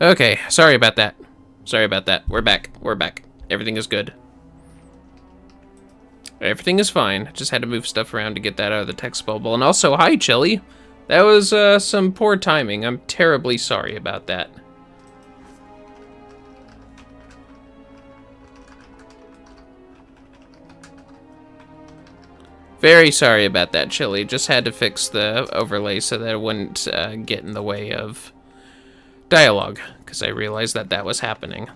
Okay, sorry about that. Sorry about that. We're back. We're back. Everything is good. Everything is fine. Just had to move stuff around to get that out of the text bubble. And also, hi, Chili. That was some poor timing. I'm terribly sorry about that. Very sorry about that, Chili. Just had to fix the overlay so that it wouldn't get in the way of dialogue, because I realized that that was happening.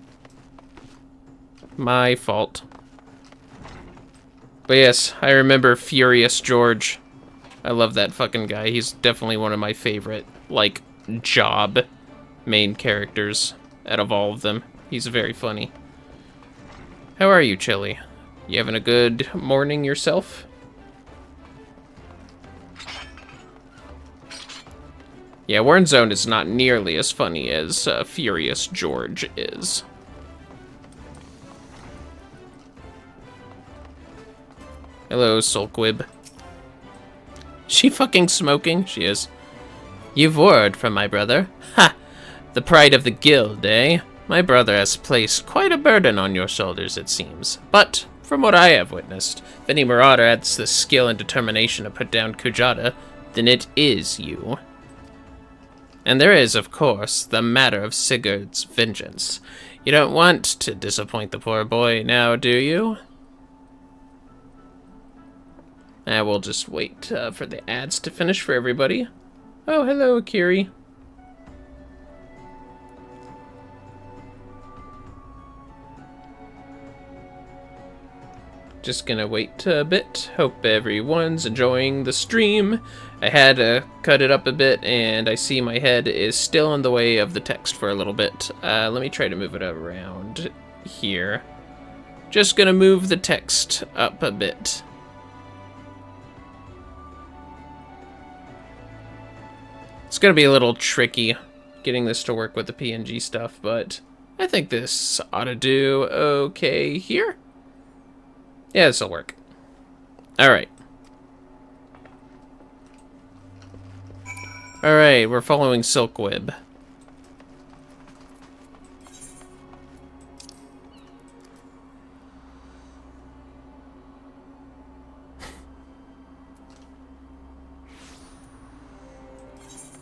My fault. But yes, I remember Furious George. I love that fucking guy. He's definitely one of my favorite, like, job main characters out of all of them. He's very funny. How are you, Chili? You having a good morning yourself? Yeah, Warnzone is not nearly as funny as Furious George is. Hello, Sulkwib. She fucking smoking? She is. You've word from my brother. Ha! The pride of the guild, eh? My brother has placed quite a burden on your shoulders, it seems. But, from what I have witnessed, if any marauder has the skill and determination to put down Kujata, then it is you. And there is, of course, the matter of Sigurd's vengeance. You don't want to disappoint the poor boy now, do you? We'll just wait for the ads to finish for everybody. Oh, hello, Akiri. Just gonna wait a bit. Hope everyone's enjoying the stream. I had to cut it up a bit, and I see my head is still in the way of the text for a little bit. Let me try to move it around here. Just gonna move the text up a bit. It's gonna be a little tricky getting this to work with the PNG stuff, but I think this ought to do okay here. Yeah, this'll work. Alright. Alright, we're following Silkwib.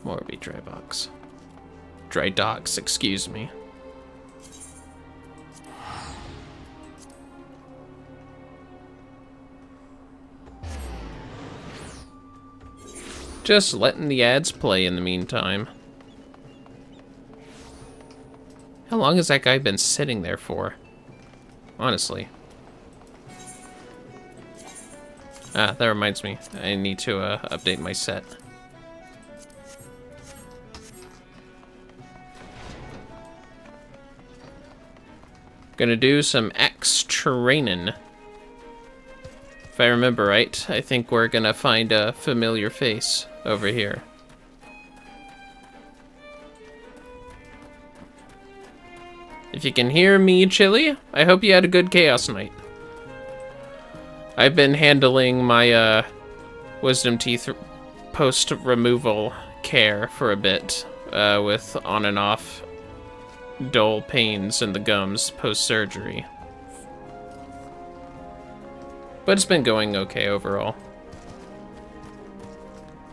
Morby dry box. Dry docks, excuse me. Just letting the ads play in the meantime. How long has that guy been sitting there for? Honestly. Ah, that reminds me. I need to update my set. Gonna do some axe training. If I remember right, I think we're gonna find a familiar face over here. If you can hear me, Chili, I hope you had a good Chaos Night. I've been handling my wisdom teeth post-removal care for a bit, with on and off dull pains in the gums post-surgery. But it's been going okay overall.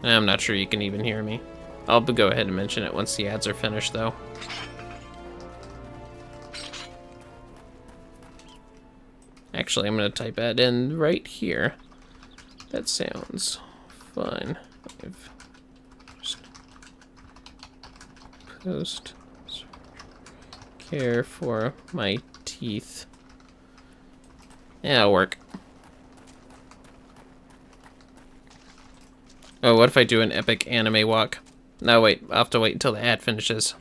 I'm not sure you can even hear me. I'll go ahead and mention it once the ads are finished, though. Actually, I'm going to type that in right here. That sounds fun. Post care for my teeth. Yeah, it'll work. Oh, what if I do an epic anime walk? No, wait, I'll have to wait until the ad finishes.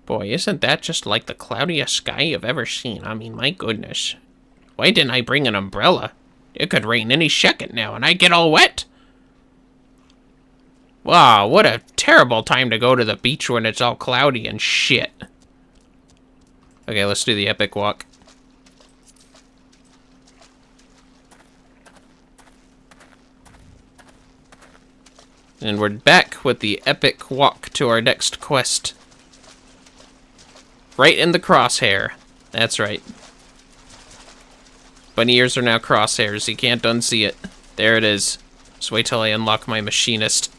Boy, isn't that just like the cloudiest sky you've ever seen? I mean, my goodness. Why didn't I bring an umbrella? It could rain any second now, and I get all wet. Wow, what a terrible time to go to the beach when it's all cloudy and shit. Okay, let's do the epic walk. And we're back with the epic walk to our next quest. Right in the crosshair. That's right. Bunny ears are now crosshairs. You can't unsee it. There it is. Just wait till I unlock my machinist.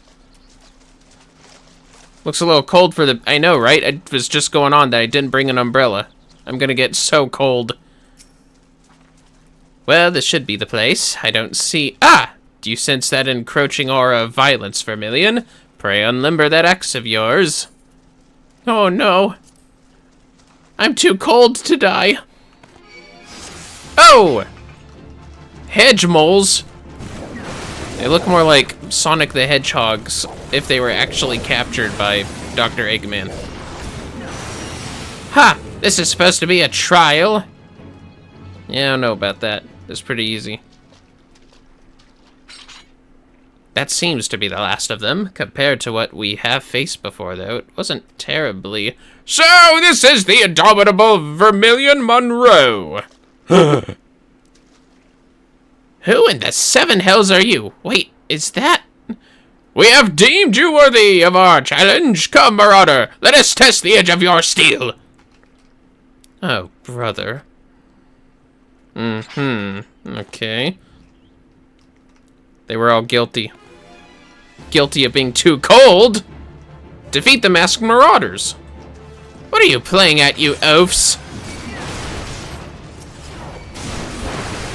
Looks a little cold for the... I know, right? I was just going on that I didn't bring an umbrella. I'm gonna get so cold. Well, this should be the place. I don't see... Ah! Do you sense that encroaching aura of violence, Vermillion? Pray unlimber that axe of yours. Oh, no. I'm too cold to die. Oh! Hedge moles. They look more like Sonic the Hedgehogs if they were actually captured by Dr. Eggman. Ha! This is supposed to be a trial. Yeah, I don't know about that. It's pretty easy. That seems to be the last of them, compared to what we have faced before, though. It wasn't terribly... So, this is the indomitable Vermillion Monroe! Who in the seven hells are you? Wait, is that... We have deemed you worthy of our challenge. Come, Marauder, let us test the edge of your steel. Oh, brother. Okay. They were all guilty. Guilty of being too cold. Defeat the masked marauders. What are you playing at, you oafs?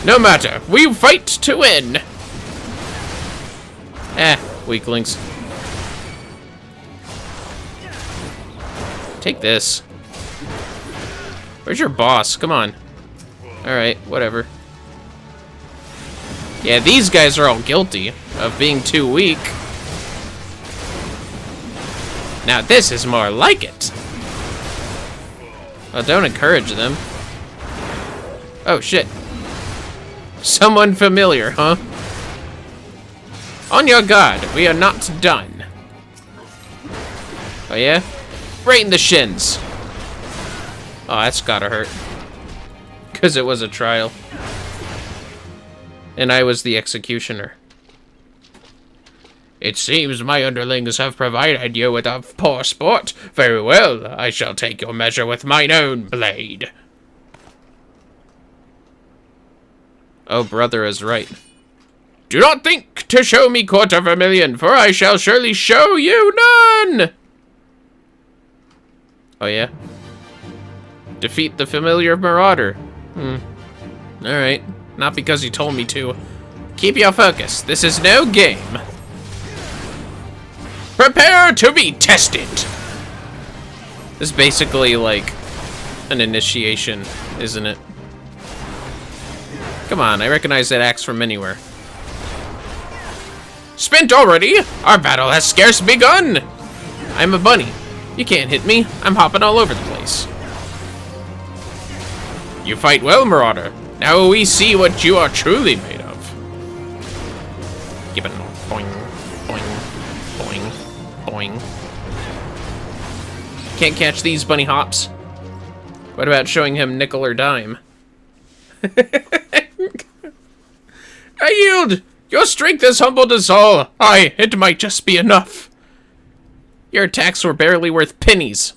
No matter, we fight to win. Weaklings. Take this. Where's your boss? Come on. Alright, whatever. Yeah, these guys are all guilty of being too weak. Now this is more like it. Well, don't encourage them. Oh, shit. Someone familiar, huh? On your guard, we are not done. Oh, yeah? Right in the shins. Oh, that's gotta hurt. Because it was a trial. And I was the executioner. It seems my underlings have provided you with a poor sport. Very well, I shall take your measure with mine own blade. Oh, brother is right. Do not think to show me quarter Vermillion, for I shall surely show you none! Oh, yeah? Defeat the familiar marauder. Alright. Not because you told me to. Keep your focus. This is no game. Prepare to be tested! This is basically like an initiation, isn't it? Come on, I recognize that axe from anywhere. Spent already? Our battle has scarce begun! I'm a bunny. You can't hit me. I'm hopping all over the place. You fight well, Marauder. Now we see what you are truly made of. Give it a boing, boing, boing, boing. Can't catch these bunny hops. What about showing him nickel or dime? I yield! Your strength has humbled us all. Aye, it might just be enough. Your attacks were barely worth pennies.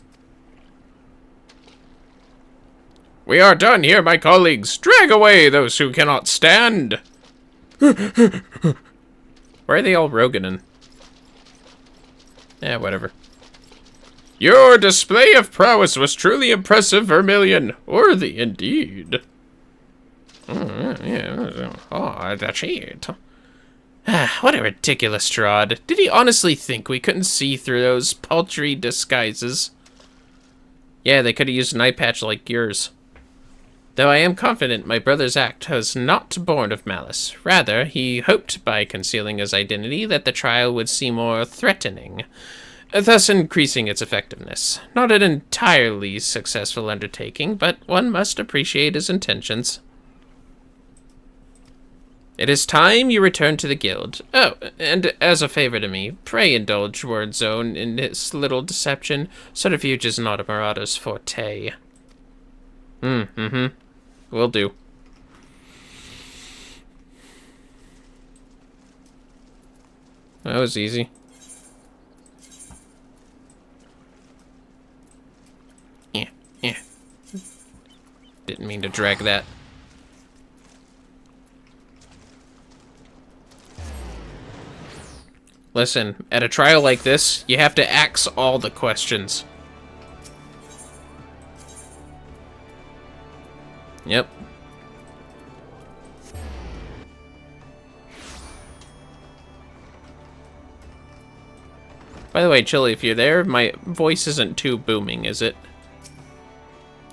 We are done here, my colleagues. Drag away those who cannot stand. Why are they all Roganin? Yeah, whatever. Your display of prowess was truly impressive, Vermillion. Worthy indeed. Oh, that's it. What a ridiculous trod. Did he honestly think we couldn't see through those paltry disguises? Yeah, they could have used an eye patch like yours. Though I am confident my brother's act was not born of malice. Rather, he hoped by concealing his identity that the trial would seem more threatening, thus increasing its effectiveness. Not an entirely successful undertaking, but one must appreciate his intentions. It is time you return to the guild. Oh, and as a favor to me, pray indulge Word Zone in this little deception. Subterfuge is not a marauder's forte. Will do. That was easy. Yeah. Didn't mean to drag that. Listen, at a trial like this, you have to axe all the questions. Yep. By the way, Chili, if you're there, my voice isn't too booming, is it?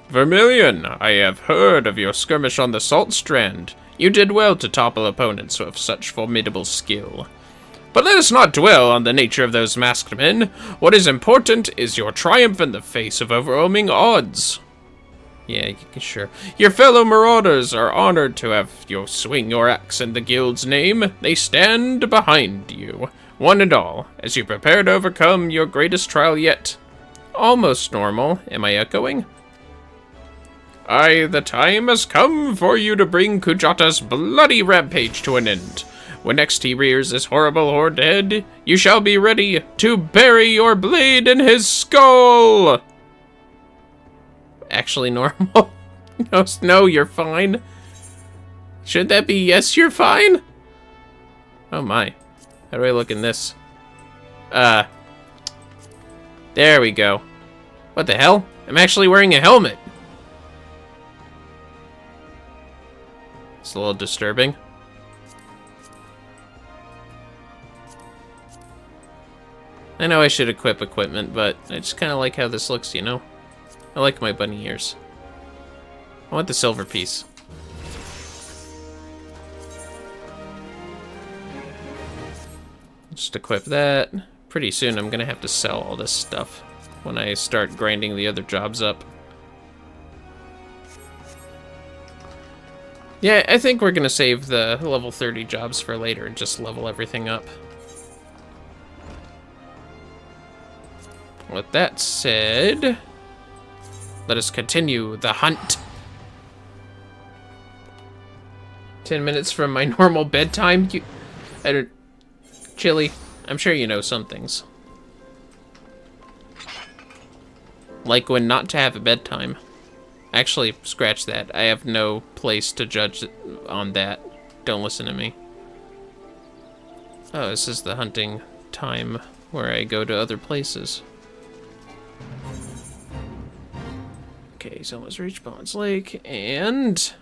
Vermillion, I have heard of your skirmish on the Salt Strand. You did well to topple opponents of such formidable skill. But let us not dwell on the nature of those masked men. What is important is your triumph in the face of overwhelming odds. Yeah, sure. Your fellow marauders are honored to have you swing your axe in the guild's name. They stand behind you, one and all, as you prepare to overcome your greatest trial yet. Almost normal. Am I echoing? Aye, the time has come for you to bring Kujata's bloody rampage to an end. When next he rears this horrible horde head, you shall be ready to bury your blade in his skull! Actually normal? No, you're fine. Should that be yes, you're fine? Oh my. How do I look in this? There we go. What the hell? I'm actually wearing a helmet. It's a little disturbing. I know I should equip equipment, but I just kind of like how this looks, you know? I like my bunny ears. I want the silver piece. Just equip that. Pretty soon I'm gonna have to sell all this stuff when I start grinding the other jobs up. Yeah, I think we're gonna save the level 30 jobs for later and just level everything up. With that said, let us continue the hunt. 10 minutes from my normal bedtime? Chili, I'm sure you know some things. Like when not to have a bedtime. Actually, scratch that. I have no place to judge on that. Don't listen to me. Oh, this is the hunting time where I go to other places. Okay, so let's reach Bond's Lake and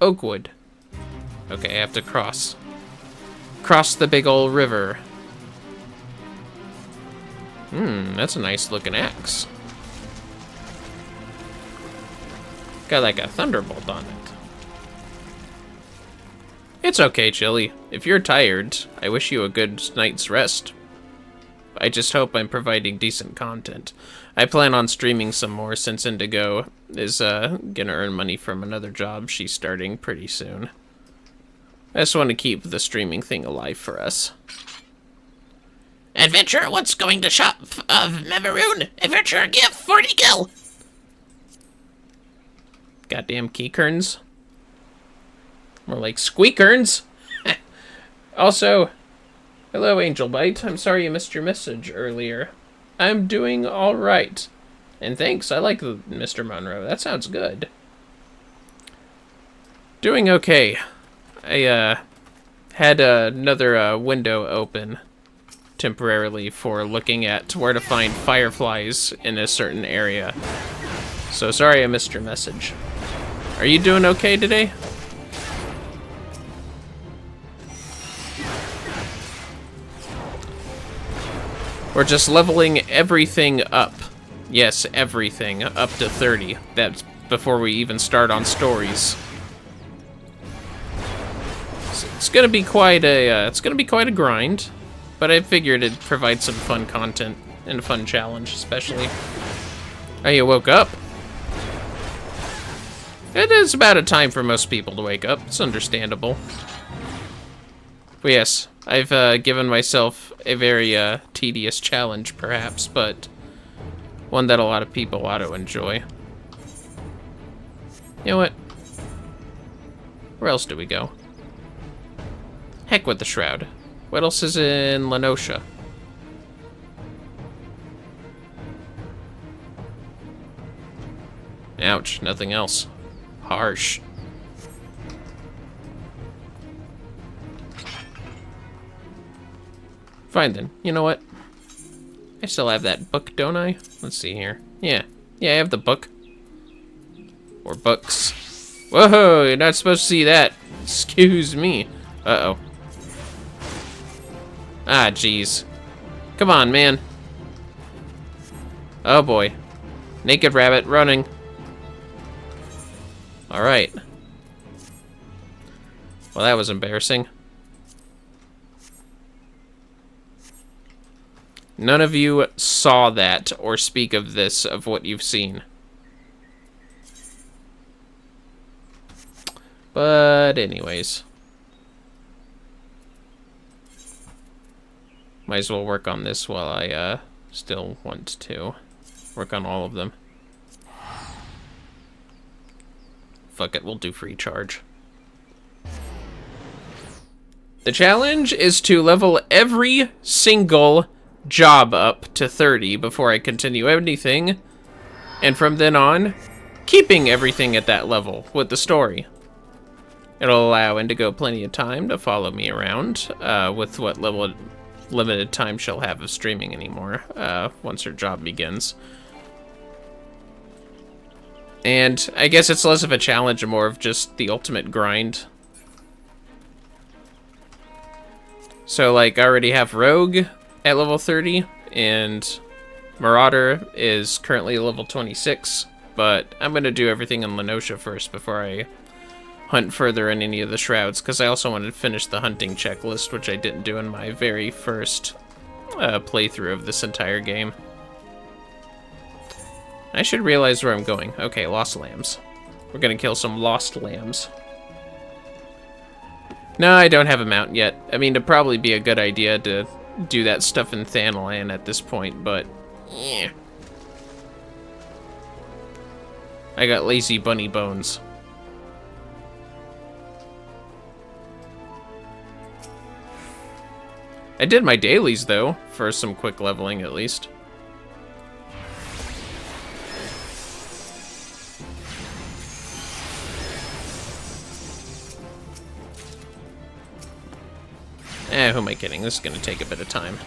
Oakwood. Okay, I have to cross the big old river. That's a nice looking axe. Got like a thunderbolt on it. It's okay, Chili. If you're tired, I wish you a good night's rest. I just hope I'm providing decent content. I plan on streaming some more since Indigo is gonna earn money from another job she's starting pretty soon. I just want to keep the streaming thing alive for us. Adventure, what's going to shop of Maroon? Adventure, give 40 gil! Goddamn keykerns. More like squeakerns. Also, hello Angel Bite. I'm sorry you missed your message earlier. I'm doing alright. And thanks, I like Mr. Monroe. That sounds good. Doing okay. I had another window open temporarily for looking at where to find fireflies in a certain area. So sorry I missed your message. Are you doing okay today? We're just leveling everything up. Yes, everything up to 30. That's before we even start on stories. So it's gonna be quite a grind, but I figured it'd provide some fun content and a fun challenge, especially. Oh, you woke up? It is about a time for most people to wake up. It's understandable. But yes, I've given myself a very tedious challenge, perhaps, but one that a lot of people ought to enjoy. You know what? Where else do we go? Heck with the Shroud. What else is in Lenosha? Ouch, nothing else. Harsh. Fine then. You know what? I still have that book, don't I? Let's see here. Yeah. Yeah, I have the book. Or books. Whoa, you're not supposed to see that. Excuse me. Uh-oh. Ah, jeez. Come on, man. Oh, boy. Naked rabbit running. Alright. Well, that was embarrassing. None of you saw that or speak of this, of what you've seen. But anyways. Might as well work on this while I still want to work on all of them. Fuck it, we'll do free charge. The challenge is to level every single job up to 30 before I continue anything, and from then on, keeping everything at that level with the story. It'll allow Indigo plenty of time to follow me around with what limited time she'll have of streaming anymore once her job begins. And I guess it's less of a challenge and more of just the ultimate grind. So, like, I already have Rogue at level 30, and Marauder is currently level 26, but I'm going to do everything in Lenosha first before I hunt further in any of the shrouds, because I also wanted to finish the hunting checklist, which I didn't do in my very first playthrough of this entire game. I should realize where I'm going. Okay, lost lambs. We're gonna kill some lost lambs. No, I don't have a mount yet. I mean, it'd probably be a good idea to do that stuff in Thanalan at this point, but yeah. I got lazy bunny bones. I did my dailies, though, for some quick leveling, at least. Who am I kidding? This is going to take a bit of time.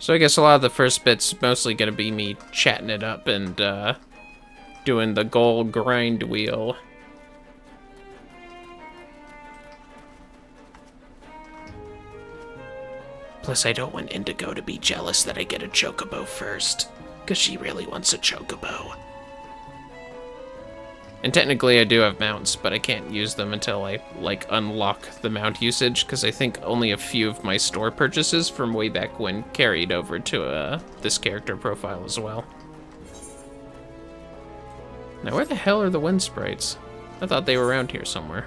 So I guess a lot of the first bit's mostly going to be me chatting it up and doing the goal grind wheel. Plus, I don't want Indigo to be jealous that I get a chocobo first, because she really wants a chocobo. And technically I do have mounts, but I can't use them until I, like, unlock the mount usage, because I think only a few of my store purchases from way back when carried over to this character profile as well. Now, where the hell are the wind sprites? I thought they were around here somewhere.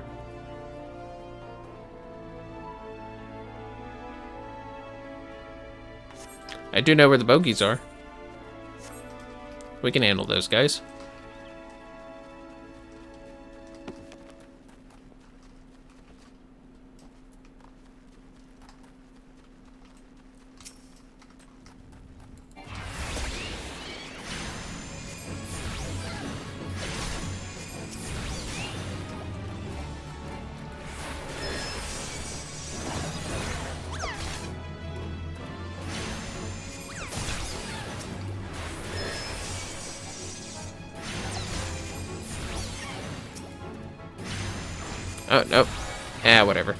I do know where the bogeys are. We can handle those guys. Oh, nope. Ah, whatever.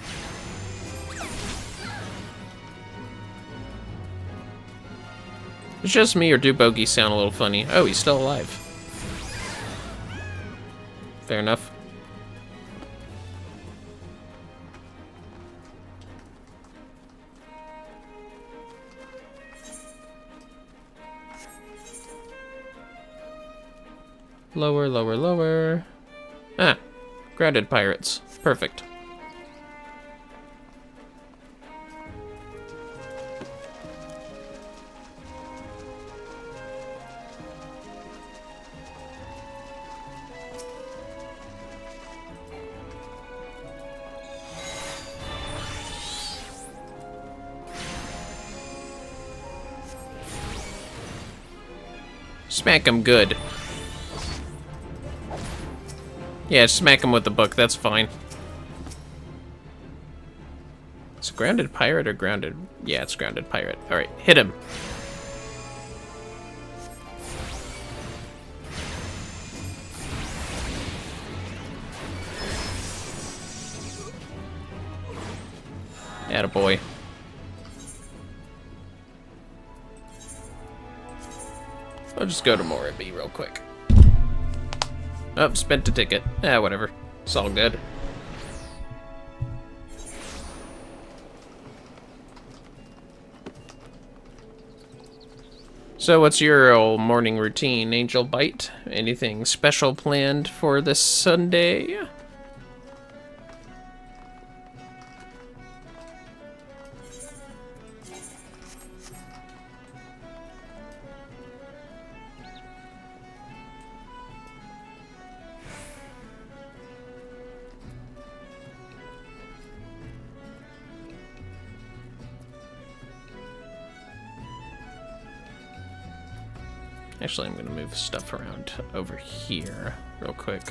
It's just me, or do bogeys sound a little funny? Oh, he's still alive. Fair enough. Lower, lower, lower. Ah, grounded pirates. Perfect. Smack him good. Yeah, smack him with the book, that's fine. It's grounded pirate or grounded? Yeah, it's grounded pirate. Alright, hit him. Attaboy. I'll just go to Moribi real quick. Oh, spent a ticket. Ah, whatever. It's all good. So what's your old morning routine, Angel Bite? Anything special planned for this Sunday? Actually, I'm going to move stuff around over here real quick.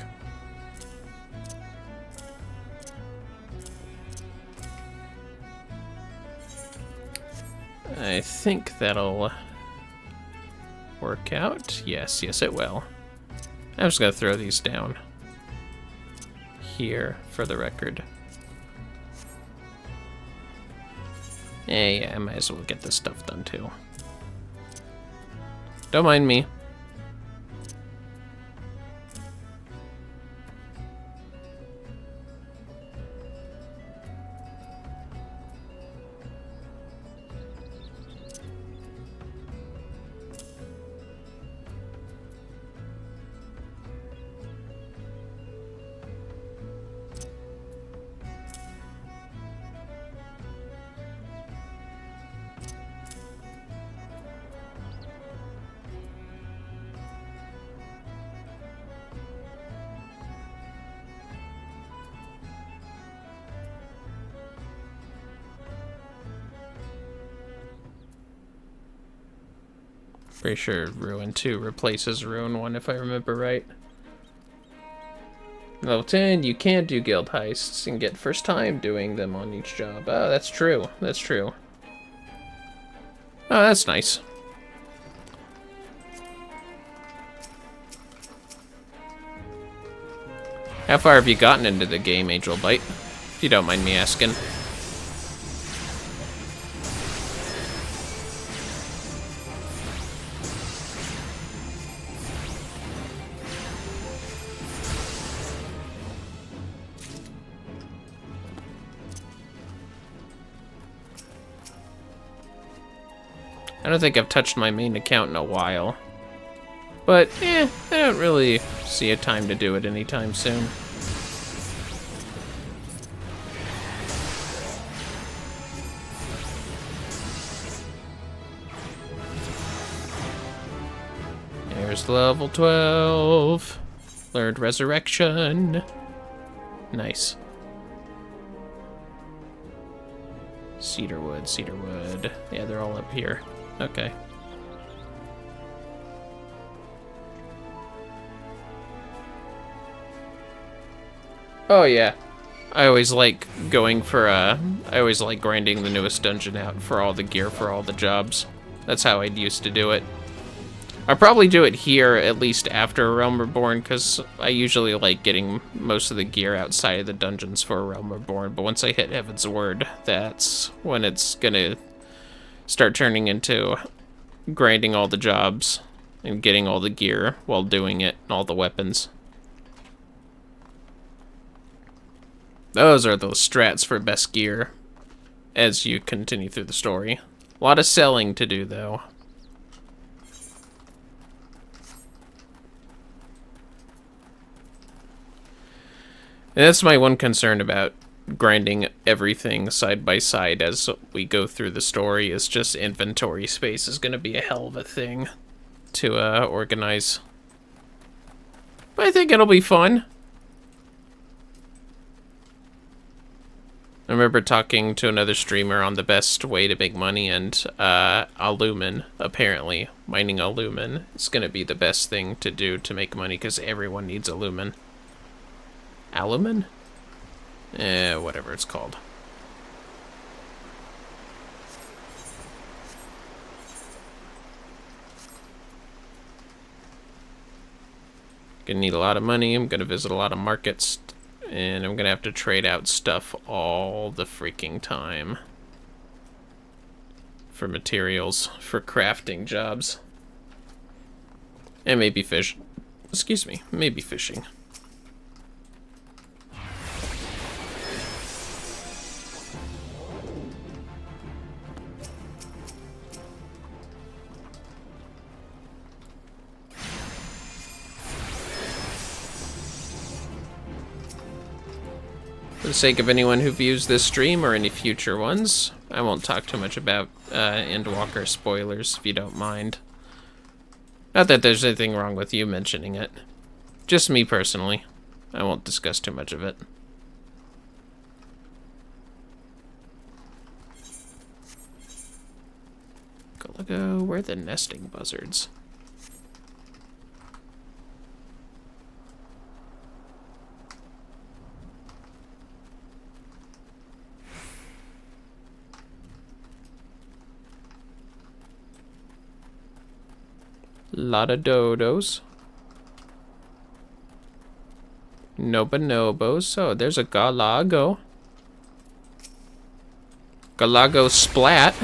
I think that'll work out. Yes, yes it will. I'm just going to throw these down here for the record. Yeah, I might as well get this stuff done too. Don't mind me. Pretty sure Ruin 2 replaces Ruin 1 if I remember right. Level 10, you can do guild heists and get first time doing them on each job. Oh, that's true. That's true. Oh, that's nice. How far have you gotten into the game, Angel Bite? If you don't mind me asking. I don't think I've touched my main account in a while. But, I don't really see a time to do it anytime soon. There's level 12. Learned Resurrection. Nice. Cedarwood, Cedarwood. Yeah, they're all up here. Okay. Oh yeah. I always like going for I always like grinding the newest dungeon out for all the gear for all the jobs. That's how I'd used to do it. I'll probably do it here at least after Realm Reborn, because I usually like getting most of the gear outside of the dungeons for Realm Reborn, but once I hit Heaven's Word, that's when it's gonna start turning into grinding all the jobs and getting all the gear while doing it, and all the weapons. Those are those strats for best gear as you continue through the story. A lot of selling to do, though. And that's my one concern about grinding everything side by side as we go through the story, is just inventory space is going to be a hell of a thing to organize. But I think it'll be fun. I remember talking to another streamer on the best way to make money, and Alumin, apparently, mining Alumin is going to be the best thing to do to make money, because everyone needs Alumin. Alumin? Whatever it's called. Gonna need a lot of money, I'm gonna visit a lot of markets, and I'm gonna have to trade out stuff all the freaking time. For materials, for crafting jobs. And maybe fish. Excuse me, maybe fishing. For the sake of anyone who views this stream or any future ones, I won't talk too much about Endwalker spoilers, if you don't mind. Not that there's anything wrong with you mentioning it. Just me personally. I won't discuss too much of it. Go, where are the nesting buzzards? Lot of dodos. No bonobos. Oh, there's a galago. Galago splat.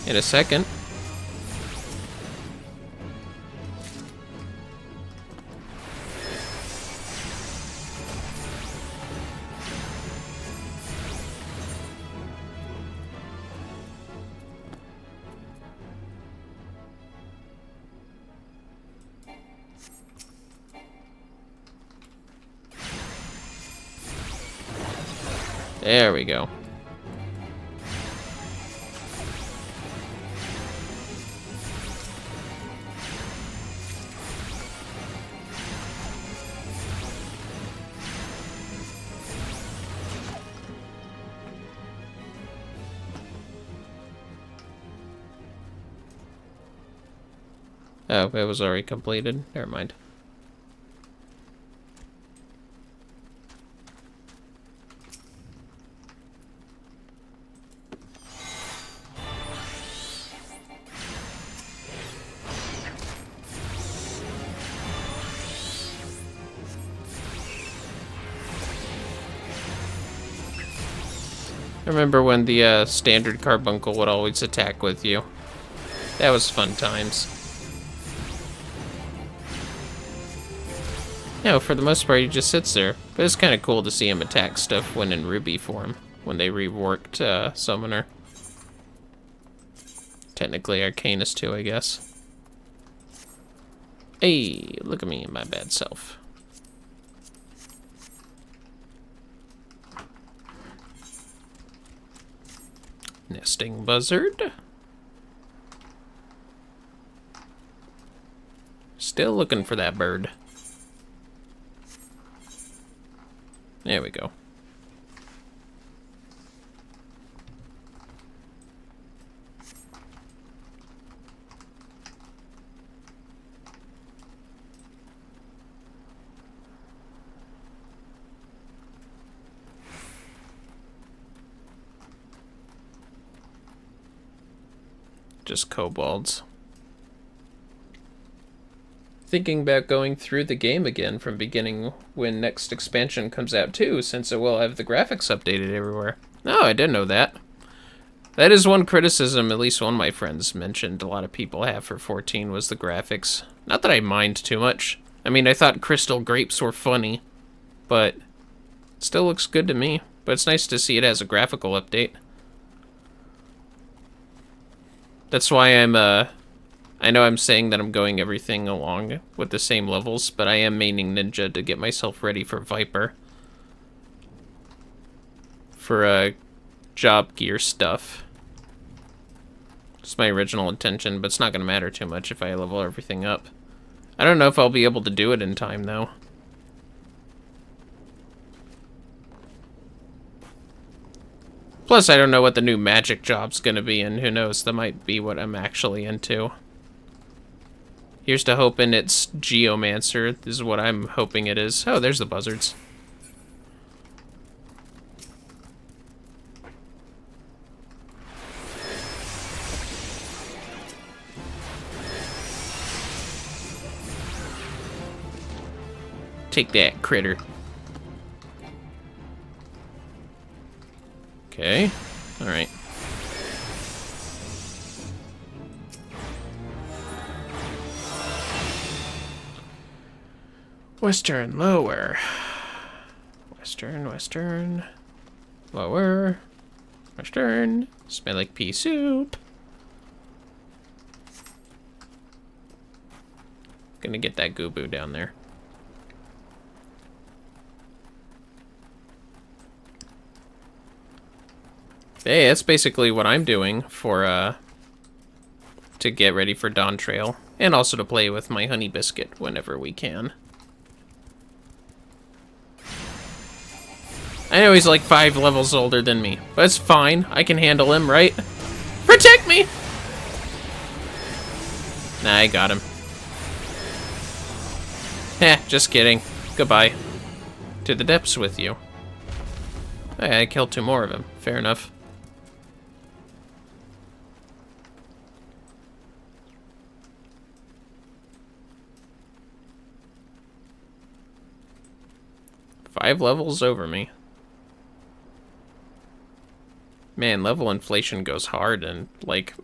In a second. There we go. Oh, it was already completed. Never mind. I remember when the standard carbuncle would always attack with you. That was fun times. No, for the most part he just sits there. But it's kind of cool to see him attack stuff when in Ruby form, when they reworked Summoner. Technically Arcanus too, I guess. Hey, look at me and my bad self. Nesting buzzard. Still looking for that bird. There we go. Just kobolds. Thinking about going through the game again from beginning when next expansion comes out too, since it will have the graphics updated everywhere. No, I didn't know that. That is one criticism at least one of my friends mentioned a lot of people have for 14 was the graphics. Not that I mind too much. I mean, I thought crystal grapes were funny, but it still looks good to me. But it's nice to see it as a graphical update. That's why I'm I know I'm saying that I'm going everything along with the same levels, but I am maining Ninja to get myself ready for Viper. For, job gear stuff. It's my original intention, but it's not going to matter too much if I level everything up. I don't know if I'll be able to do it in time, though. Plus, I don't know what the new magic job's going to be, and who knows, that might be what I'm actually into. Here's to hoping it's Geomancer. This is what I'm hoping it is. Oh, there's the buzzards. Take that, critter. Okay. Alright. Western, lower. Western, western. Lower. Western. Smell like pea soup. Gonna get that Gooboo down there. Hey, that's basically what I'm doing for, to get ready for Dawn Trail. And also to play with my honey biscuit whenever we can. I know he's like 5 levels older than me, but it's fine. I can handle him, right? Protect me! Nah, I got him. Heh, just kidding. Goodbye. To the depths with you. Hey, I killed 2 more of him. Fair enough. Five levels over me. Man, level inflation goes hard and, like,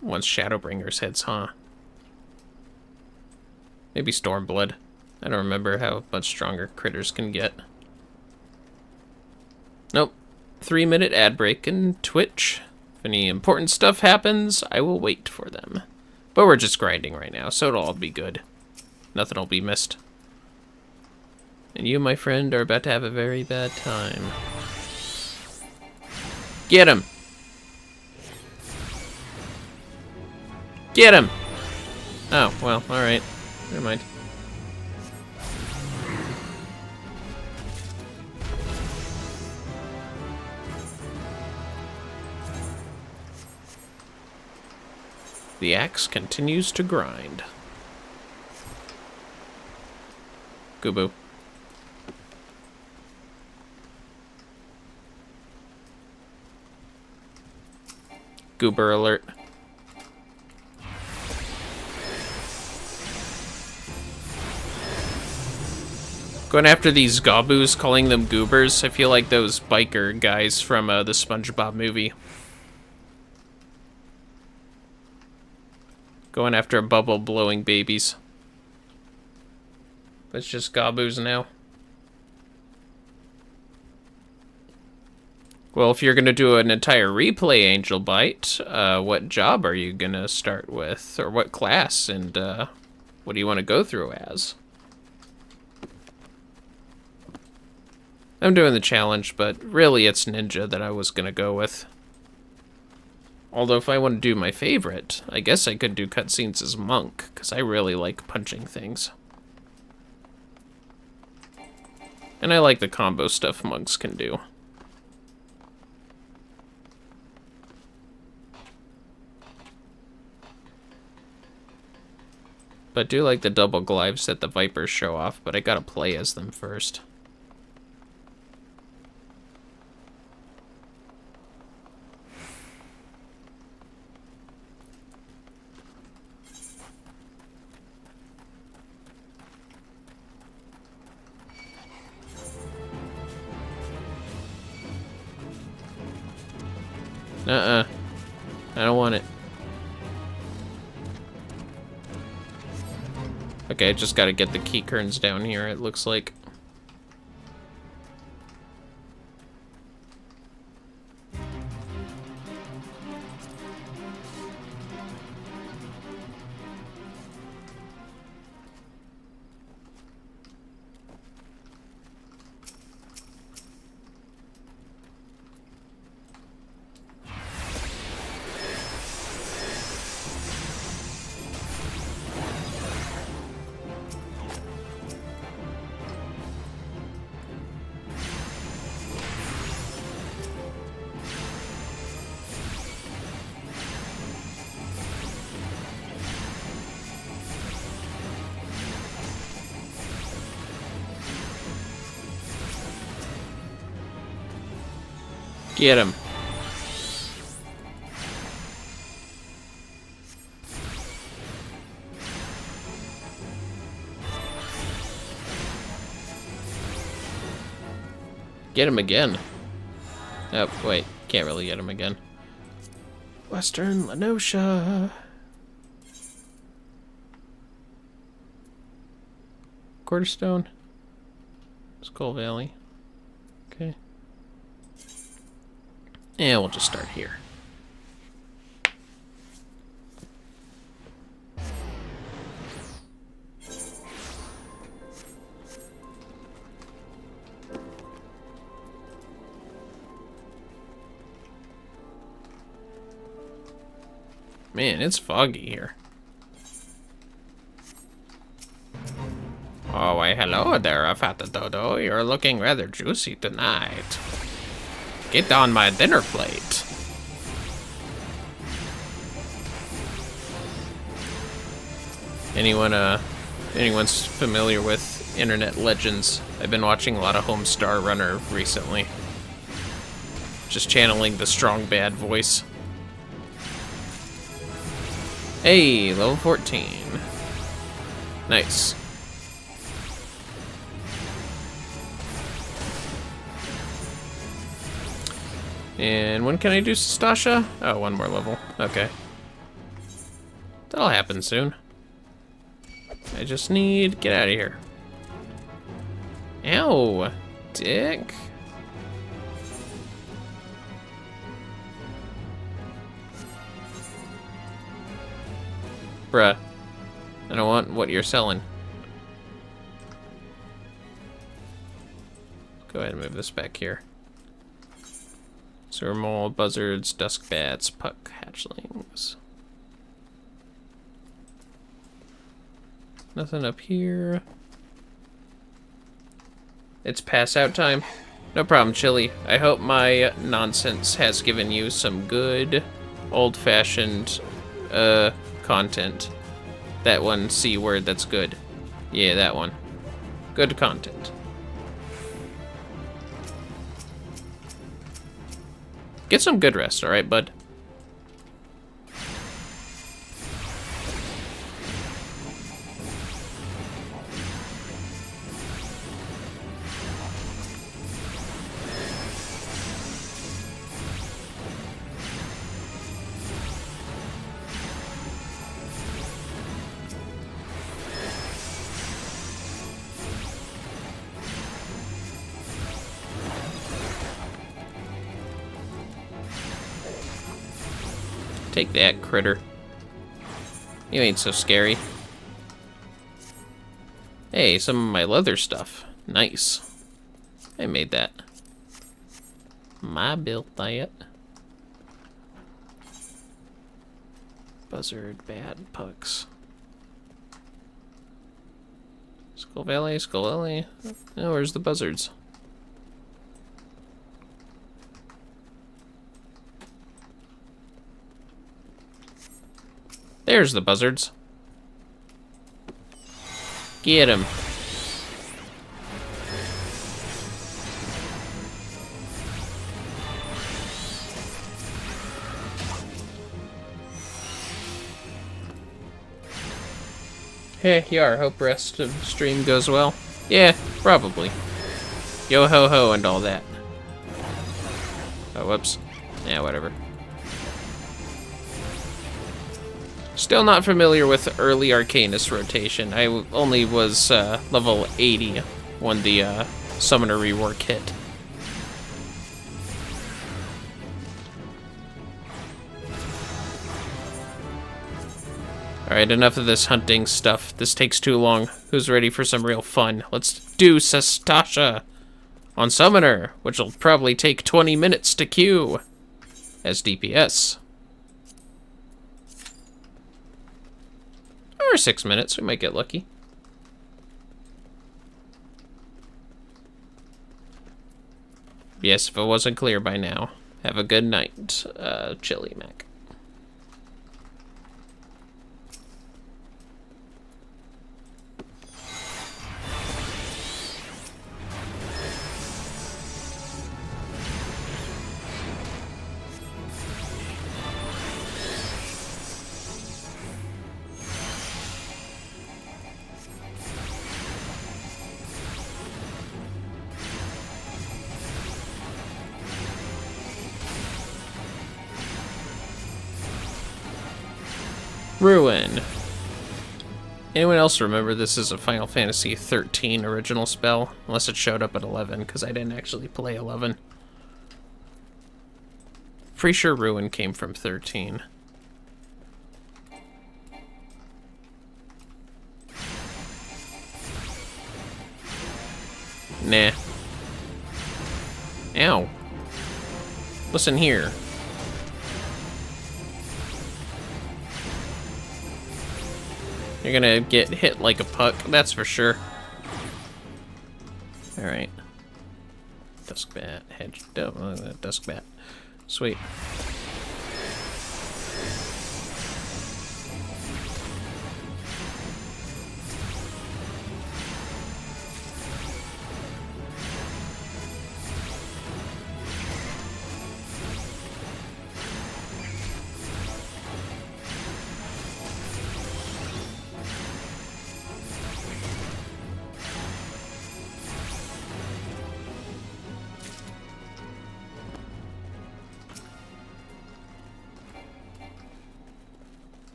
once Shadowbringers hits, huh? Maybe Stormblood. I don't remember how much stronger critters can get. Nope. 3-minute ad break in Twitch. If any important stuff happens, I will wait for them. But we're just grinding right now, so it'll all be good. Nothing will be missed. And you, my friend, are about to have a very bad time. Get him! Get him! Oh, well, alright. Never mind. The axe continues to grind. Gooboo. Goober alert. Going after these Gobboos, calling them goobers. I feel like those biker guys from the SpongeBob movie. Going after bubble-blowing babies. It's just Gobboos now. Well, if you're going to do an entire replay, Angel Bite, what job are you going to start with? Or what class? And what do you want to go through as? I'm doing the challenge, but really it's Ninja that I was going to go with. Although if I want to do my favorite, I guess I could do cutscenes as Monk, because I really like punching things. And I like the combo stuff Monks can do. But I do like the double glides that the Vipers show off, but I gotta play as them first. I don't want it. Okay, I just gotta get the key kerns down here, it looks like. Get him. Get him again. Oh, wait. Can't really get him again. Western Lenosha. Quarterstone. Skull Valley. Okay. And we'll just start here. Man, it's foggy here. Oh, why hello there, fat dodo. You're looking rather juicy tonight. Get on my dinner plate. Anyone's familiar with internet legends? I've been watching a lot of Homestar Runner recently. Just channeling the strong bad voice. Hey, level 14. Nice. And when can I do Stasha? Oh, one more level. Okay. That'll happen soon. I just need... Get out of here. Ow, dick. Bruh. I don't want what you're selling. Go ahead and move this back here. Surmole, buzzards, dusk bats, puck hatchlings. Nothing up here. It's pass out time. No problem, Chili. I hope my nonsense has given you some good old-fashioned content. That one C word that's good. Yeah, that one. Good content. Get some good rest, alright, bud? Take that, critter. You ain't so scary. Hey, some of my leather stuff. Nice. I made that. I built that. Buzzard, bad pucks. Skull Valley, Skull Valley. Oh, where's the buzzards? There's the buzzards. Get him. Hey, Yar, hope rest of the stream goes well. Yeah, probably. Yo ho ho and all that. Oh, whoops. Yeah, whatever. Still not familiar with early Arcanist rotation. I only was level 80 when the Summoner rework hit. Alright, enough of this hunting stuff. This takes too long. Who's ready for some real fun? Let's do Sastasha on Summoner, which will probably take 20 minutes to queue as DPS. Or 6 minutes, we might get lucky. Yes, if it wasn't clear by now. Have a good night, Chili Mac. Ruin. Anyone else remember this is a Final Fantasy 13 original spell? Unless it showed up at 11, because I didn't actually play 11. Pretty sure Ruin came from 13. Nah. Ow. Listen here. You're gonna get hit like a puck, that's for sure. Alright. Dusk bat, hedge, dusk bat. Sweet.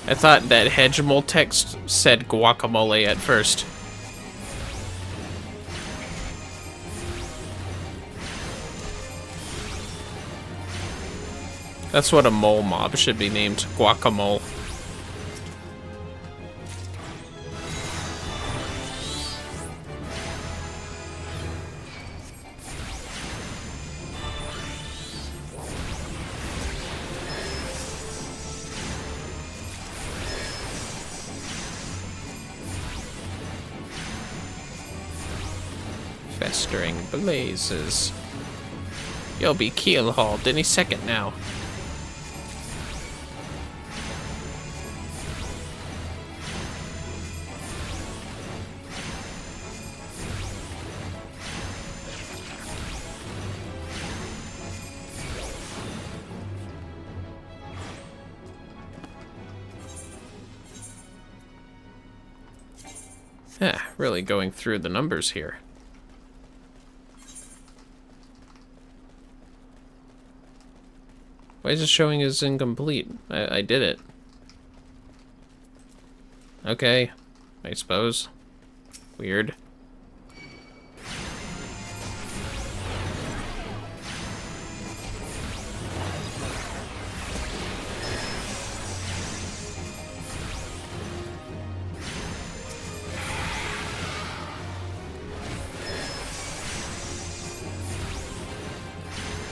I thought that Hegemol text said guacamole at first. That's what a mole mob should be named, guacamole. Festering blazes. You'll be keel-hauled any second now. Really going through the numbers here. Why is it showing as incomplete? I did it. Okay, I suppose. Weird.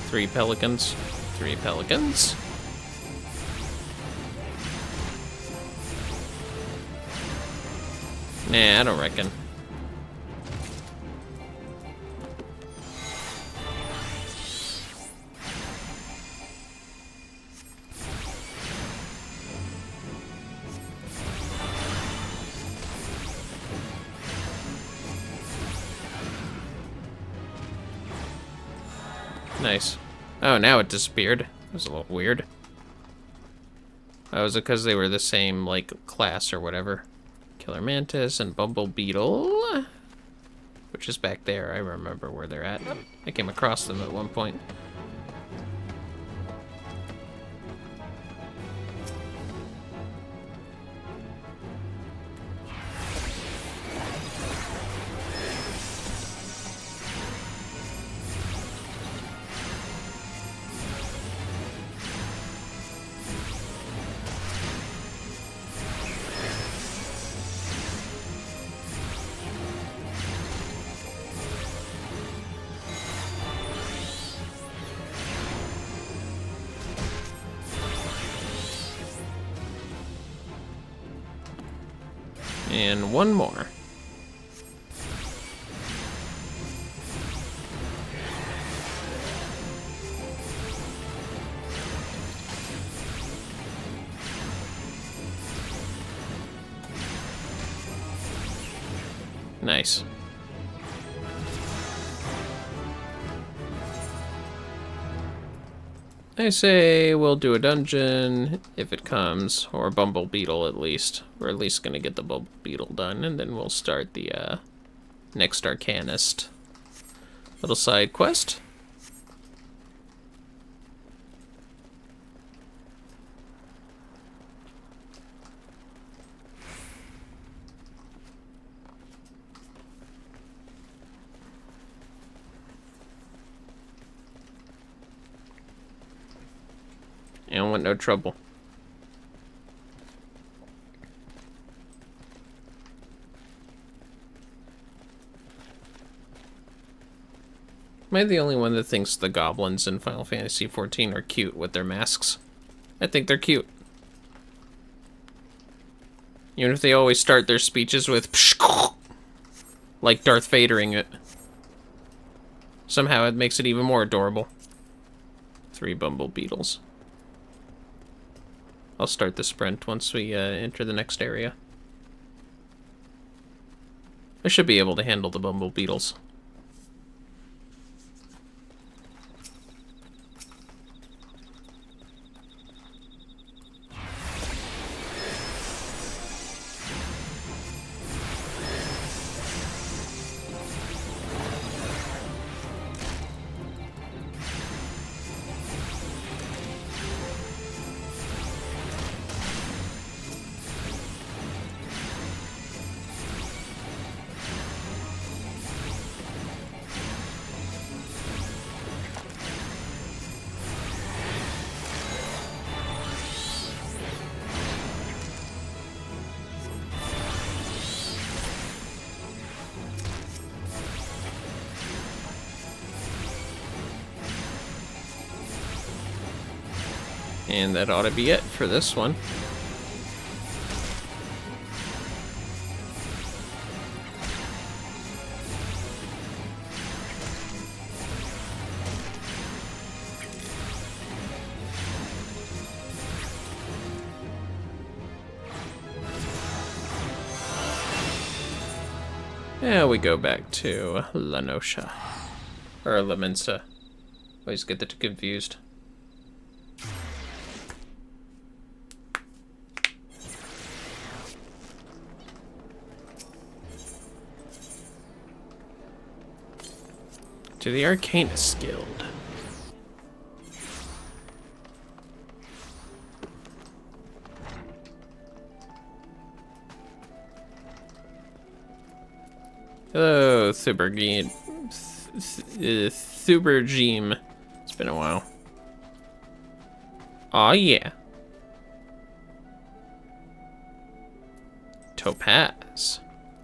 Three pelicans. Three pelicans. Nah, I don't reckon. Nice. Oh, now it disappeared. That was a little weird. Oh, was it because they were the same, like, class or whatever? Killer Mantis and Bumble Beetle. Which is back there. I remember where they're at. I came across them at one point. And one more. Nice. I say we'll do a dungeon if it comes, or a Bumble Beetle at least. We're at least gonna get the Bumble Beetle done, and then we'll start the next Arcanist little side quest. don't want no trouble. Am I the only one that thinks the goblins in Final Fantasy XIV are cute with their masks? I think they're cute. Even if they always start their speeches with like Darth Vadering it. Somehow it makes it even more adorable. 3 bumble beetles. I'll start the sprint once we enter the next area. I should be able to handle the bumble beetles. And that ought to be it for this one. Now we go back to La Nosha. Or La Mensa. Always get the two confused. To the Arcanist Guild. Hello, Thubergene. Thubergene. It's been a while. Aw, yeah. Topaz.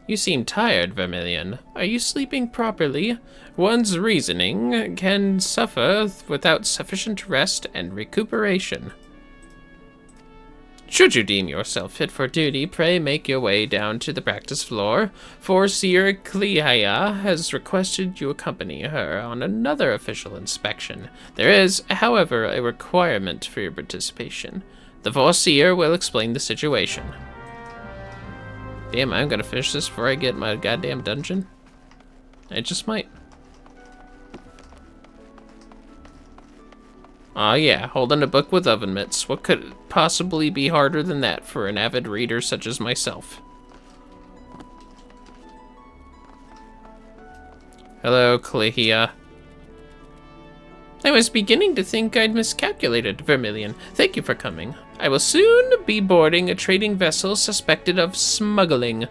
You seem tired, Vermillion. Are you sleeping properly? One's reasoning can suffer without sufficient rest and recuperation. Should you deem yourself fit for duty, pray make your way down to the practice floor, for Seer Clehia has requested you accompany her on another official inspection. There is, however, a requirement for your participation. The Foreseer will explain the situation. Damn, I'm gonna finish this before I get my goddamn dungeon. I just might. Ah, yeah, holding a book with oven mitts. What could possibly be harder than that for an avid reader such as myself? Hello, Clehia. I was beginning to think I'd miscalculated, Vermillion. Thank you for coming. I will soon be boarding a trading vessel suspected of smuggling.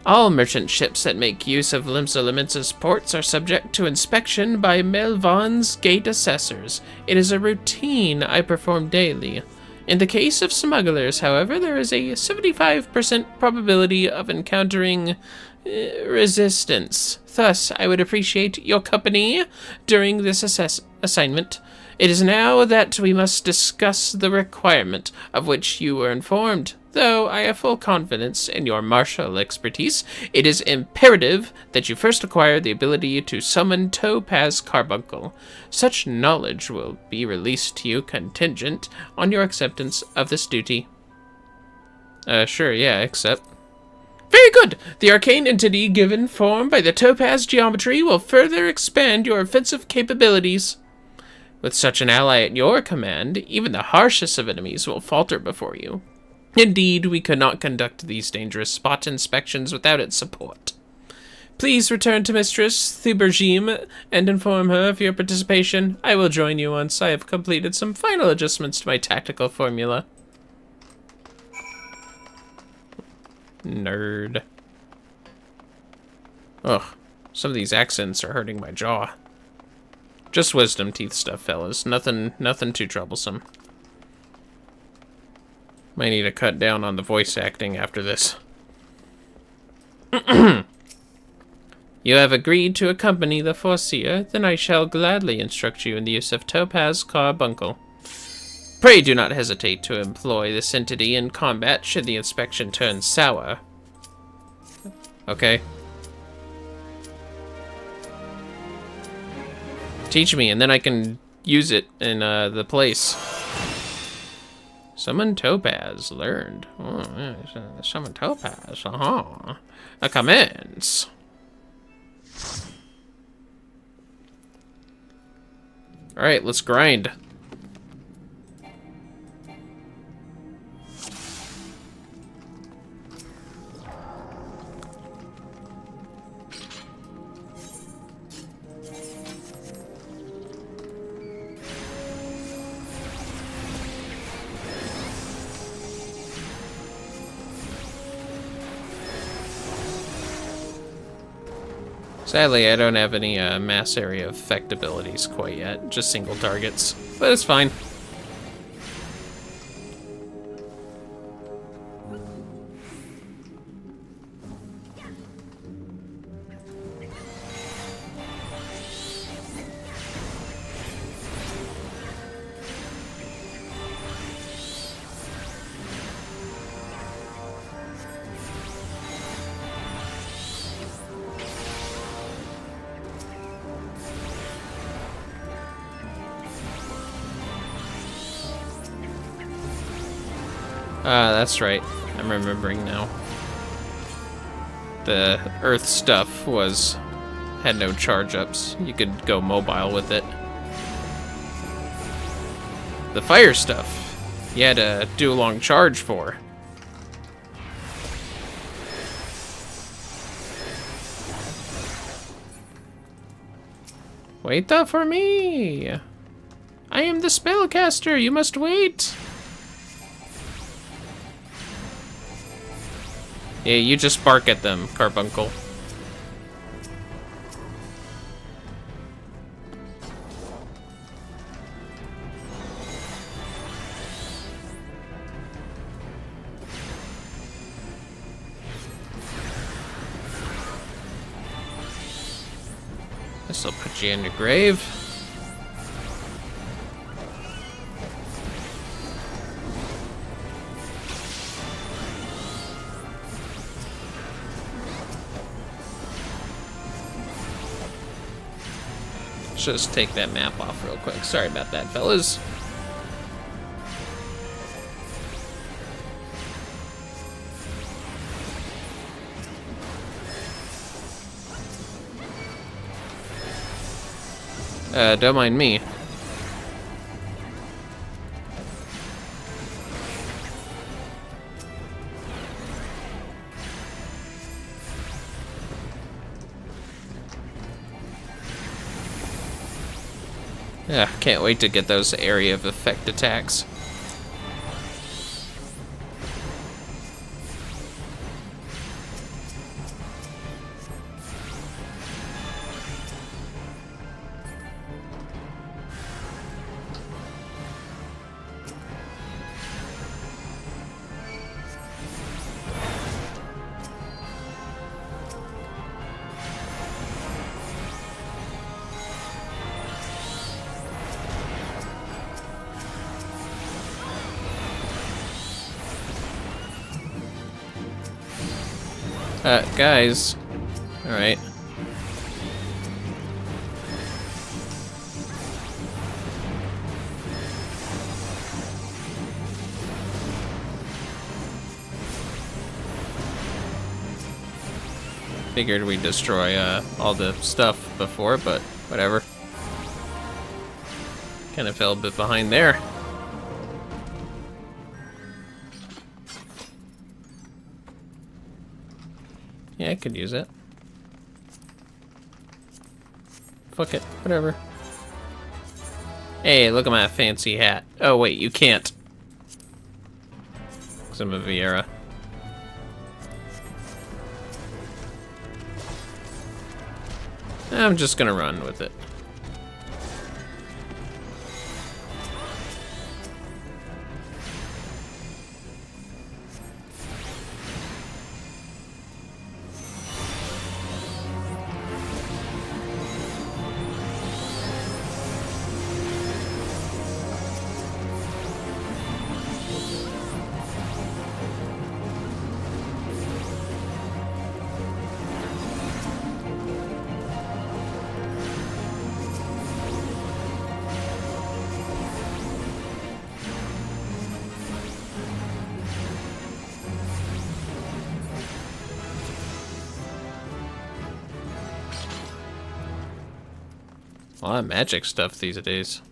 All merchant ships that make use of Limsa ports are subject to inspection by Melvan's gate assessors. It is a routine I perform daily. In the case of smugglers, however, there is a 75% probability of encountering resistance. Thus, I would appreciate your company during this assignment. It is now that we must discuss the requirement of which you were informed. Though I have full confidence in your martial expertise, it is imperative that you first acquire the ability to summon Topaz Carbuncle. Such knowledge will be released to you contingent on your acceptance of this duty. Sure, yeah, accept. Very good! The arcane entity given form by the Topaz geometry will further expand your offensive capabilities. With such an ally at your command, even the harshest of enemies will falter before you. Indeed, we could not conduct these dangerous spot inspections without its support. Please return to Mistress Thubergene and inform her of your participation. I will join you once I have completed some final adjustments to my tactical formula. Nerd. Ugh, some of these accents are hurting my jaw. Just wisdom teeth stuff, fellas. Nothing too troublesome. Might need to cut down on the voice acting after this. You have agreed to accompany the Foreseer, then I shall gladly instruct you in the use of Topaz Carbuncle. Pray do not hesitate to employ this entity in combat should the inspection turn sour. Okay. Teach me, and then I can use it in the place. Summon Topaz, learned. Oh, yeah, summon Topaz, A commence. Alright, let's grind. Sadly, I don't have any mass area effect abilities quite yet, just single targets, but it's fine. That's right. I'm remembering now. The Earth stuff had no charge-ups. You could go mobile with it. The fire stuff, you had to do a long charge for. Wait up for me! I am the spellcaster, you must wait! Yeah, you just bark at them, Carbuncle. This'll put you in your grave. Just take that map off real quick. Sorry about that, fellas. Don't mind me. Yeah, can't wait to get those area of effect attacks. Guys. Alright. Figured we'd destroy all the stuff before, but whatever. Kind of fell a bit behind there. Yeah, I could use it. Fuck it, whatever. Hey, look at my fancy hat. Oh wait, you can't. 'Cause I'm a Viera. I'm just gonna run with it. A lot of magic stuff these days.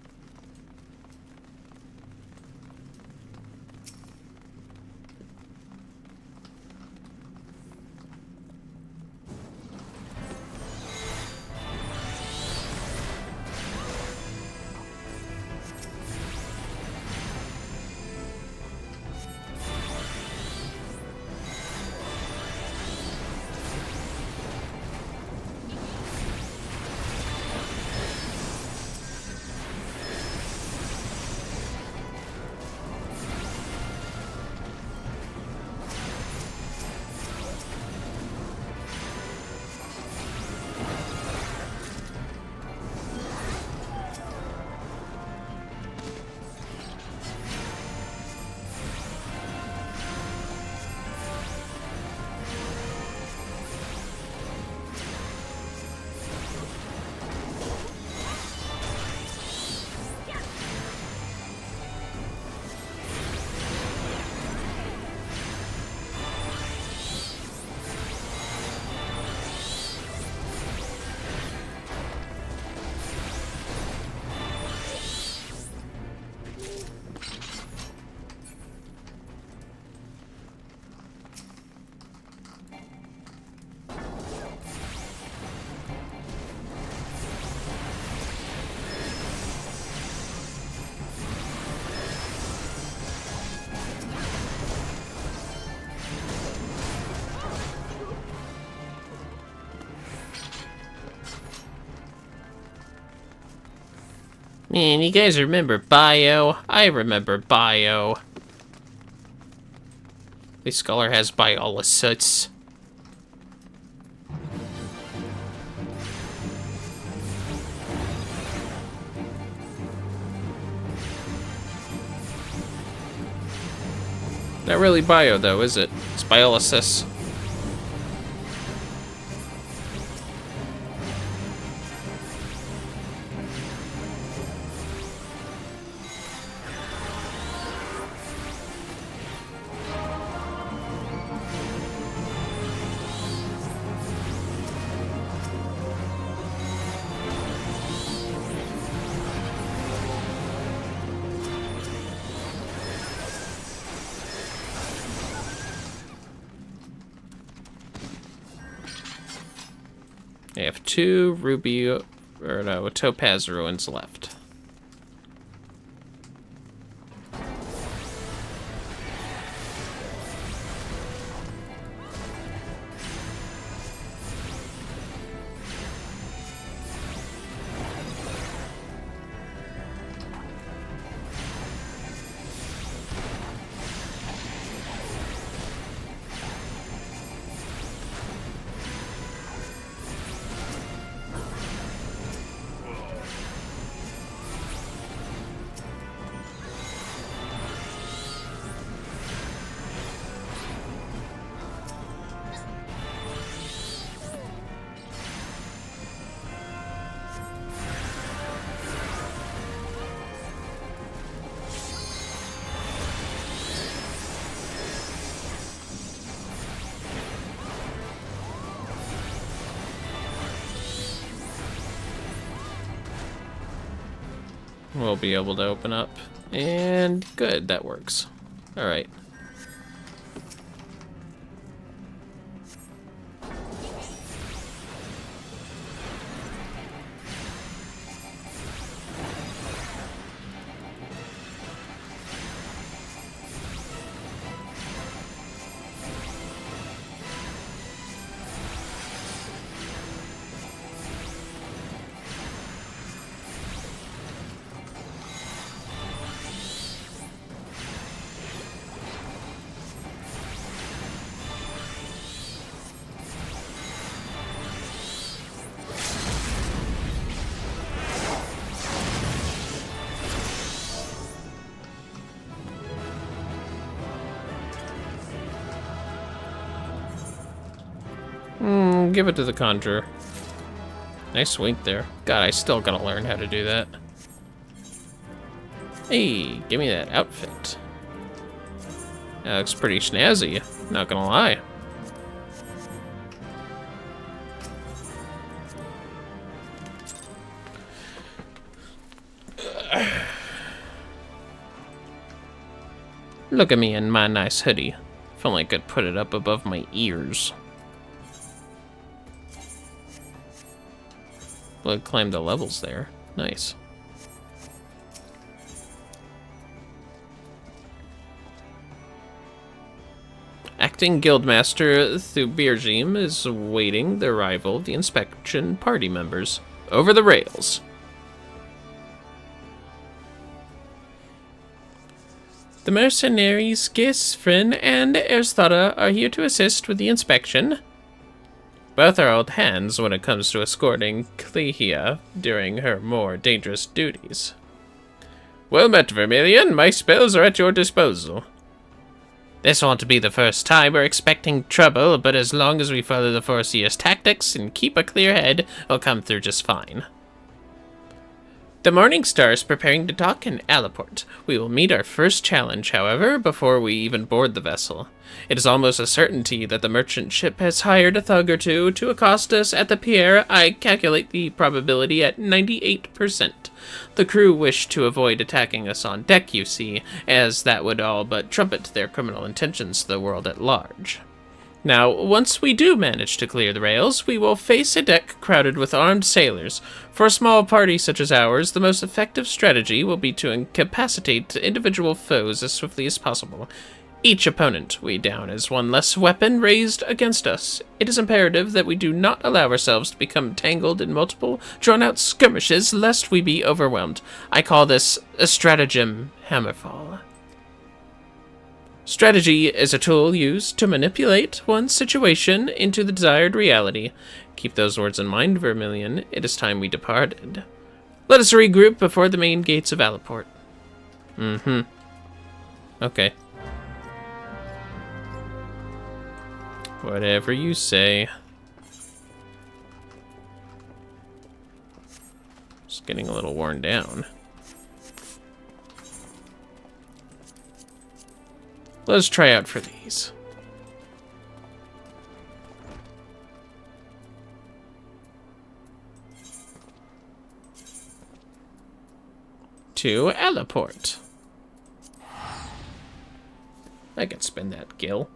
Man, you guys remember Bio? I remember Bio. This scholar has biolysis. Not really bio, though, is it? It's biolysis. I have 2 ruby, or no, topaz ruins left. We'll be able to open up. And good, that works. All right. Give it to the conjurer. Nice wink there. God, I still gotta learn how to do that. Hey, give me that outfit. That looks pretty snazzy, not gonna lie. Look at me in my nice hoodie. If only I could put it up above my ears. Well, it climbed the levels there. Nice. Acting Guildmaster Thubirjim is awaiting the arrival of the inspection party members. Over the rails. The mercenaries Gisfrin and Ersthada are here to assist with the inspection. Both are old hands when it comes to escorting Clehia during her more dangerous duties. Well met, Vermillion. My spells are at your disposal. This won't be the first time. We're expecting trouble, but as long as we follow the Foreseer's tactics and keep a clear head, we'll come through just fine. The Morning Star is preparing to dock in Allaport. We will meet our first challenge, however, before we even board the vessel. It is almost a certainty that the merchant ship has hired a thug or two to accost us at the pier. I calculate the probability at 98%. The crew wish to avoid attacking us on deck, you see, as that would all but trumpet their criminal intentions to the world at large. Now, once we do manage to clear the rails, we will face a deck crowded with armed sailors. For a small party such as ours, the most effective strategy will be to incapacitate individual foes as swiftly as possible. Each opponent we down as one less weapon raised against us. It is imperative that we do not allow ourselves to become tangled in multiple, drawn-out skirmishes, lest we be overwhelmed. I call this a stratagem hammerfall. Strategy is a tool used to manipulate one's situation into the desired reality. Keep those words in mind, Vermillion. It is time we departed. Let us regroup before the main gates of Allaport. Okay. Whatever you say. Just getting a little worn down. Let's try out for these. To Allaport. I could spin that gill.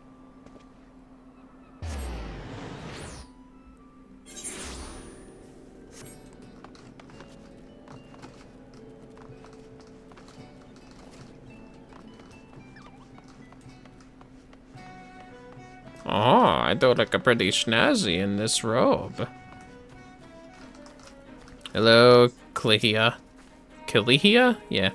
Oh, I do look pretty snazzy in this robe. Hello, Clehia. Clehia? Yeah.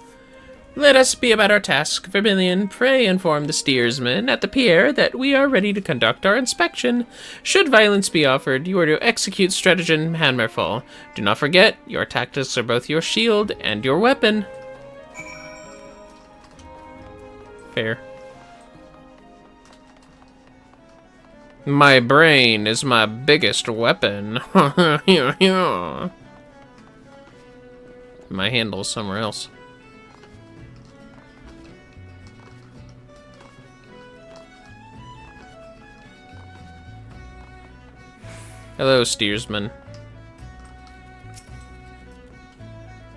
Let us be about our task, Vermillion. Pray inform the steersman at the pier that we are ready to conduct our inspection. Should violence be offered, you are to execute stratagem hammerfall. Do not forget, your tactics are both your shield and your weapon. Fair. My brain is my biggest weapon. My handle's somewhere else. Hello, steersman.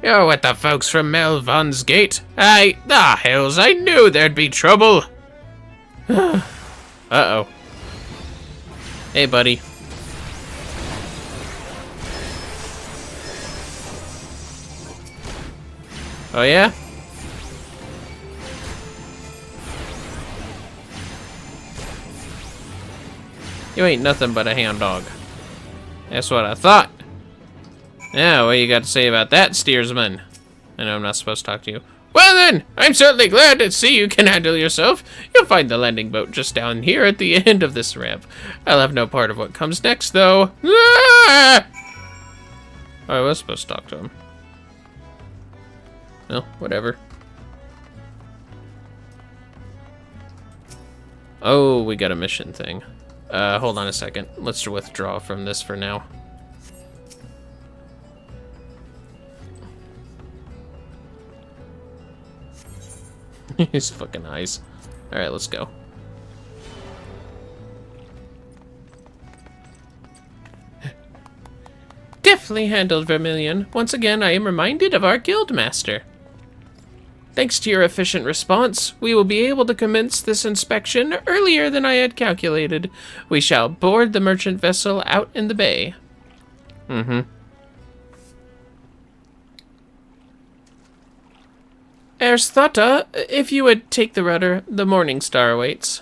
You're with the folks from Melvon's Gate. The hells, I knew there'd be trouble. Uh-oh. Hey, buddy. Oh, yeah? You ain't nothing but a hound dog. That's what I thought. Yeah, what you got to say about that, steersman? I know I'm not supposed to talk to you. Well then, I'm certainly glad to see you can handle yourself. You'll find the landing boat just down here at the end of this ramp. I'll have no part of what comes next, though. Ah! I was supposed to talk to him. Well, whatever. Oh, we got a mission thing. Hold on a second. Let's withdraw from this for now. His fucking eyes. Alright, let's go. Deftly handled, Vermillion. Once again, I am reminded of our guildmaster. Thanks to your efficient response, we will be able to commence this inspection earlier than I had calculated. We shall board the merchant vessel out in the bay. Ersthata, if you would take the rudder, the Morning Star awaits.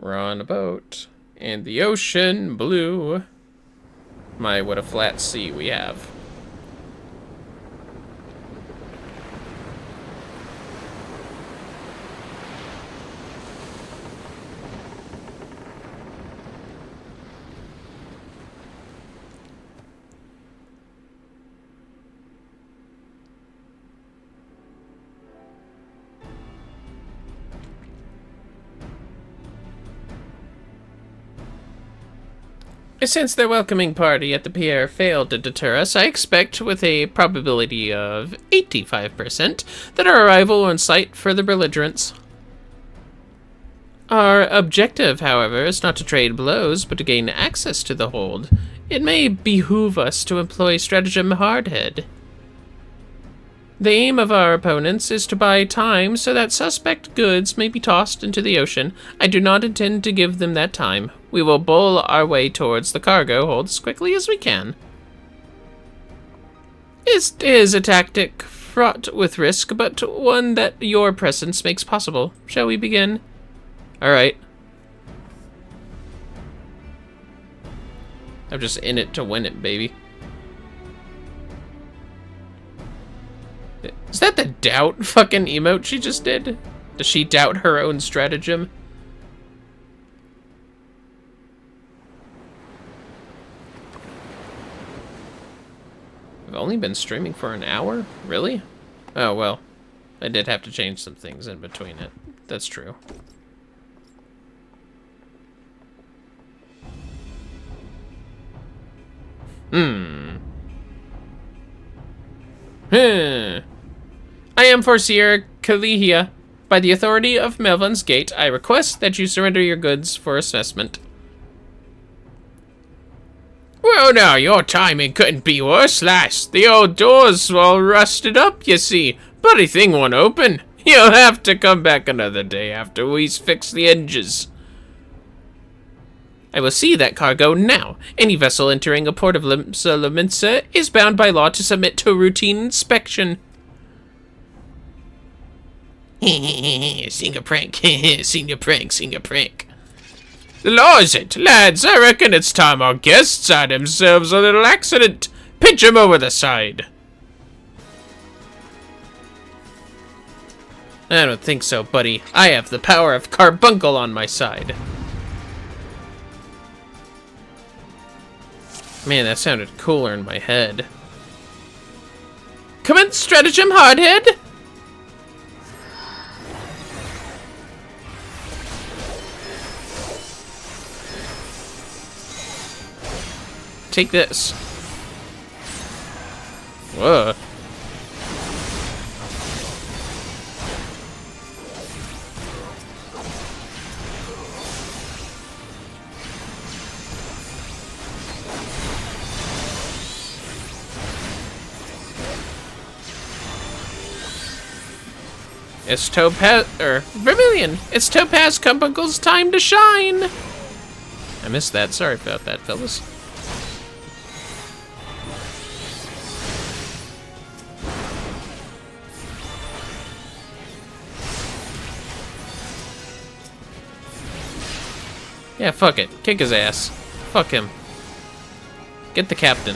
We're on a boat, and the ocean blue. My, what a flat sea we have. Since their welcoming party at the pier failed to deter us, I expect, with a probability of 85%, that our arrival will incite further belligerence. Our objective, however, is not to trade blows, but to gain access to the hold. It may behoove us to employ stratagem hardhead. The aim of our opponents is to buy time so that suspect goods may be tossed into the ocean. I do not intend to give them that time. We will bowl our way towards the cargo hold as quickly as we can. It is a tactic fraught with risk, but one that your presence makes possible. Shall we begin? Alright. I'm just in it to win it, baby. Is that the doubt fucking emote she just did? Does she doubt her own stratagem? I've only been streaming for an hour? Really? Oh, well. I did have to change some things in between it. That's true. I am Forseer Kalihia. By the authority of Melvin's Gate, I request that you surrender your goods for assessment. Well, now, your timing couldn't be worse, lass. The old door's all rusted up, you see. Bloody thing won't open. You'll have to come back another day after we's fixed the hinges. I will see that cargo now. Any vessel entering a port of Limsa is bound by law to submit to a routine inspection. Sing a prank, sing a prank, sing a prank. The law is it, lads. I reckon it's time our guests had themselves a little accident. Pitch 'em over the side. I don't think so, buddy. I have the power of carbuncle on my side. Man, that sounded cooler in my head. Commence stratagem, hardhead! Take this. Whoa. It's Vermillion! It's Topaz Carbuncle's time to shine! I missed that. Sorry about that, fellas. Yeah, fuck it. Kick his ass. Fuck him. Get the captain.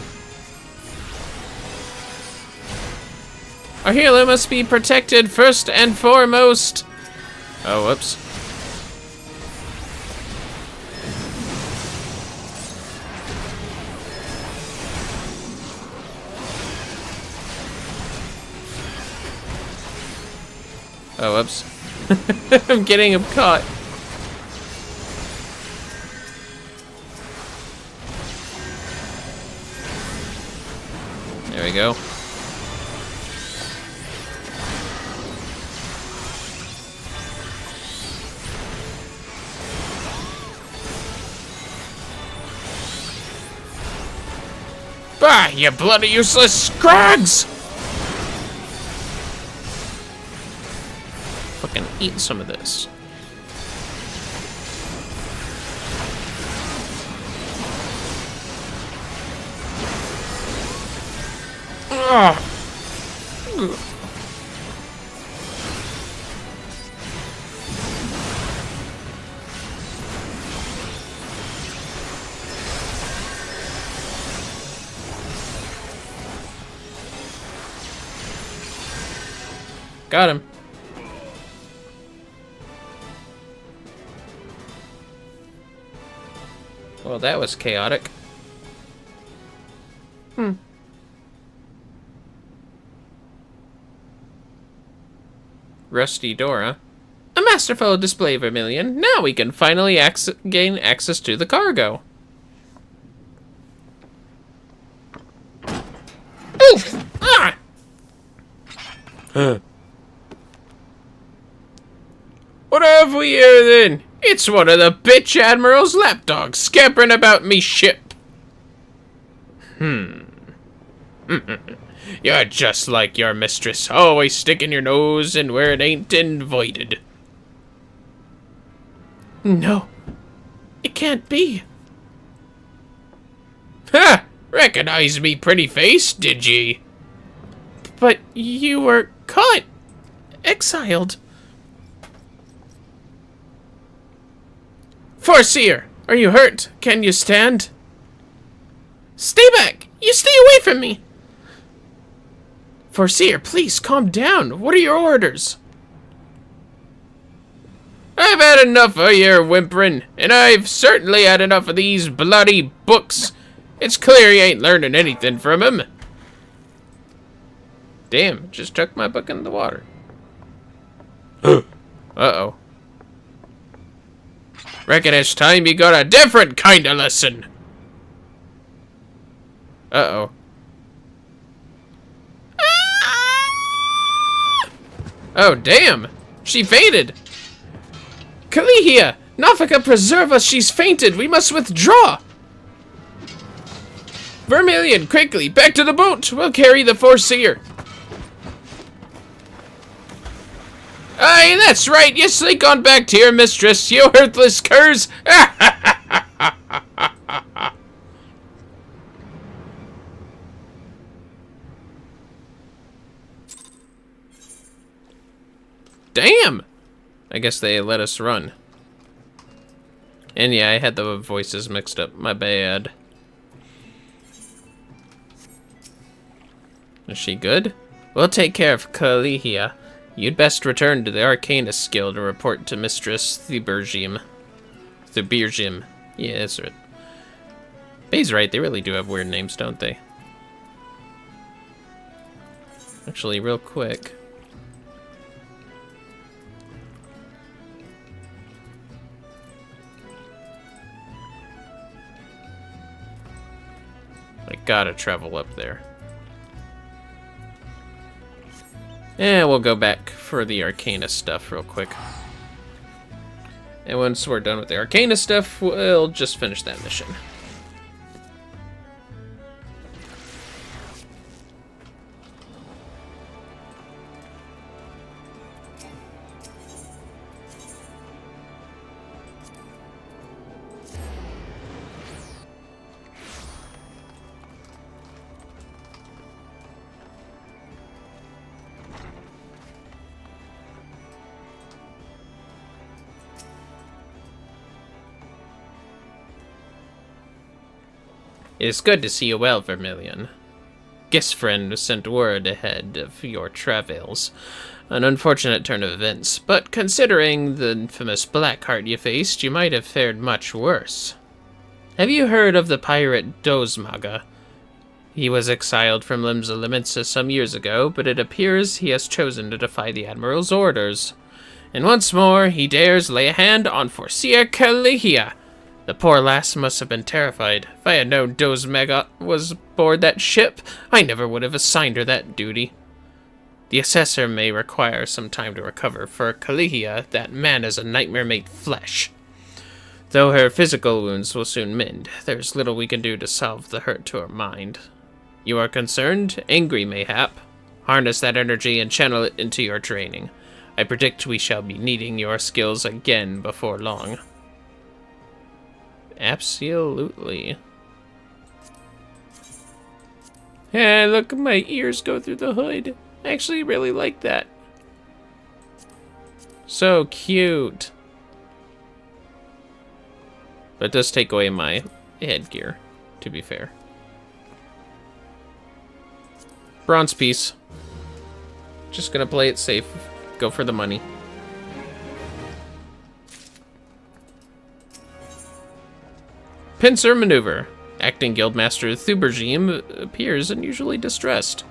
Our hero must be protected first and foremost. Oh, whoops. Oh, whoops. I'm getting him caught. There we go. Bah, you bloody useless scrags! Fucking eat some of this. Ugh. Got him. Well, that was chaotic. Rusty Dora. A masterful display, Vermillion. Now we can finally gain access to the cargo. Oof! Ah! What have we here, then? It's one of the bitch Admiral's lapdogs scampering about me ship. You're just like your mistress, always sticking your nose in where it ain't invited. No, it can't be. Ha! Recognize me, pretty face, did ye? But you were caught, exiled. Foreseer, are you hurt? Can you stand? Stay back! You stay away from me! Foreseer, please calm down. What are your orders? I've had enough of your whimpering, and I've certainly had enough of these bloody books. It's clear you ain't learning anything from him. Damn, just chucked my book in the water. Uh-oh. Reckon it's time you got a different kind of lesson. Uh-oh. Oh, damn! She fainted! Kalihia! Nafika, preserve us! She's fainted! We must withdraw! Vermillion, quickly! Back to the boat! We'll carry the Foreseer! Aye, that's right! You slink on back to your mistress, you worthless curs! Damn! I guess they let us run. And yeah, I had the voices mixed up. My bad. Is she good? We'll take care of Kalihia. You'd best return to the Arcanist Guild to report to Mistress Thuberjim. Yeah, that's right. Bay's right, they really do have weird names, don't they? Actually, real quick. I gotta travel up there. And we'll go back for the Arcana stuff real quick. And once we're done with the Arcana stuff, we'll just finish that mission. It is good to see you well, Vermillion. Guest friend sent word ahead of your travails. An unfortunate turn of events, but considering the infamous Blackheart you faced, you might have fared much worse. Have you heard of the pirate Dozmaga? He was exiled from Limsa Limitsa some years ago, but it appears he has chosen to defy the Admiral's orders. And once more, he dares lay a hand on Foreseer Kalihia. The poor lass must have been terrified. If I had known Dozmaga was aboard that ship, I never would have assigned her that duty. The assessor may require some time to recover. For Kalihia, that man is a nightmare made flesh. Though her physical wounds will soon mend, there's little we can do to salve the hurt to her mind. You are concerned? Angry, mayhap? Harness that energy and channel it into your training. I predict we shall be needing your skills again before long. Absolutely. Hey, look, my ears go through the hood. I actually really like that. So cute. But it does take away my headgear, to be fair. Bronze piece. Just gonna play it safe. Go for the money. Pincer maneuver. Acting Guildmaster Thubergime appears unusually distressed.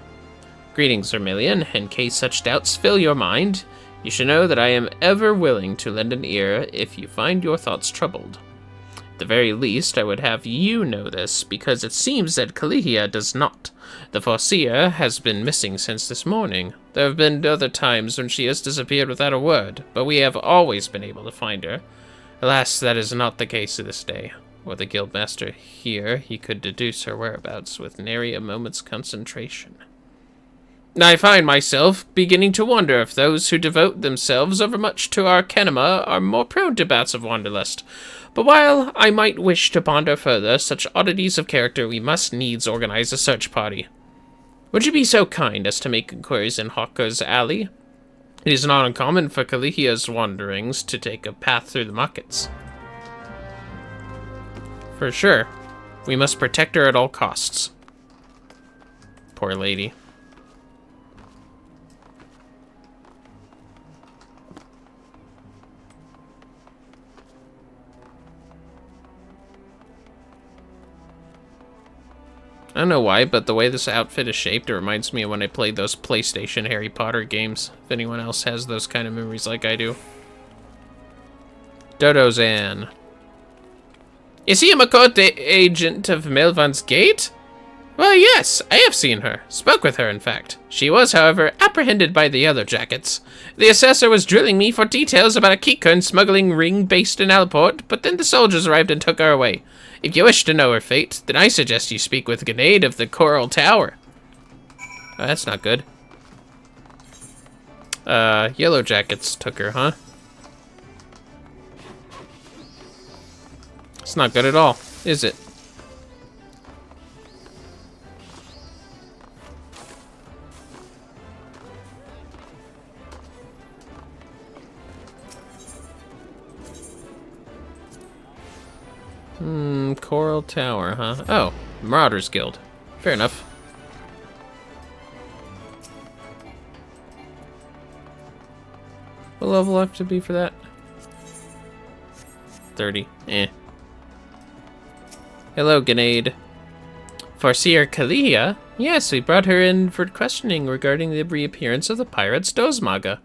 Greetings, Vermillion. In case such doubts fill your mind, you should know that I am ever willing to lend an ear if you find your thoughts troubled. At the very least, I would have you know this, because it seems that Kalihia does not. The Foreseer has been missing since this morning. There have been other times when she has disappeared without a word, but we have always been able to find her. Alas, that is not the case this day. Were the Guildmaster here, he could deduce her whereabouts with nary a moment's concentration. I find myself beginning to wonder if those who devote themselves overmuch to Arcanima are more prone to bouts of wanderlust. But while I might wish to ponder further such oddities of character, we must needs organize a search party. Would you be so kind as to make inquiries in Hawker's Alley? It is not uncommon for Kalihia's wanderings to take a path through the markets. For sure. We must protect her at all costs. Poor lady. I don't know why, but the way this outfit is shaped, it reminds me of when I played those PlayStation Harry Potter games. If anyone else has those kind of memories like I do. Dodozan. Is he a Makote agent of Melvan's Gate? Well, yes, I have seen her. Spoke with her, in fact. She was, however, apprehended by the Yellow Jackets. The assessor was drilling me for details about a Kikun smuggling ring based in Alport, but then the soldiers arrived and took her away. If you wish to know her fate, then I suggest you speak with Grenade of the Coral Tower. Oh, that's not good. Yellow Jackets took her, huh? It's not good at all, is it? Coral Tower, huh? Oh, Marauders Guild. Fair enough. What level have to be for that? 30. Eh. Hello, Grenade. Farseer Kalihia? Yes, we brought her in for questioning regarding the reappearance of the pirates Dozmaga.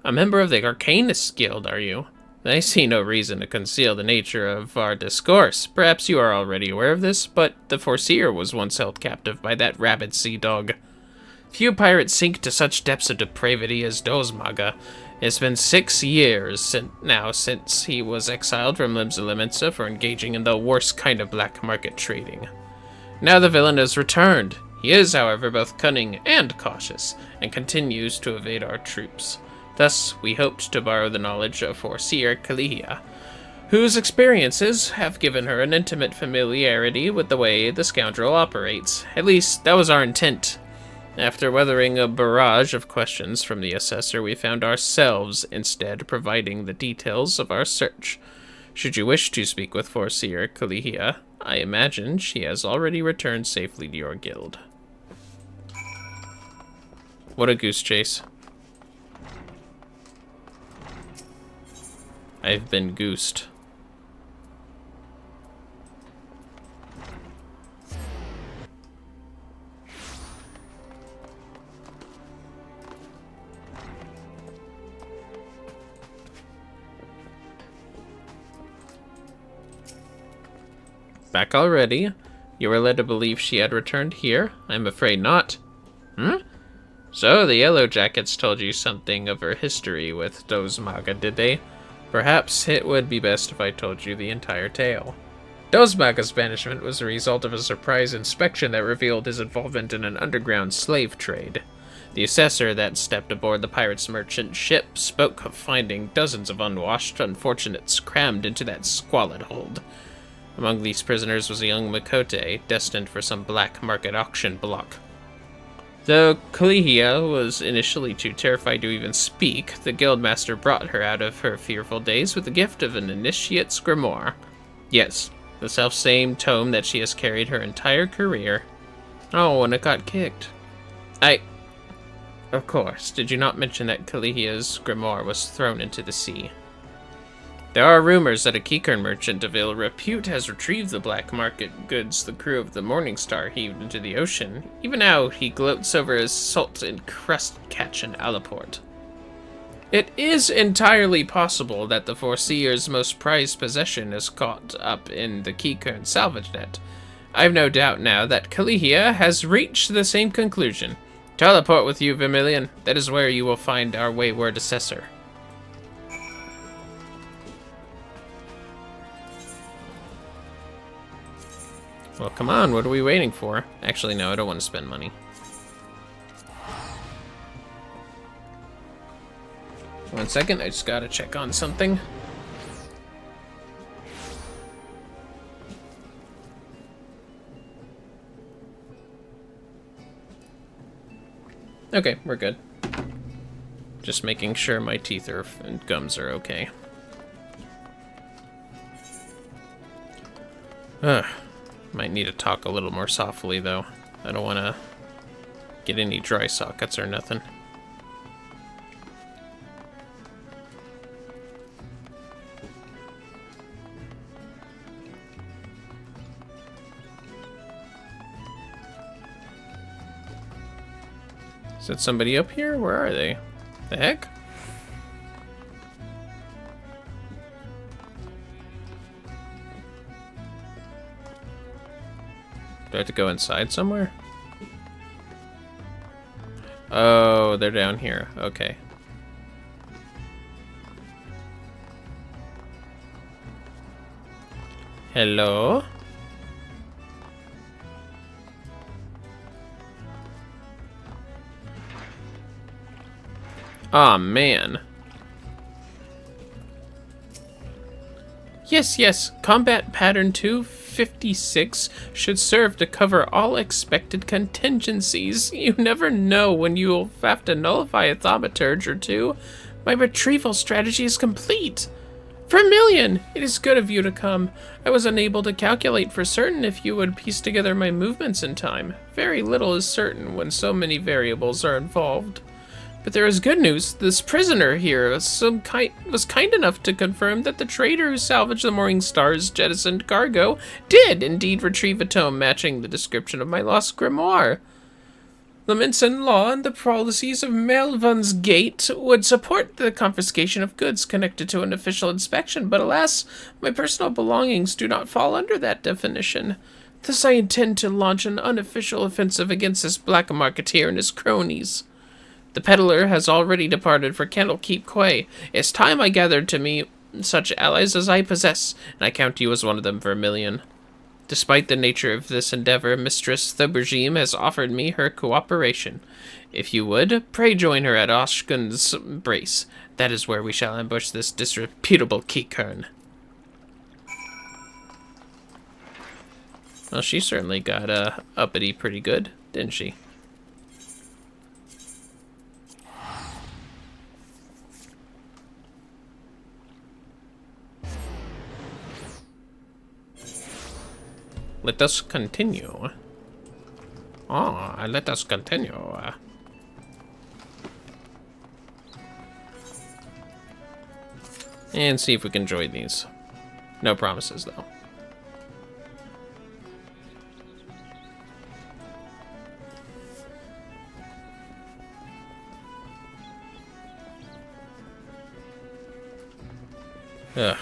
A member of the Arcanist Guild, are you? I see no reason to conceal the nature of our discourse. Perhaps you are already aware of this, but the Foreseer was once held captive by that rabid sea dog. Few pirates sink to such depths of depravity as Dozmaga. It's been 6 years since he was exiled from Limsa for engaging in the worst kind of black market trading. Now the villain has returned. He is, however, both cunning and cautious, and continues to evade our troops. Thus, we hoped to borrow the knowledge of Foreseer Kalihia, whose experiences have given her an intimate familiarity with the way the scoundrel operates. At least, that was our intent. After weathering a barrage of questions from the assessor, we found ourselves instead providing the details of our search. Should you wish to speak with Foreseer Kalihia, I imagine she has already returned safely to your guild. What a goose chase. I've been goosed. Back already? You were led to believe she had returned here? I'm afraid not. So, the Yellow Jackets told you something of her history with Dozmaga, did they? Perhaps it would be best if I told you the entire tale. Dozmaka's banishment was the result of a surprise inspection that revealed his involvement in an underground slave trade. The assessor that stepped aboard the pirate's merchant ship spoke of finding dozens of unwashed unfortunates crammed into that squalid hold. Among these prisoners was a young Mikote, destined for some black market auction block. Though Kalihia was initially too terrified to even speak, the guildmaster brought her out of her fearful days with the gift of an initiate's grimoire. Yes, the self-same tome that she has carried her entire career. Oh, and it got kicked. Of course, did you not mention that Kalihia's grimoire was thrown into the sea? There are rumors that a Keycurn merchant of ill repute has retrieved the black market goods the crew of the Morning Star heaved into the ocean. Even now, he gloats over his salt and crust catch in Alaport. It is entirely possible that the Foreseer's most prized possession is caught up in the Keycurn salvage net. I've no doubt now that Kalihia has reached the same conclusion. Teleport with you, Vermillion. That is where you will find our wayward assessor. Well, come on, what are we waiting for? Actually, no, I don't want to spend money. One second, I just gotta check on something. Okay, we're good. Just making sure my teeth and gums are okay. Might need to talk a little more softly, though. I don't want to get any dry sockets or nothing. Is that somebody up here? Where are they? The heck? Do I have to go inside somewhere? Oh, they're down here. Okay. Hello? Aw, man. Yes. Combat Pattern 256 should serve to cover all expected contingencies. You never know when you'll have to nullify a thaumaturge or two. My retrieval strategy is complete. Vermillion! It is good of you to come. I was unable to calculate for certain if you would piece together my movements in time. Very little is certain when so many variables are involved. But there is good news. This prisoner here was kind enough to confirm that the trader who salvaged the Morning Star's jettisoned cargo did indeed retrieve a tome matching the description of my lost grimoire. Lamint's law and the policies of Melvan's Gate would support the confiscation of goods connected to an official inspection, but alas, my personal belongings do not fall under that definition. Thus I intend to launch an unofficial offensive against this black marketeer and his cronies. The peddler has already departed for Candlekeep Quay. It's time I gathered to me such allies as I possess, and I count you as one of them, Vermillion. Despite the nature of this endeavor, Mistress Thaubergime has offered me her cooperation. If you would, pray join her at Oshkun's Brace. That is where we shall ambush this disreputable Keycurn. Well, she certainly got uppity pretty good, didn't she? Let us continue. Let us continue. And see if we can enjoy these. No promises, though. Ugh.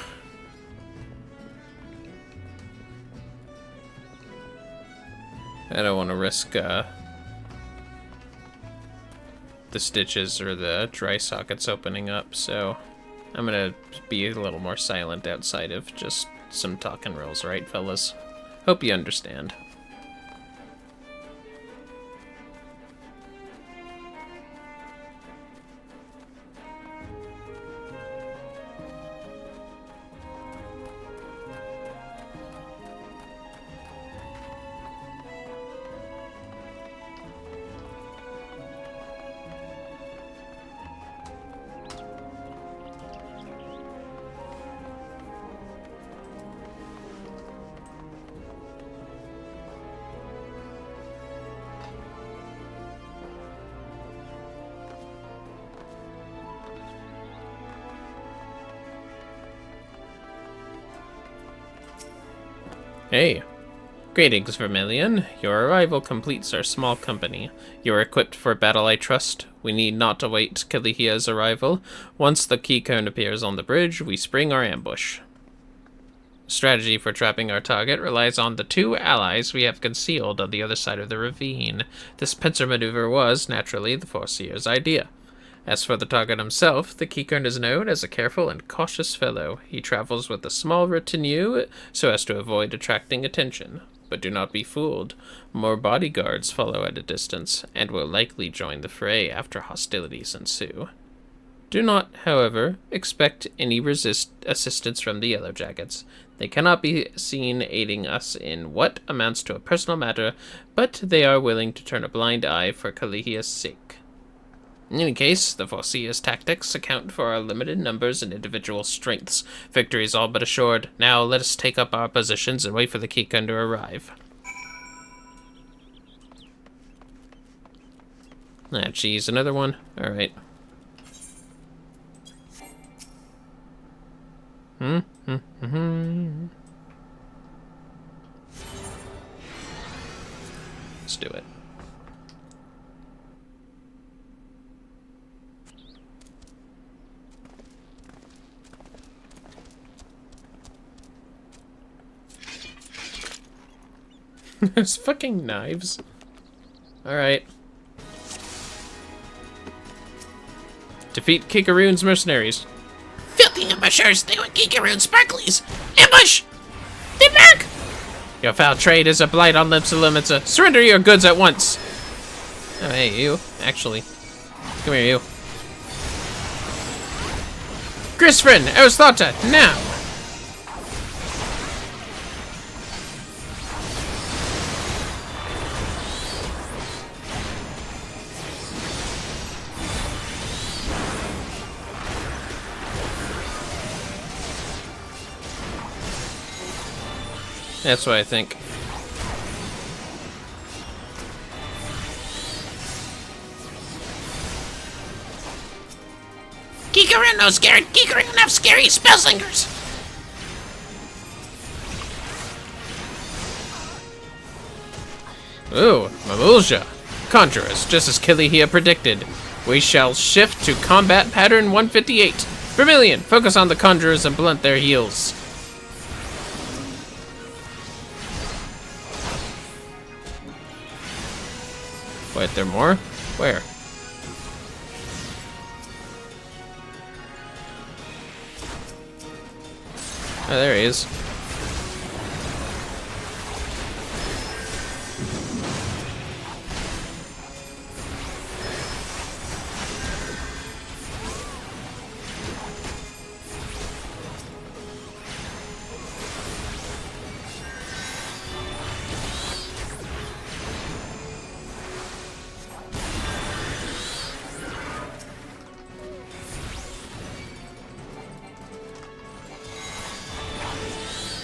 I don't want to risk the stitches or the dry sockets opening up, so I'm gonna be a little more silent outside of just some talking rolls, right, fellas? Hope you understand. Hey. Greetings, Vermillion. Your arrival completes our small company. You are equipped for battle, I trust. We need not await Kalihia's arrival. Once the key cone appears on the bridge, we spring our ambush. Strategy for trapping our target relies on the 2 allies we have concealed on the other side of the ravine. This pincer maneuver was, naturally, the Foreseer's idea. As for the target himself, the keycone is known as a careful and cautious fellow. He travels with a small retinue so as to avoid attracting attention. But do not be fooled. More bodyguards follow at a distance, and will likely join the fray after hostilities ensue. Do not, however, expect any assistance from the Yellow Jackets. They cannot be seen aiding us in what amounts to a personal matter, but they are willing to turn a blind eye for Kalihia's sake. In any case, the Foreseer's tactics account for our limited numbers and individual strengths. Victory is all but assured. Now let us take up our positions and wait for the keycone to arrive. Ah, geez, another one? Alright. Let's do it. There's fucking knives. Alright. Defeat Kikaroon's mercenaries. Filthy ambushers, they would Kikaroon sparklies! Ambush! They're back! Your foul trade is a blight on Limsa. Surrender your goods at once! Oh, hey, you. Actually. Come here, you. Grisfrin, Eustata, now! That's what I think. Kikaroon no scared! Kikaroon have scary spellslingers! Ooh, Mamulja. Conjurers, just as Kilihia predicted. We shall shift to combat pattern 158. Vermillion, focus on the conjurers and blunt their heels. Wait, there more? Where? Oh, there he is.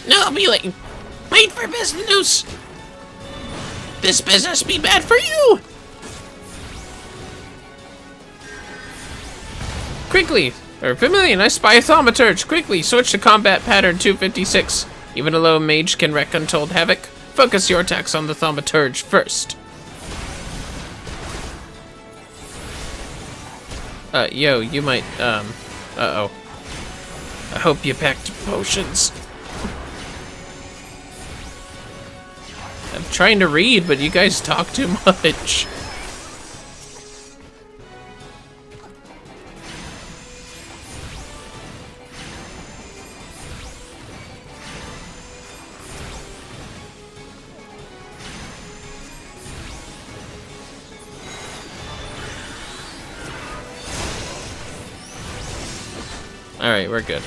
No, be wait for business. This business be bad for you. Quickly! Vermillion, I spy a thaumaturge! Quickly, switch to combat pattern 256. Even a low mage can wreak untold havoc. Focus your attacks on the thaumaturge first. Yo, you might, uh-oh. I hope you packed potions. I'm trying to read, but you guys talk too much. Alright, we're good.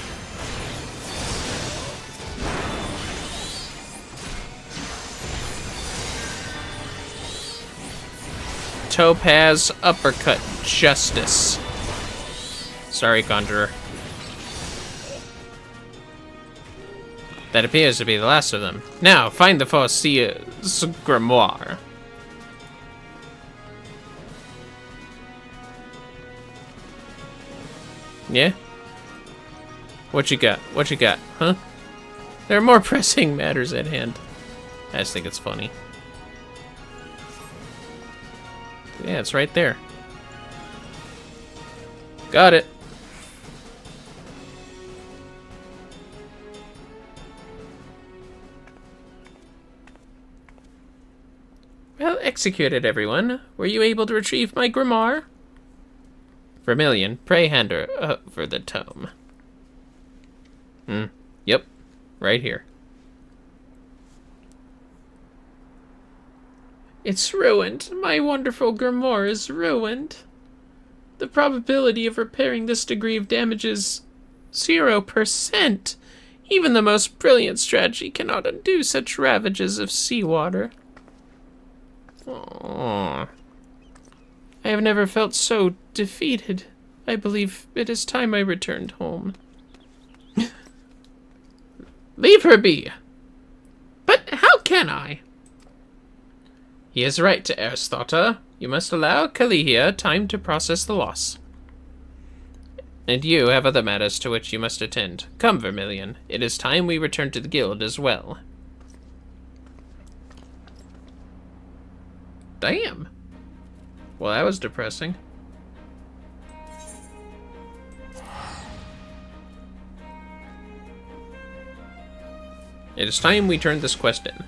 Topaz Uppercut Justice. Sorry, Conjurer. That appears to be the last of them. Now, find the Foreseer's grimoire. Yeah? What you got? What you got? Huh? There are more pressing matters at hand. I just think it's funny. Yeah, it's right there. Got it. Well executed, everyone. Were you able to retrieve my grimoire? Vermillion, pray hand her over the tome. Yep. Right here. It's ruined. My wonderful grimoire is ruined. The probability of repairing this degree of damage is 0%. Even the most brilliant strategy cannot undo such ravages of seawater. Aww. I have never felt so defeated. I believe it is time I returned home. Leave her be. But how can I? He is right to Aristotle. You must allow Kalihia time to process the loss. And you have other matters to which you must attend. Come, Vermillion. It is time we return to the guild as well. Damn. Well, that was depressing. It is time we turn this quest in.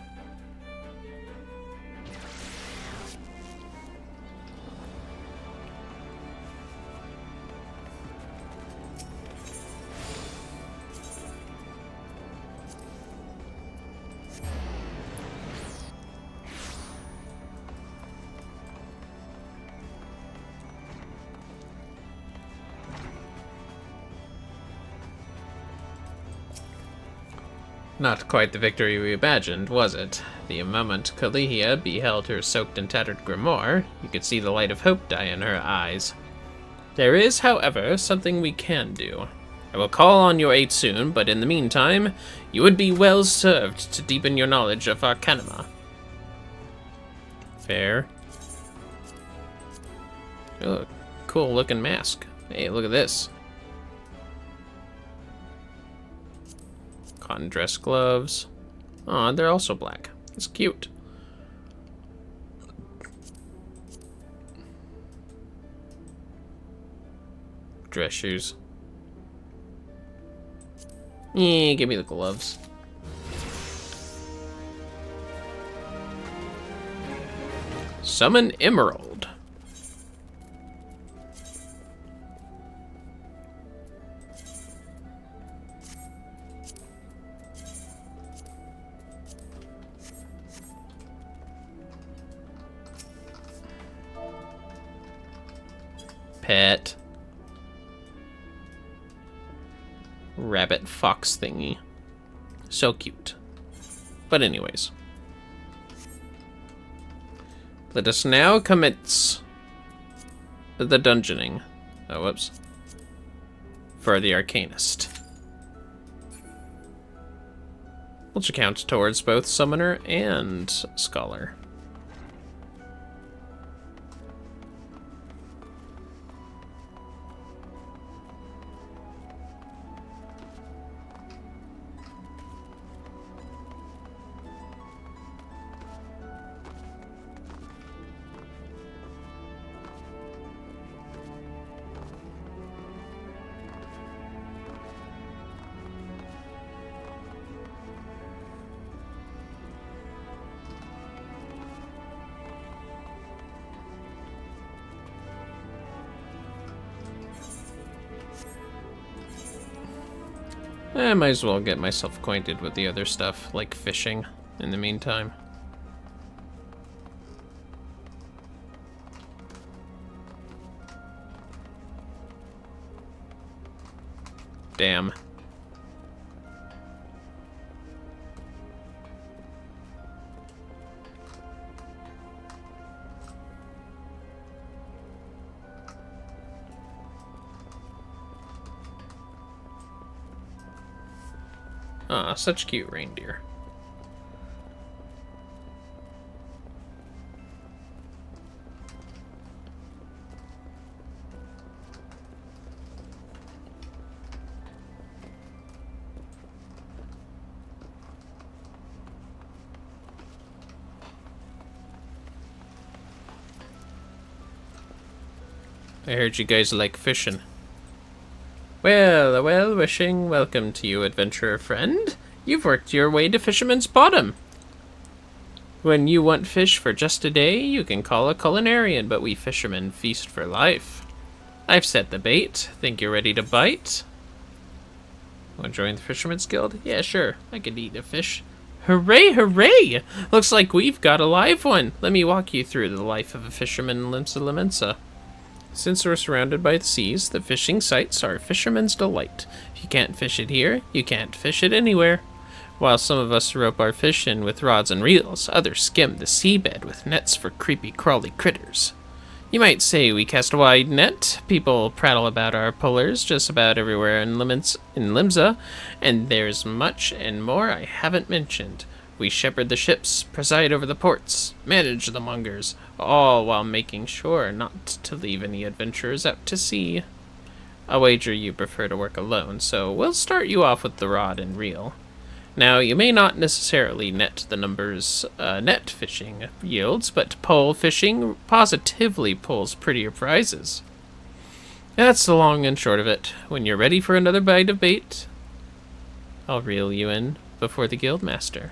Not quite the victory we imagined, was it? The moment Kalihia beheld her soaked and tattered grimoire, you could see the light of hope die in her eyes. There is, however, something we can do. I will call on your aid soon, but in the meantime, you would be well served to deepen your knowledge of Arcanima. Fair. Oh, cool looking mask. Hey, look at this. Cotton dress gloves. Aw, they're also black. It's cute. Dress shoes. Give me the gloves. Summon Emerald. Pet. Rabbit fox thingy. So cute. But anyways. Let us now commence the dungeoning. Oh, whoops. For the Arcanist. Which accounts towards both Summoner and Scholar. I might as well get myself acquainted with the other stuff, like fishing, in the meantime. Damn. Ah, such cute reindeer. I heard you guys like fishing. Well, a well-wishing welcome to you, adventurer friend. You've worked your way to Fisherman's Bottom. When you want fish for just a day, you can call a culinarian, but we fishermen feast for life. I've set the bait. Think you're ready to bite? Want to join the Fisherman's Guild? Yeah, sure. I could eat a fish. Hooray, hooray! Looks like we've got a live one. Let me walk you through the life of a fisherman in Limsa. Since we're surrounded by the seas, the fishing sites are a fisherman's delight. If you can't fish it here, you can't fish it anywhere. While some of us rope our fish in with rods and reels, others skim the seabed with nets for creepy crawly critters. You might say we cast a wide net. People prattle about our pullers just about everywhere in Limsa, and there's much and more I haven't mentioned. We shepherd the ships, preside over the ports, manage the mongers, all while making sure not to leave any adventurers out to sea. I'll wager you prefer to work alone, so we'll start you off with the rod and reel. Now, you may not necessarily net the numbers net fishing yields, but pole fishing positively pulls prettier prizes. That's the long and short of it. When you're ready for another bite of bait, I'll reel you in before the guildmaster.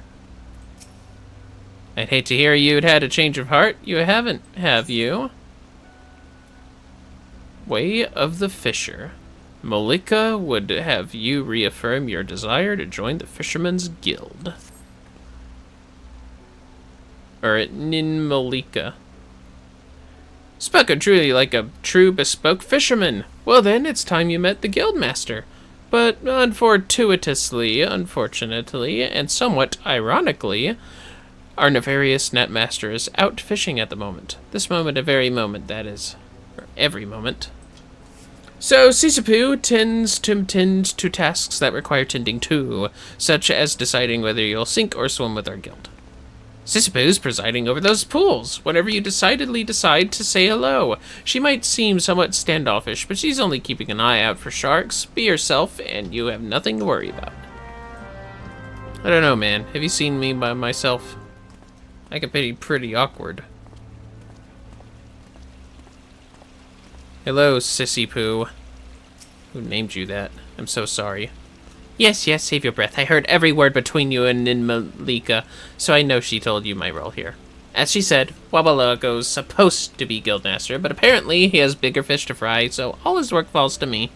I'd hate to hear you'd had a change of heart. You haven't, have you? Way of the Fisher. Malika would have you reaffirm your desire to join the Fisherman's Guild. Or Nin Malika. Spoken truly like a true bespoke fisherman. Well then, it's time you met the guildmaster. But unfortuitously, unfortunately, and somewhat ironically, our nefarious netmaster is out fishing at the moment. This moment, a very moment, that is. Or every moment. So, Sisapu tends to tasks that require tending to, such as deciding whether you'll sink or swim with our guild. Sisapu's presiding over those pools, whenever you decidedly decide to say hello. She might seem somewhat standoffish, but she's only keeping an eye out for sharks. Be yourself, and you have nothing to worry about. I don't know, man. Have you seen me by myself? I can be pretty awkward. Hello, Sissy Poo. Who named you that? I'm so sorry. Yes, save your breath. I heard every word between you and Nin Malika, so I know she told you my role here. As she said, Wabalago's supposed to be guildmaster, but apparently he has bigger fish to fry, so all his work falls to me.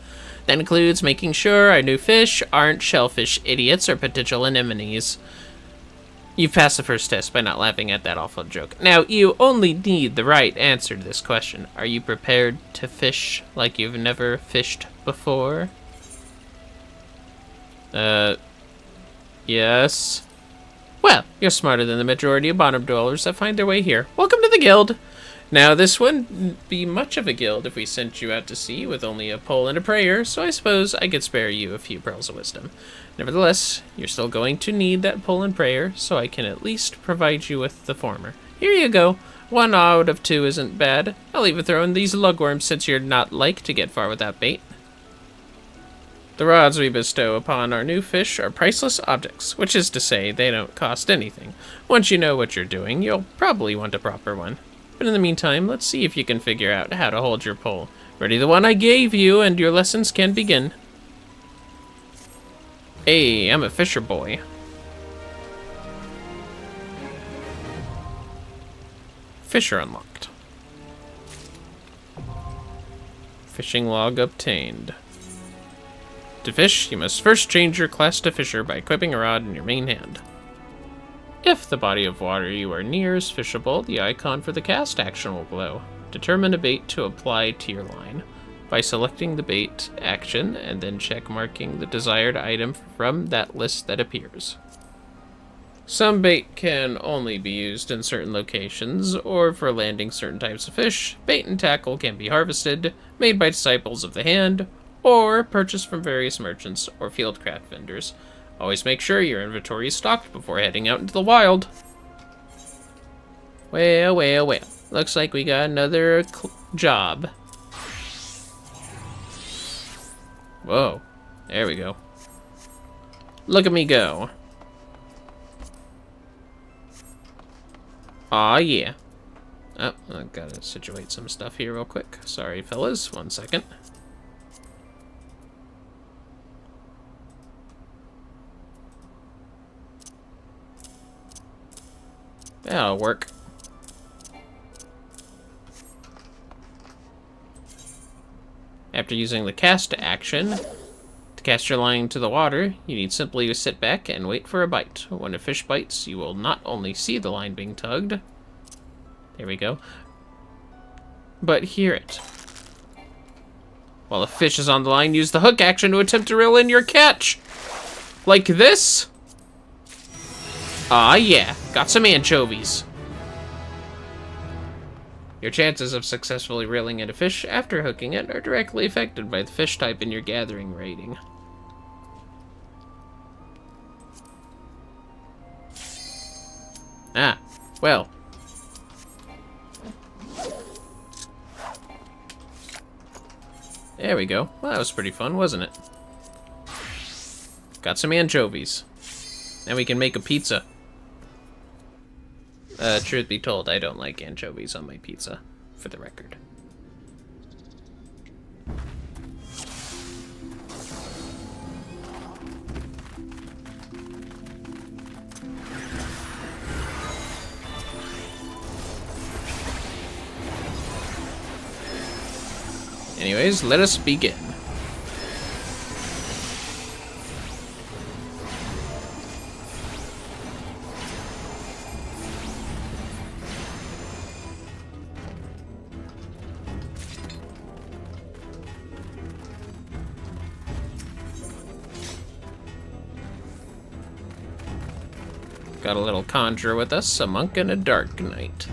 That includes making sure our new fish aren't shellfish idiots or potential anemones. You've passed the first test by not laughing at that awful joke. Now, you only need the right answer to this question. Are you prepared to fish like you've never fished before? Yes. Well, you're smarter than the majority of bottom dwellers that find their way here. Welcome to the guild. Now, this wouldn't be much of a guild if we sent you out to sea with only a pole and a prayer, so I suppose I could spare you a few pearls of wisdom. Nevertheless, you're still going to need that pole and prayer, so I can at least provide you with the former. Here you go. 1 out of 2 isn't bad. I'll even throw in these lugworms since you're not like to get far without bait. The rods we bestow upon our new fish are priceless objects, which is to say they don't cost anything. Once you know what you're doing, you'll probably want a proper one. But in the meantime, let's see if you can figure out how to hold your pole. Ready the one I gave you, and your lessons can begin. Hey, I'm a fisher boy. Fisher unlocked. Fishing log obtained. To fish, you must first change your class to fisher by equipping a rod in your main hand. If the body of water you are near is fishable, the icon for the cast action will glow. Determine a bait to apply to your line. by selecting the bait action and then check marking the desired item from that list that appears. Some bait can only be used in certain locations or for landing certain types of fish. Bait and tackle can be harvested, made by disciples of the hand, or purchased from various merchants or fieldcraft vendors. Always make sure your inventory is stocked before heading out into the wild. Well, well, well. Looks like we got another job. Whoa. There we go. Look at me go. Aw, yeah. Oh, I gotta situate some stuff here real quick. Sorry, fellas. 1 second. That'll work. After using the cast action, to cast your line into the water, you need simply to sit back and wait for a bite. When a fish bites, you will not only see the line being tugged, there we go, but hear it. While a fish is on the line, use the hook action to attempt to reel in your catch. Like this. Ah, yeah, got some anchovies. Your chances of successfully reeling in a fish after hooking it are directly affected by the fish type in your gathering rating. Ah, well. There we go. Well, that was pretty fun, wasn't it? Got some anchovies. Now we can make a pizza. Truth be told, I don't like anchovies on my pizza, for the record. Anyways, let us begin. Got a little conjurer with us, a monk and a dark knight.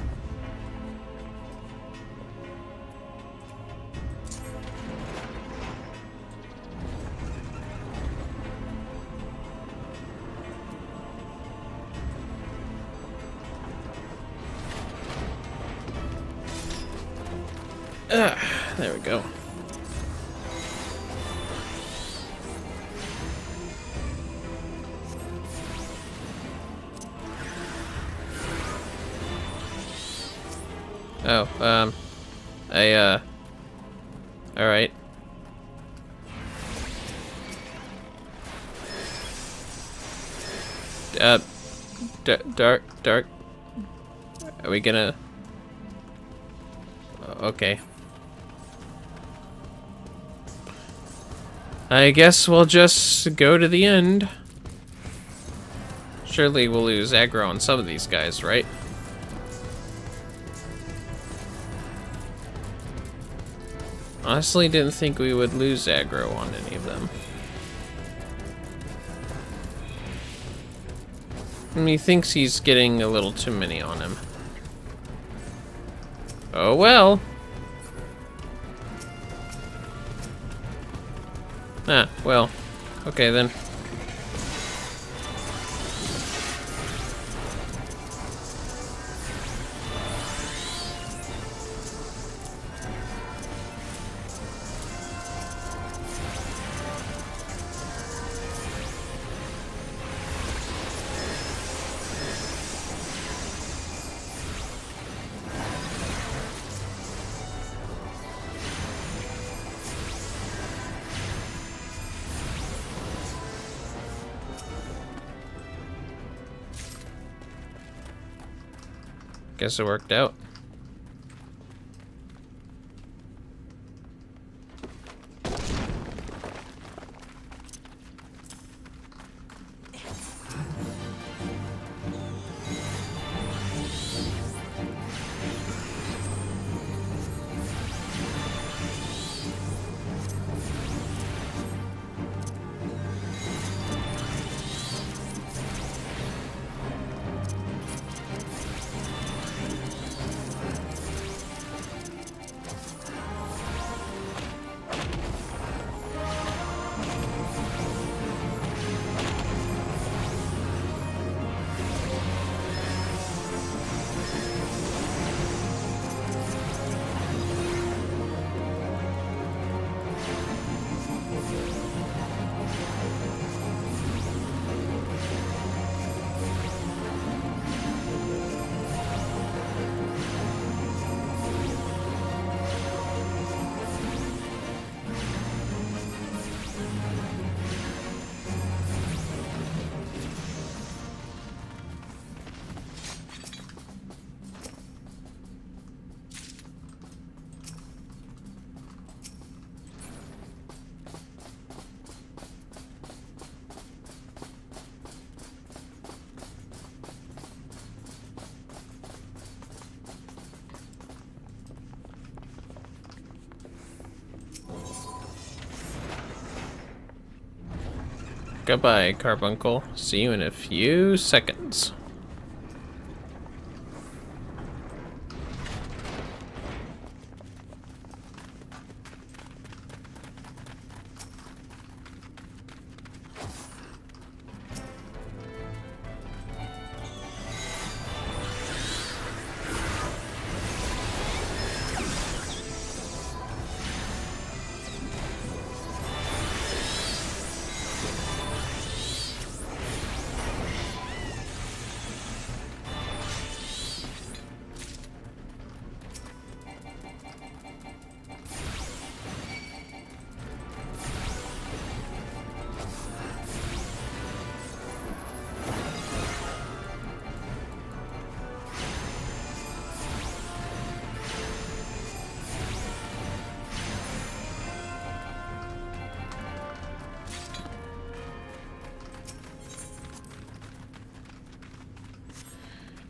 There we go. Oh, alright. Dark. Are we gonna... Okay. I guess we'll just go to the end. Surely we'll lose aggro on some of these guys, right? Honestly, didn't think we would lose aggro on any of them. And he thinks he's getting a little too many on him. Oh well. Ah, well. Okay then. Guess it worked out. Goodbye, Carbuncle. See you in a few seconds.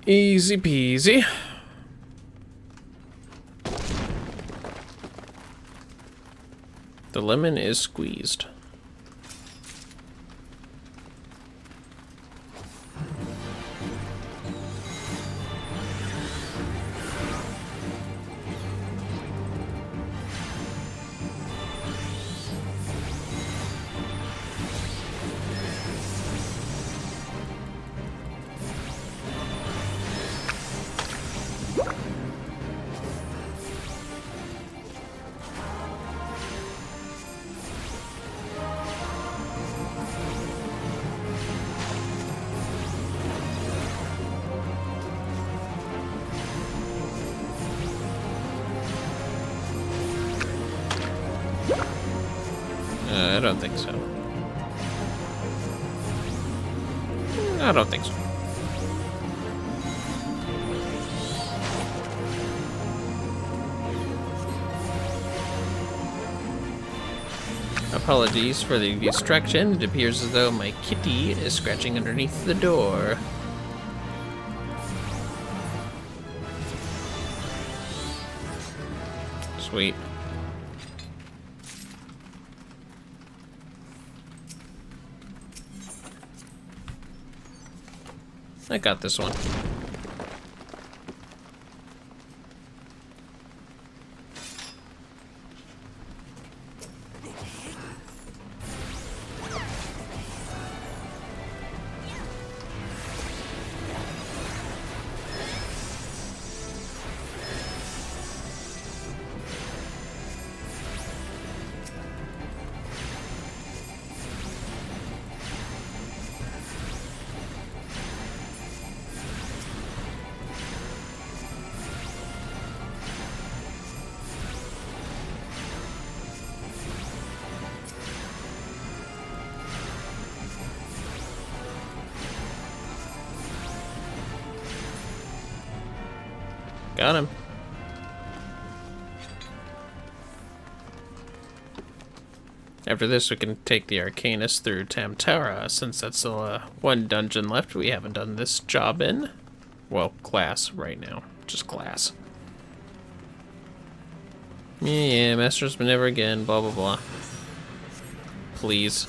Easy peasy. The lemon is squeezed. I don't think so. I don't think so. Apologies for the distraction. It appears as though my kitty is scratching underneath the door. Sweet. I got this one. Got him. After this, we can take the Arcanist through Tamtara, since that's the one dungeon left we haven't done this job in. Well, class right now. Just class. Yeah, Master's but never again, blah, blah, blah. Please.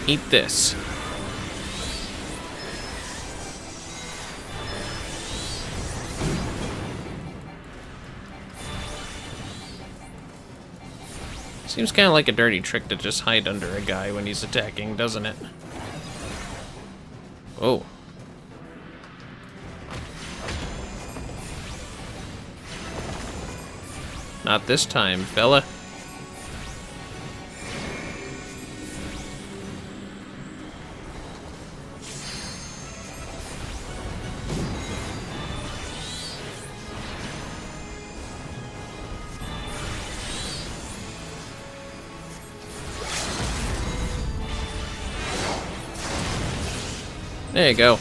Eat this. Seems kind of like a dirty trick to just hide under a guy when he's attacking, doesn't it? Oh. Not this time, fella. There you go.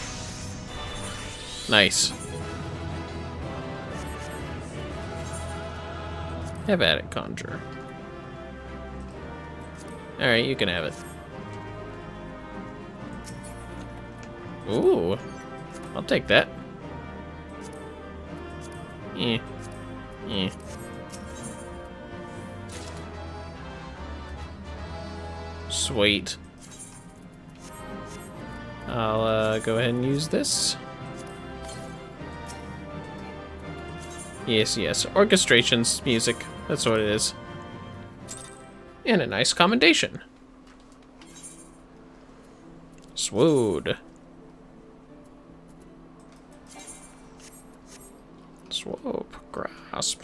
Nice. Have at it, Conjurer. Alright, you can have it. Ooh. I'll take that. Sweet. I'll go ahead and use this. Yes, yes. Orchestrations, music. That's what it is. And a nice commendation. Swood. Swope. Grasp.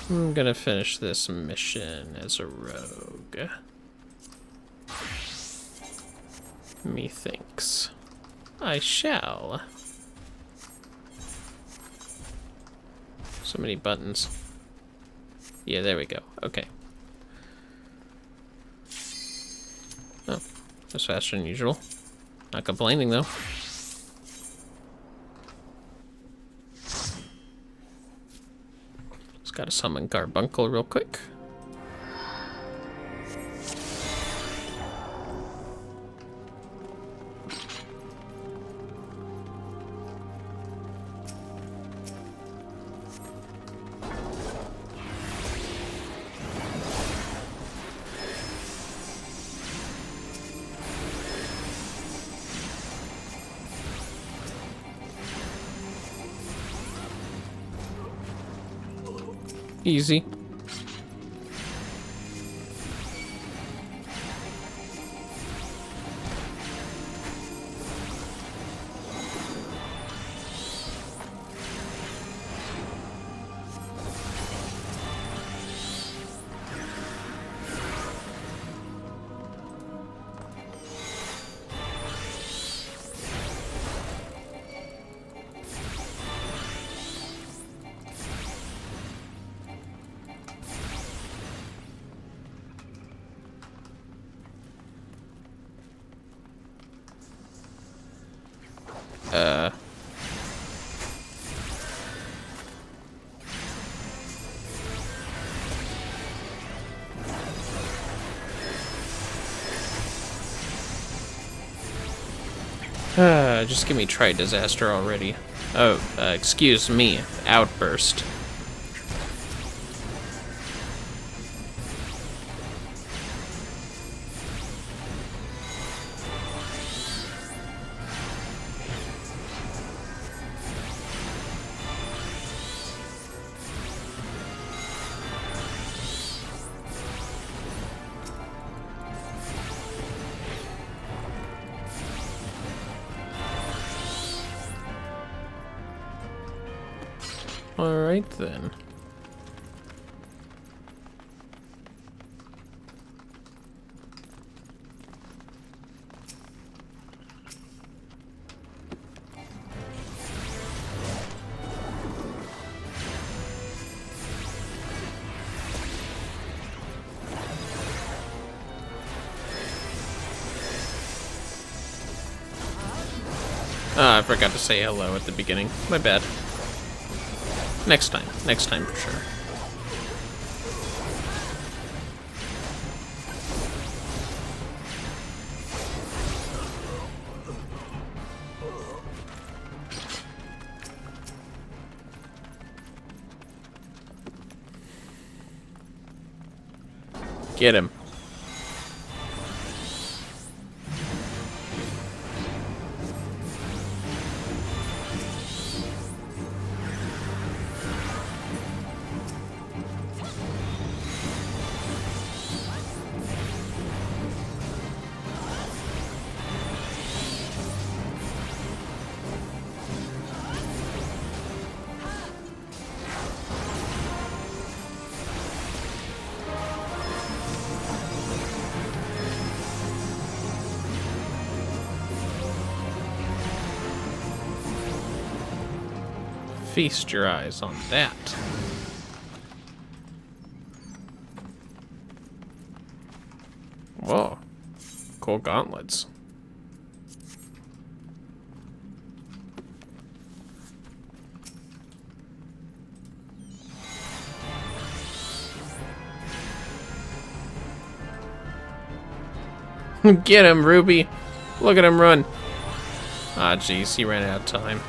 I'm gonna finish this mission as a rogue. Methinks I shall. So many buttons. Yeah, there we go. Okay. Oh, that's faster than usual. Not complaining though. Gotta summon Carbuncle real quick. Easy. Just give me Try Disaster already. Oh, excuse me. Outburst. Alright then. I forgot to say hello at the beginning. My bad. Next time for sure. Get him. Feast your eyes on that. Whoa. Cool gauntlets. Get him, Ruby. Look at him run. Ah, jeez, he ran out of time.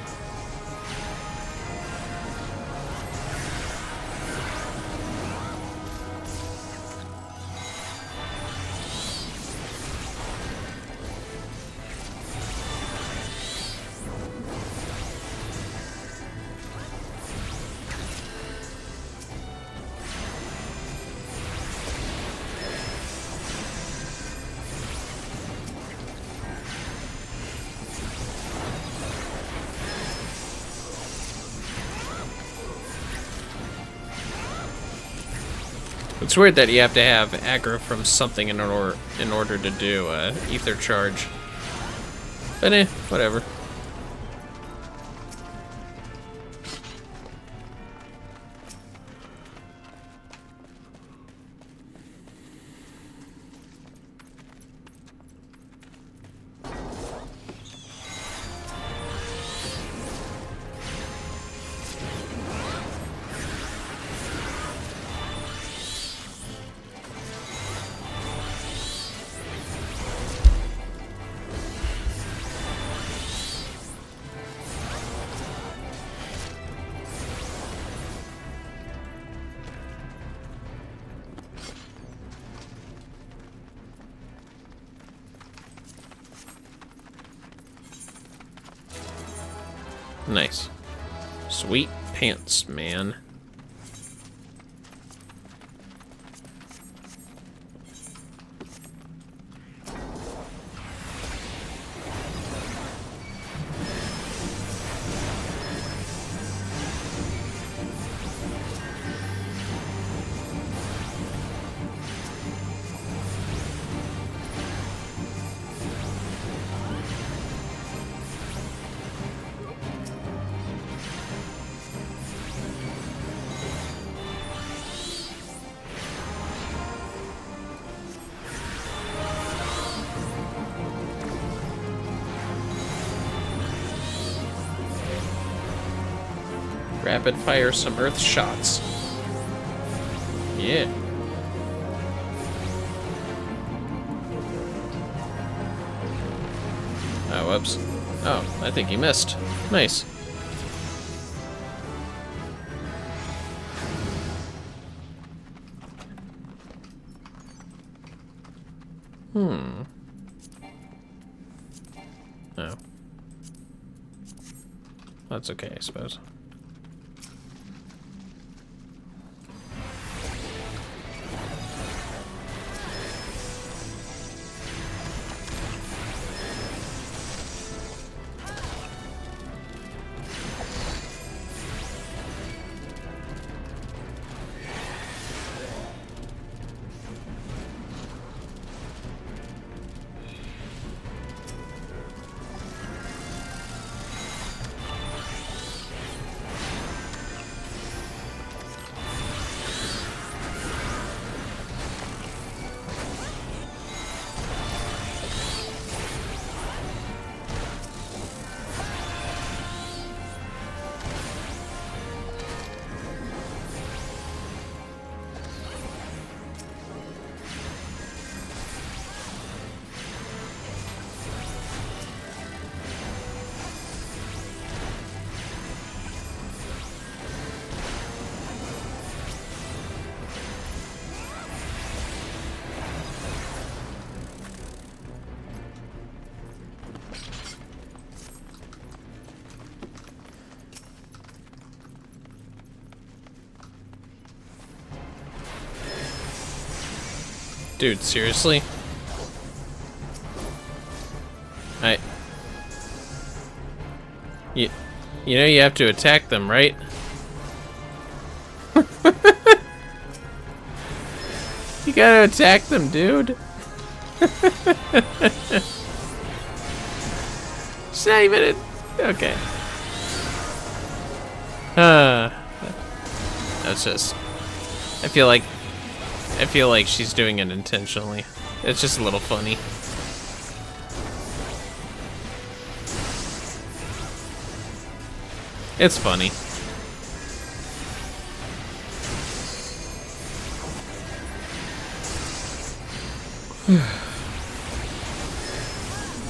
It's weird that you have to have aggro from something in order to do ether charge. But whatever. Nice. Sweet pants, man. Rapid fire some earth shots. Yeah. Oh, whoops. Oh, I think he missed. Nice. Oh. That's okay, I suppose. Dude, seriously? You know you have to attack them, right? You gotta attack them, dude. It's not even okay. That's just. I feel like she's doing it intentionally. It's just a little funny. It's funny.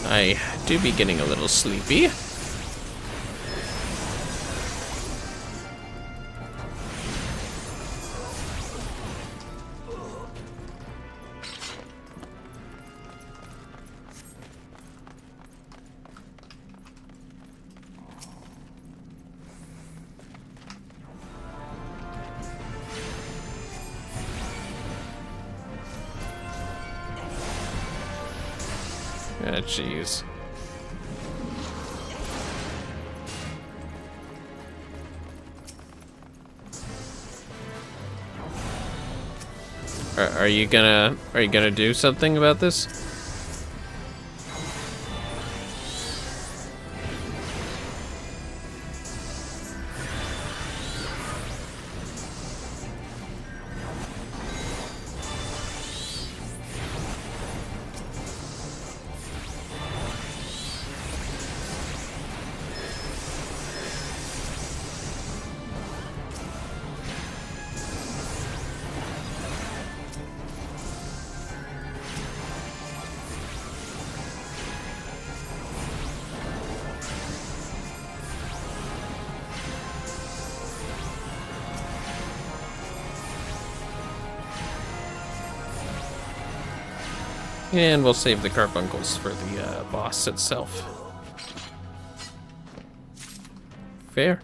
I do be getting a little sleepy. Ah, jeez. Are you gonna do something about this? And we'll save the carbuncles for the boss itself. Fair.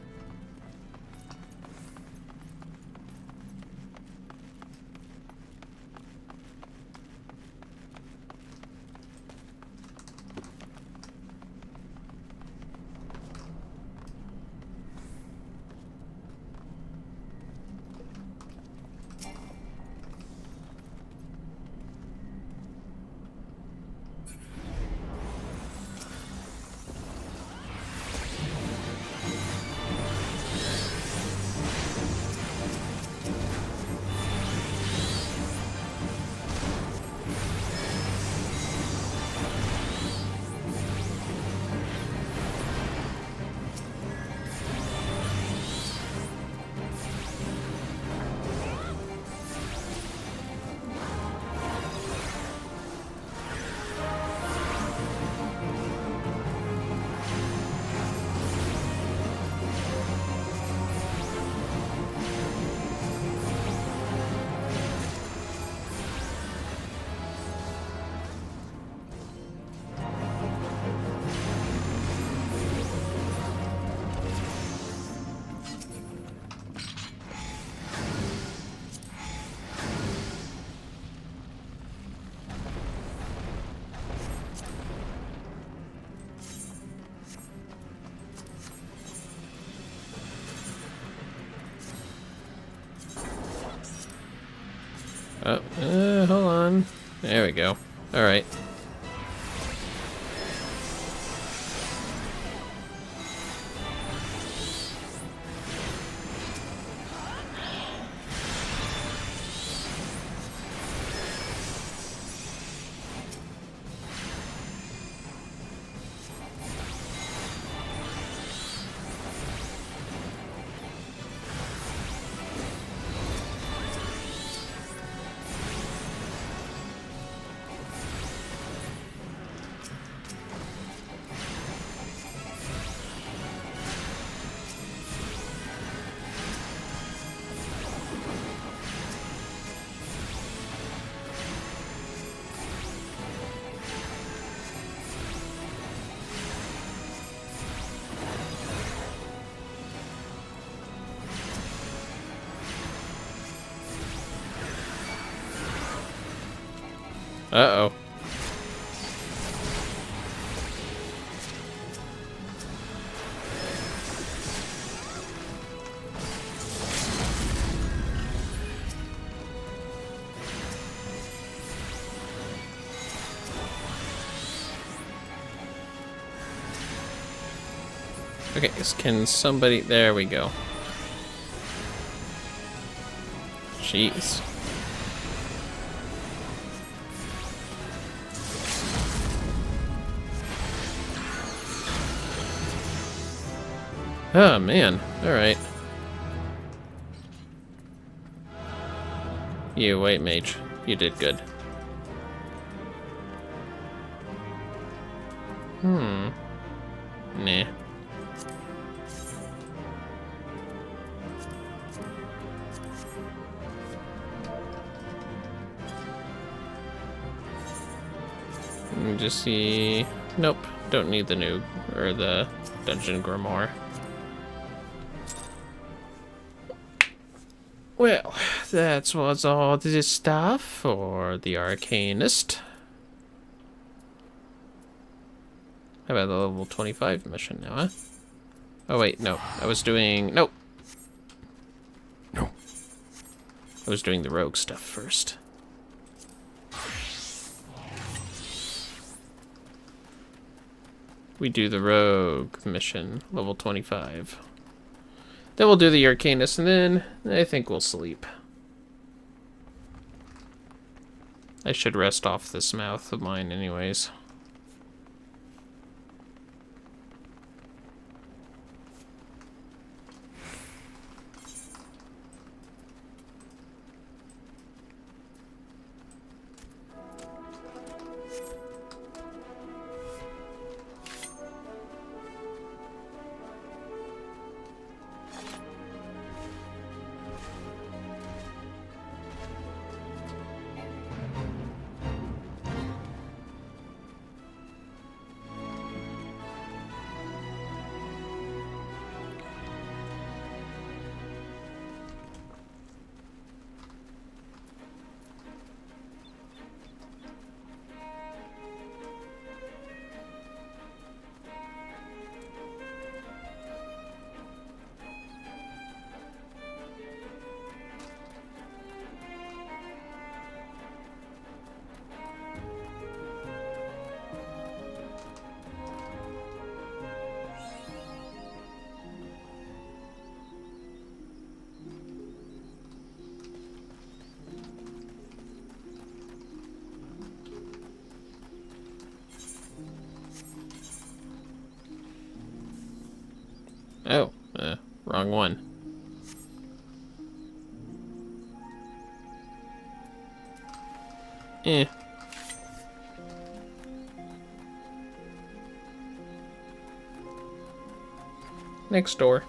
Hold on. There we go. All right. Uh-oh. Okay, can somebody... There we go. Jeez. Oh, man. Alright. You, white mage. You did good. Nah. Let me just see... Nope. Don't need the new... or the dungeon grimoire. Well, that was all this stuff for the Arcanist. How about the level 25 mission now, huh? Oh, wait, no. I was doing... Nope. No. I was doing the rogue stuff first. We do the rogue mission, level 25. Then we'll do the Arcanist, and then I think we'll sleep. I should rest off this mouth of mine anyways. Oh, wrong one. Eh. Next door.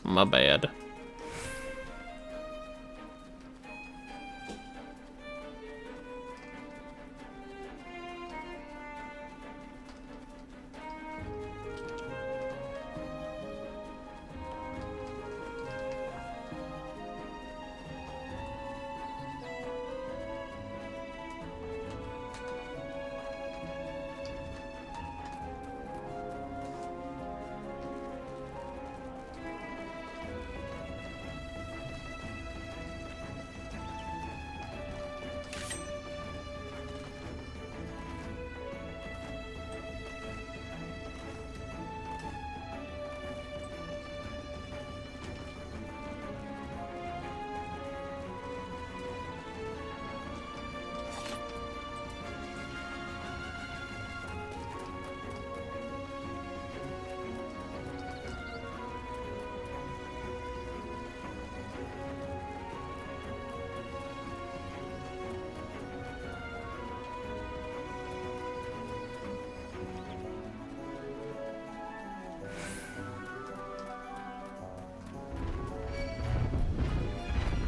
My bad.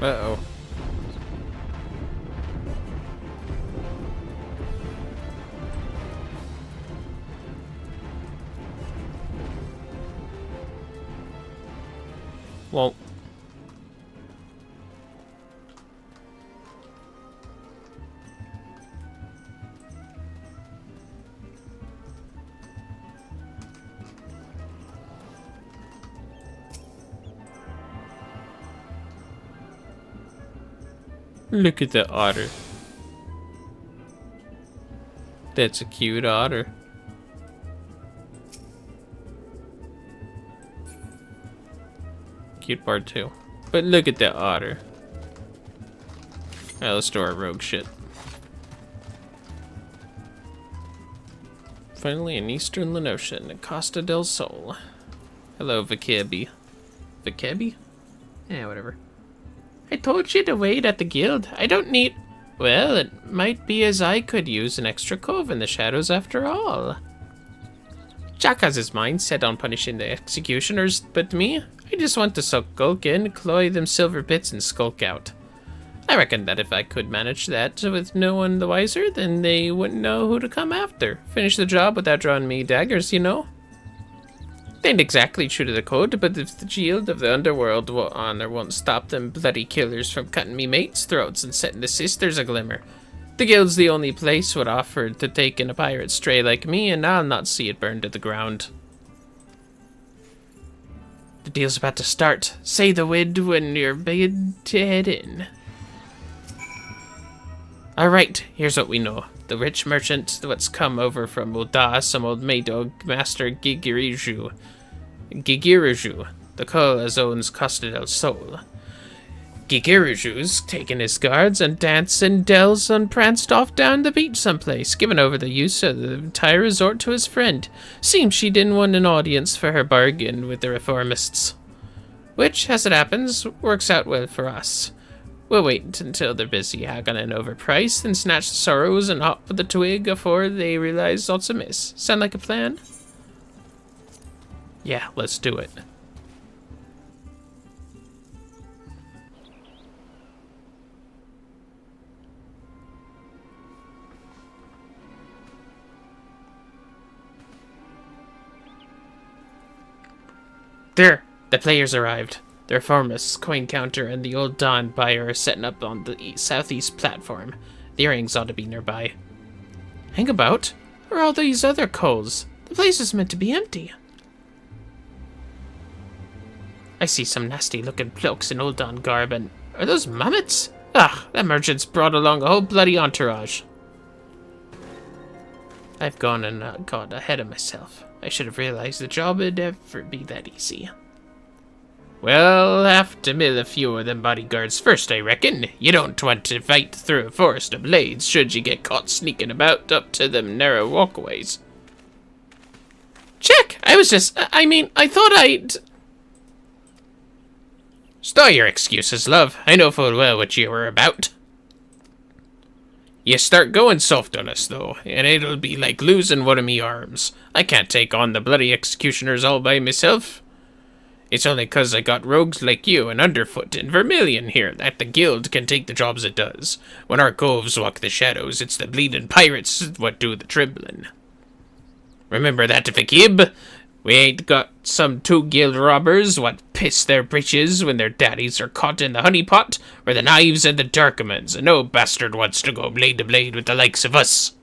Uh-oh. Well. Look at the otter. That's a cute otter. Cute part too. But look at that otter. Alright, let's do our rogue shit. Finally, an Eastern Lenoshan at Costa del Sol. Hello, Vakebi. Vakebi? Yeah, whatever. I told you to wait at the guild. I don't need... Well, it might be as I could use an extra cove in the shadows after all. Jack has his mind set on punishing the executioners, but me, I just want to skulk in, cloy them silver bits, and skulk out. I reckon that if I could manage that with no one the wiser, then they wouldn't know who to come after. Finish the job without drawing me daggers, you know? They ain't exactly true to the code, but if the shield of the underworld honor won't stop them bloody killers from cutting me mates' throats and setting the sisters a glimmer, the guild's the only place would offer to take in a pirate stray like me, and I'll not see it burned to the ground. The deal's about to start. Say the word when you're bid to head in. Alright, here's what we know. The rich merchant that's come over from Ulda, some old Maydog, Master Gigiriju. The Colas owns Costa del Sol. Gigiriju's taken his guards and danced and dells and pranced off down the beach someplace, giving over the use of the entire resort to his friend. Seems she didn't want an audience for her bargain with the reformists. Which, as it happens, works out well for us. We'll wait until they're busy haggling over price, then snatch the sorrows and hop with the twig before they realize what's amiss. Sound like a plan? Yeah, let's do it. There! The players arrived. The reformists, coin counter, and the old Dawn buyer are setting up on the southeast platform. The earrings ought to be nearby. Hang about? Where are all these other coals? The place is meant to be empty. I see some nasty-looking blokes in old Dawn garb, and... Are those mammoths? Ugh, that merchant's brought along a whole bloody entourage. I've gone and got ahead of myself. I should have realized the job would never be that easy. Well, have to mill a few of them bodyguards first, I reckon. You don't want to fight through a forest of blades should you get caught sneaking about up to them narrow walkways. Check! I thought I'd... Stow your excuses, love. I know full well what you were about. You start going soft on us, though, and it'll be like losing one of me arms. I can't take on the bloody executioners all by myself. It's only 'cause I got rogues like you and Underfoot and Vermillion here that the guild can take the jobs it does. When our coves walk the shadows, it's the bleeding pirates what do the trembling. Remember that, Vakib? We ain't got some two guild robbers what piss their breeches when their daddies are caught in the honey pot, or the knives and the darkmans, and no bastard wants to go blade to blade with the likes of us.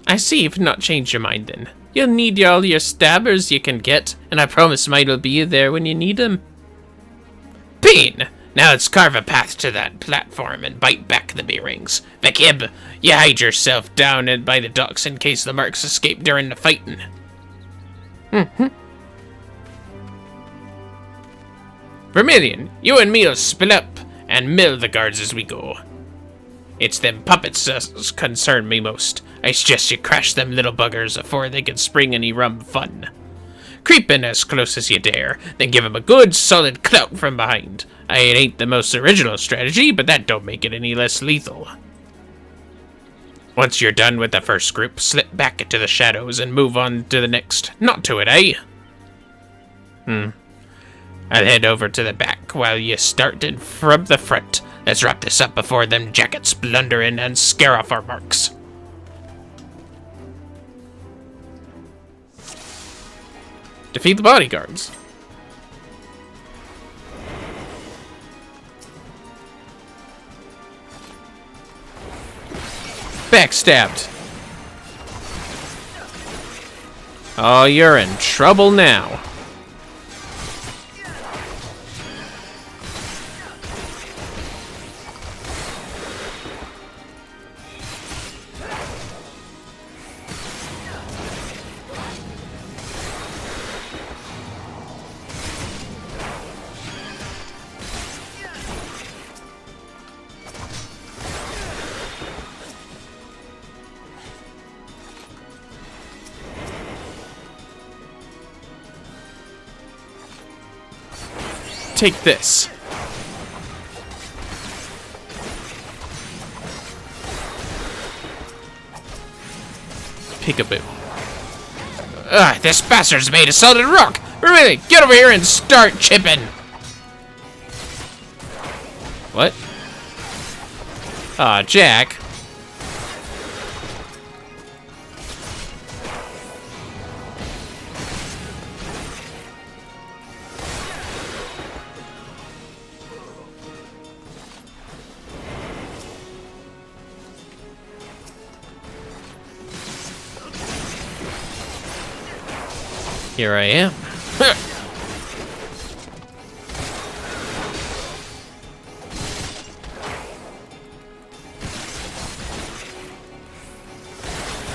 I see you've not changed your mind then. You'll need all your stabbers you can get, and I promise mine'll be there when you need them. Bean! Now let's carve a path to that platform and bite back the bearings. Vakib, you hide yourself down by the docks in case the marks escape during the fighting. Vermillion, you and me'll split up and mill the guards as we go. It's them puppets that concern me most. I suggest you crash them little buggers afore they can spring any rum fun. Creep in as close as you dare, then give 'em a good solid clout from behind. It ain't the most original strategy, but that don't make it any less lethal. Once you're done with the first group, slip back into the shadows and move on to the next. Not to it, eh? I'll head over to the back while you start in from the front. Let's wrap this up before them jackets blunder in and scare off our marks. Defeat the bodyguards. Backstabbed. Oh, you're in trouble now. Take this. Peekaboo. Ugh, this bastard's made of solid rock! Really, get over here and start chipping! What? Aw, Jack. Here I am.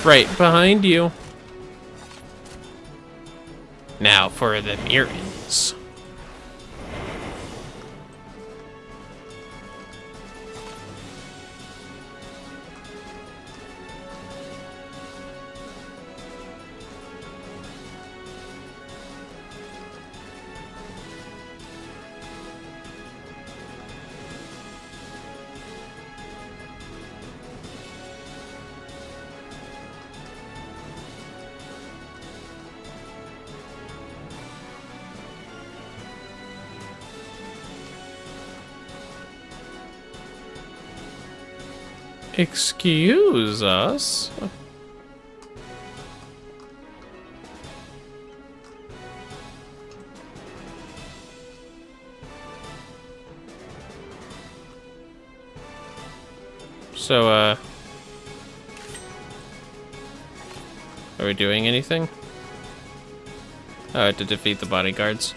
Right behind you. Now for the Mirrors. Excuse us? So, are we doing anything? Oh, to defeat the bodyguards.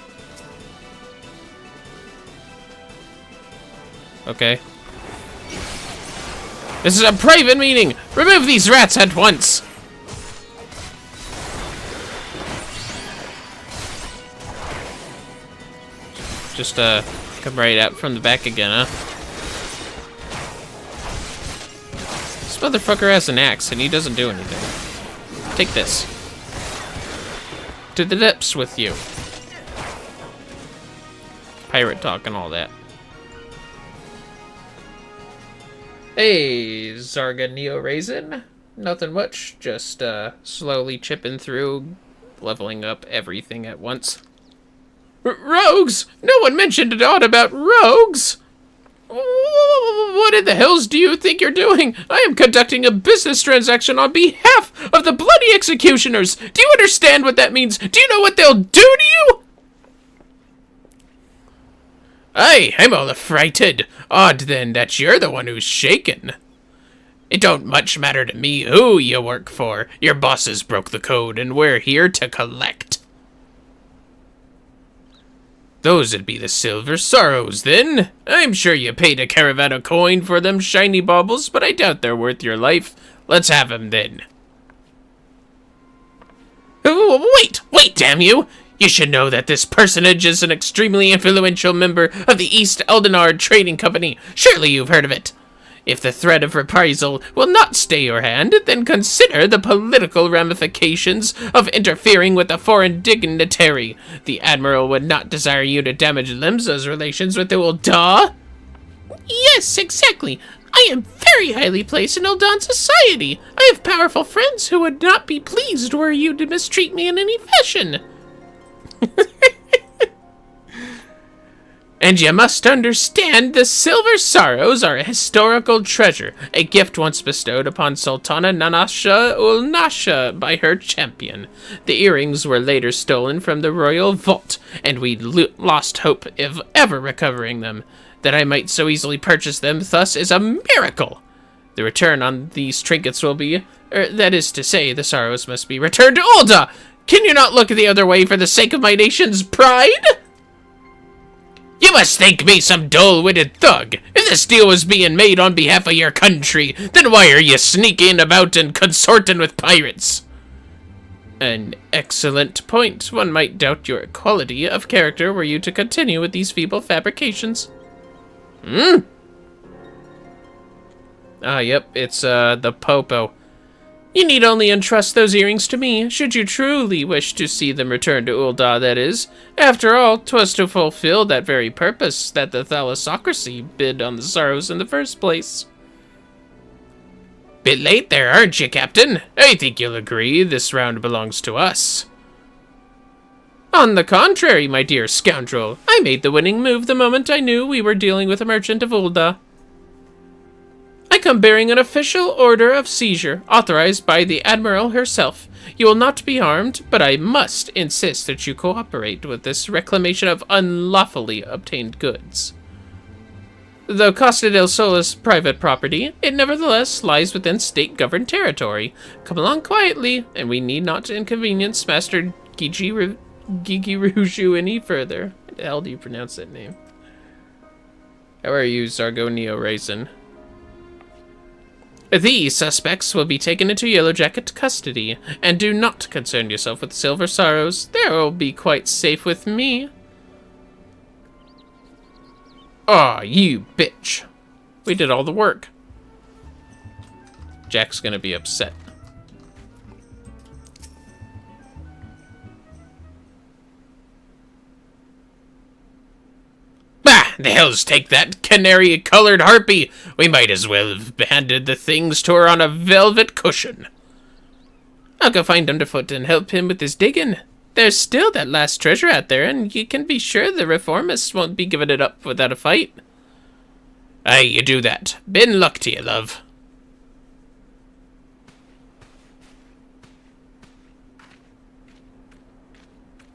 Okay. This is a private meeting! Remove these rats at once! Just, come right out from the back again, huh? This motherfucker has an axe and he doesn't do anything. Take this. To the depths with you. Pirate talk and all that. Hey, Zarga Neo Raisin. Nothing much, just slowly chipping through, leveling up everything at once. Rogues? No one mentioned aught about rogues! What in the hells do you think you're doing? I am conducting a business transaction on behalf of the bloody executioners! Do you understand what that means? Do you know what they'll do to you? Aye, I'm all affrighted. Odd, then, that you're the one who's shaken. It don't much matter to me who you work for. Your bosses broke the code, and we're here to collect. Those'd be the Silver Sorrows, then. I'm sure you paid a caravan of coin for them shiny baubles, but I doubt they're worth your life. Let's have 'em, then. Wait, damn you! You should know that this personage is an extremely influential member of the East Eldenard Trading Company. Surely you've heard of it. If the threat of reprisal will not stay your hand, then consider the political ramifications of interfering with a foreign dignitary. The Admiral would not desire you to damage Limsa's relations with the Ul'dah. Yes, exactly. I am very highly placed in Ul'dan society. I have powerful friends who would not be pleased were you to mistreat me in any fashion. And you must understand the Silver Sorrows are a historical treasure, a gift once bestowed upon Sultana Nanasha Ulnasha by her champion. The earrings were later stolen from the royal vault, and we lost hope of ever recovering them. That I might so easily purchase them thus is a miracle. The return on these trinkets will be, that is to say, the sorrows must be returned to Ul'dah. Can you not look the other way for the sake of my nation's pride? You must think me some dull-witted thug. If this deal was being made on behalf of your country, then why are you sneaking about and consorting with pirates? An excellent point. One might doubt your quality of character were you to continue with these feeble fabrications. Ah, yep, it's, the Popo. You need only entrust those earrings to me, should you truly wish to see them return to Ul'dah, that is. After all, 'twas to fulfill that very purpose that the thalassocracy bid on the sorrows in the first place. Bit late there, aren't you, Captain? I think you'll agree this round belongs to us. On the contrary, my dear scoundrel, I made the winning move the moment I knew we were dealing with a merchant of Ul'dah. I come bearing an official order of seizure, authorized by the Admiral herself. You will not be harmed, but I must insist that you cooperate with this reclamation of unlawfully obtained goods. Though Costa del Sol is private property, it nevertheless lies within state-governed territory. Come along quietly, and we need not inconvenience Master Gigi Ruju any further. How the hell do you pronounce that name? How are you, Zargonio Raisin? These suspects will be taken into Yellowjacket custody, and do not concern yourself with Silver Sorrows. They will be quite safe with me. Aw, you bitch. We did all the work. Jack's gonna be upset. Bah, the hells take that canary-colored harpy. We might as well have handed the things to her on a velvet cushion. I'll go find Underfoot and help him with his digging. There's still that last treasure out there, and you can be sure the reformists won't be giving it up without a fight. Aye, you do that. Bin luck to you, love.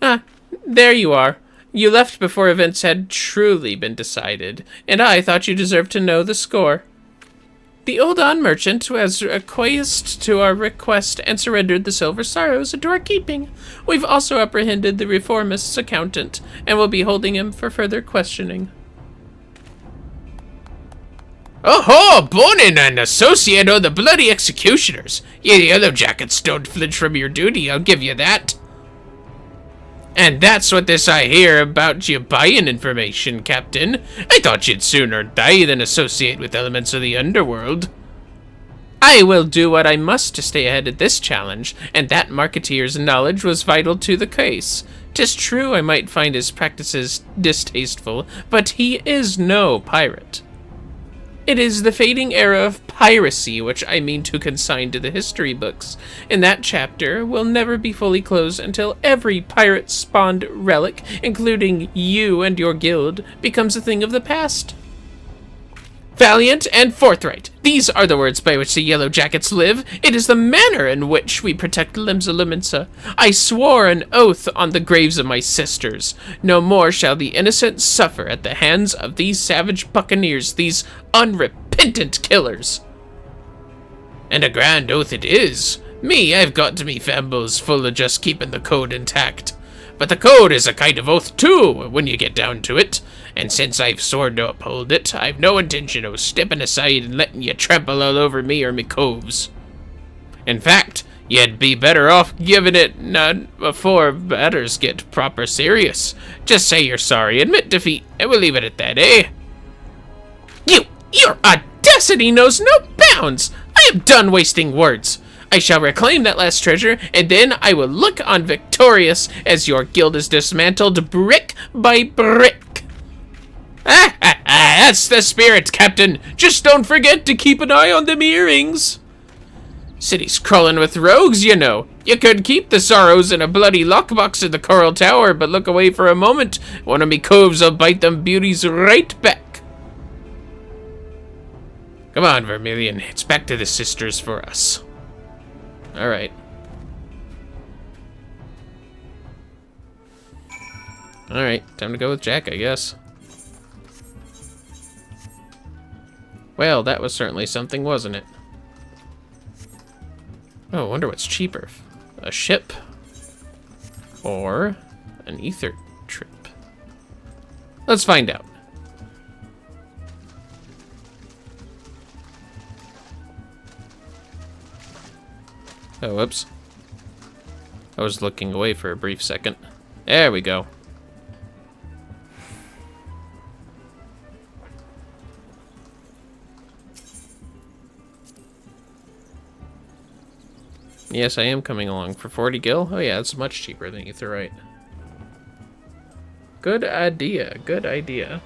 Ah, there you are. You left before events had truly been decided, and I thought you deserved to know the score. The Ul'dah merchant has acquiesced to our request and surrendered the Silver Sorrows into our keeping. We've also apprehended the reformist's accountant, and will be holding him for further questioning. Oh-ho! Bonin, an associate of the bloody executioners. You Yellowjackets don't flinch from your duty, I'll give you that. And that's what this I hear about you buying information, Captain. I thought you'd sooner die than associate with elements of the underworld. I will do what I must to stay ahead of this challenge, and that marketeer's knowledge was vital to the case. 'Tis true I might find his practices distasteful, but he is no pirate. It is the fading era of piracy which I mean to consign to the history books, and that chapter will never be fully closed until every pirate-spawned relic, including you and your guild, becomes a thing of the past. Valiant and forthright, these are the words by which the Yellowjackets live. It is the manner in which we protect Limsa. I swore an oath on the graves of my sisters. No more shall the innocent suffer at the hands of these savage buccaneers, these unrepentant killers. And a grand oath it is. Me, I've got me fambles full of just keeping the code intact. But the code is a kind of oath too, when you get down to it. And since I've sworn to uphold it, I've no intention of stepping aside and letting you trample all over me or me coves. In fact, you'd be better off giving it none before matters get proper serious. Just say you're sorry, admit defeat, and we'll leave it at that, eh? Your audacity knows no bounds! I am done wasting words. I shall reclaim that last treasure, and then I will look on victorious as your guild is dismantled brick by brick. That's the spirit, Captain. Just don't forget to keep an eye on them earrings. City's crawling with rogues, you know. You could keep the sorrows in a bloody lockbox in the Coral Tower, but look away for a moment. One of me coves will bite them beauties right back. Come on, Vermillion. It's back to the sisters for us. Alright. Alright, time to go with Jack, I guess. Well, that was certainly something, wasn't it? Oh, I wonder what's cheaper. A ship? Or an ether trip? Let's find out. Oh, whoops. I was looking away for a brief second. There we go. Yes, I am coming along for 40 gil. Oh yeah, it's much cheaper than Aetheryte. Good idea, good idea.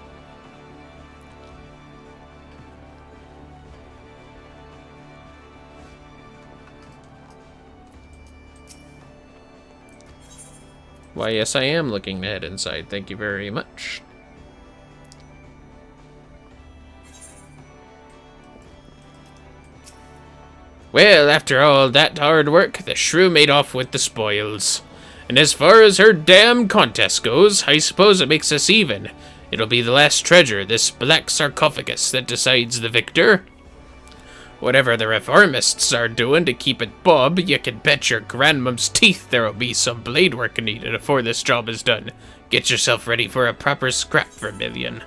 Why, yes, I am looking to head inside. Thank you very much. Well, after all that hard work, the shrew made off with the spoils. And as far as her damn contest goes, I suppose it makes us even. It'll be the last treasure, this black sarcophagus, that decides the victor. Whatever the reformists are doing to keep it bob, you can bet your grandmom's teeth there'll be some blade work needed before this job is done. Get yourself ready for a proper scrap, Vermillion.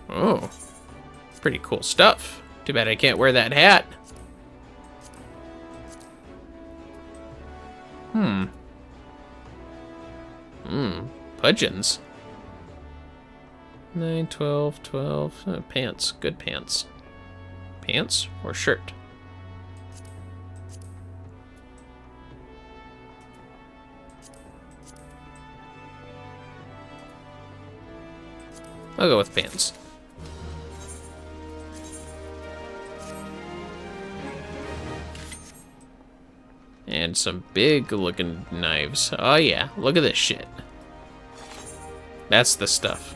Oh, pretty cool stuff. Too bad I can't wear that hat. Pudgeons. 9, 12, 12. Oh, pants. Good pants. Pants or shirt? I'll go with pants. And some big looking knives. Oh yeah, look at this shit. That's the stuff.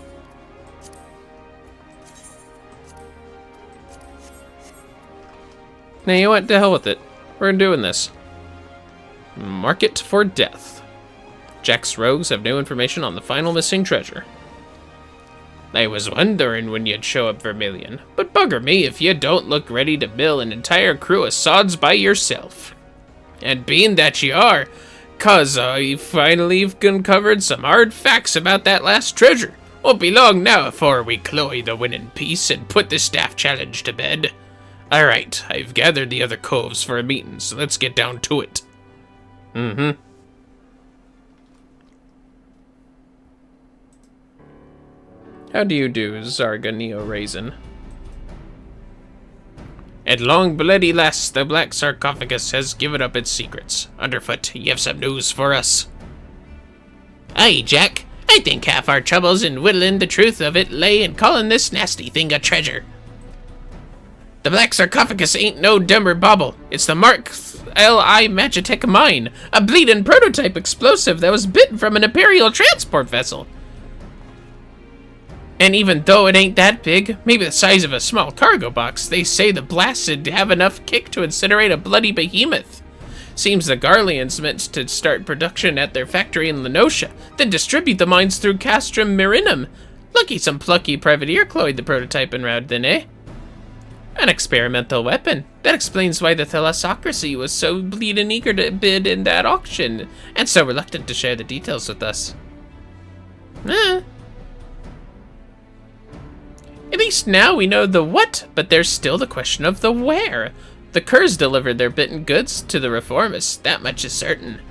Now you what, to hell with it. We're doing this. Market for death. Jack's rogues have no information on the final missing treasure. I was wondering when you'd show up, Vermillion, but bugger me if you don't look ready to mill an entire crew of sods by yourself. And being that you are, cause I finally uncovered some hard facts about that last treasure. Won't be long now afore we cloy the winning piece and put the staff challenge to bed. Alright, I've gathered the other coves for a meeting, so let's get down to it. How do you do, Zarga Neo Raisin? At long bloody last, the black sarcophagus has given up its secrets. Underfoot, you have some news for us. Aye, Jack. I think half our troubles in whittling the truth of it lay in calling this nasty thing a treasure. The black sarcophagus ain't no dumber bauble. It's the Mark L.I. Magitech mine, a bleedin' prototype explosive that was bitten from an Imperial transport vessel. And even though it ain't that big, maybe the size of a small cargo box, they say the blasted have enough kick to incinerate a bloody behemoth. Seems the Garleans meant to start production at their factory in Lenosha, then distribute the mines through Castrum Marinum. Lucky some plucky privateer cloyed the prototype en route then, eh? An experimental weapon. That explains why the Thalassocracy was so bleedin' eager to bid in that auction, and so reluctant to share the details with us. At least now we know the what, but there's still the question of the where. The Curs delivered their bitten goods to the reformists, that much is certain.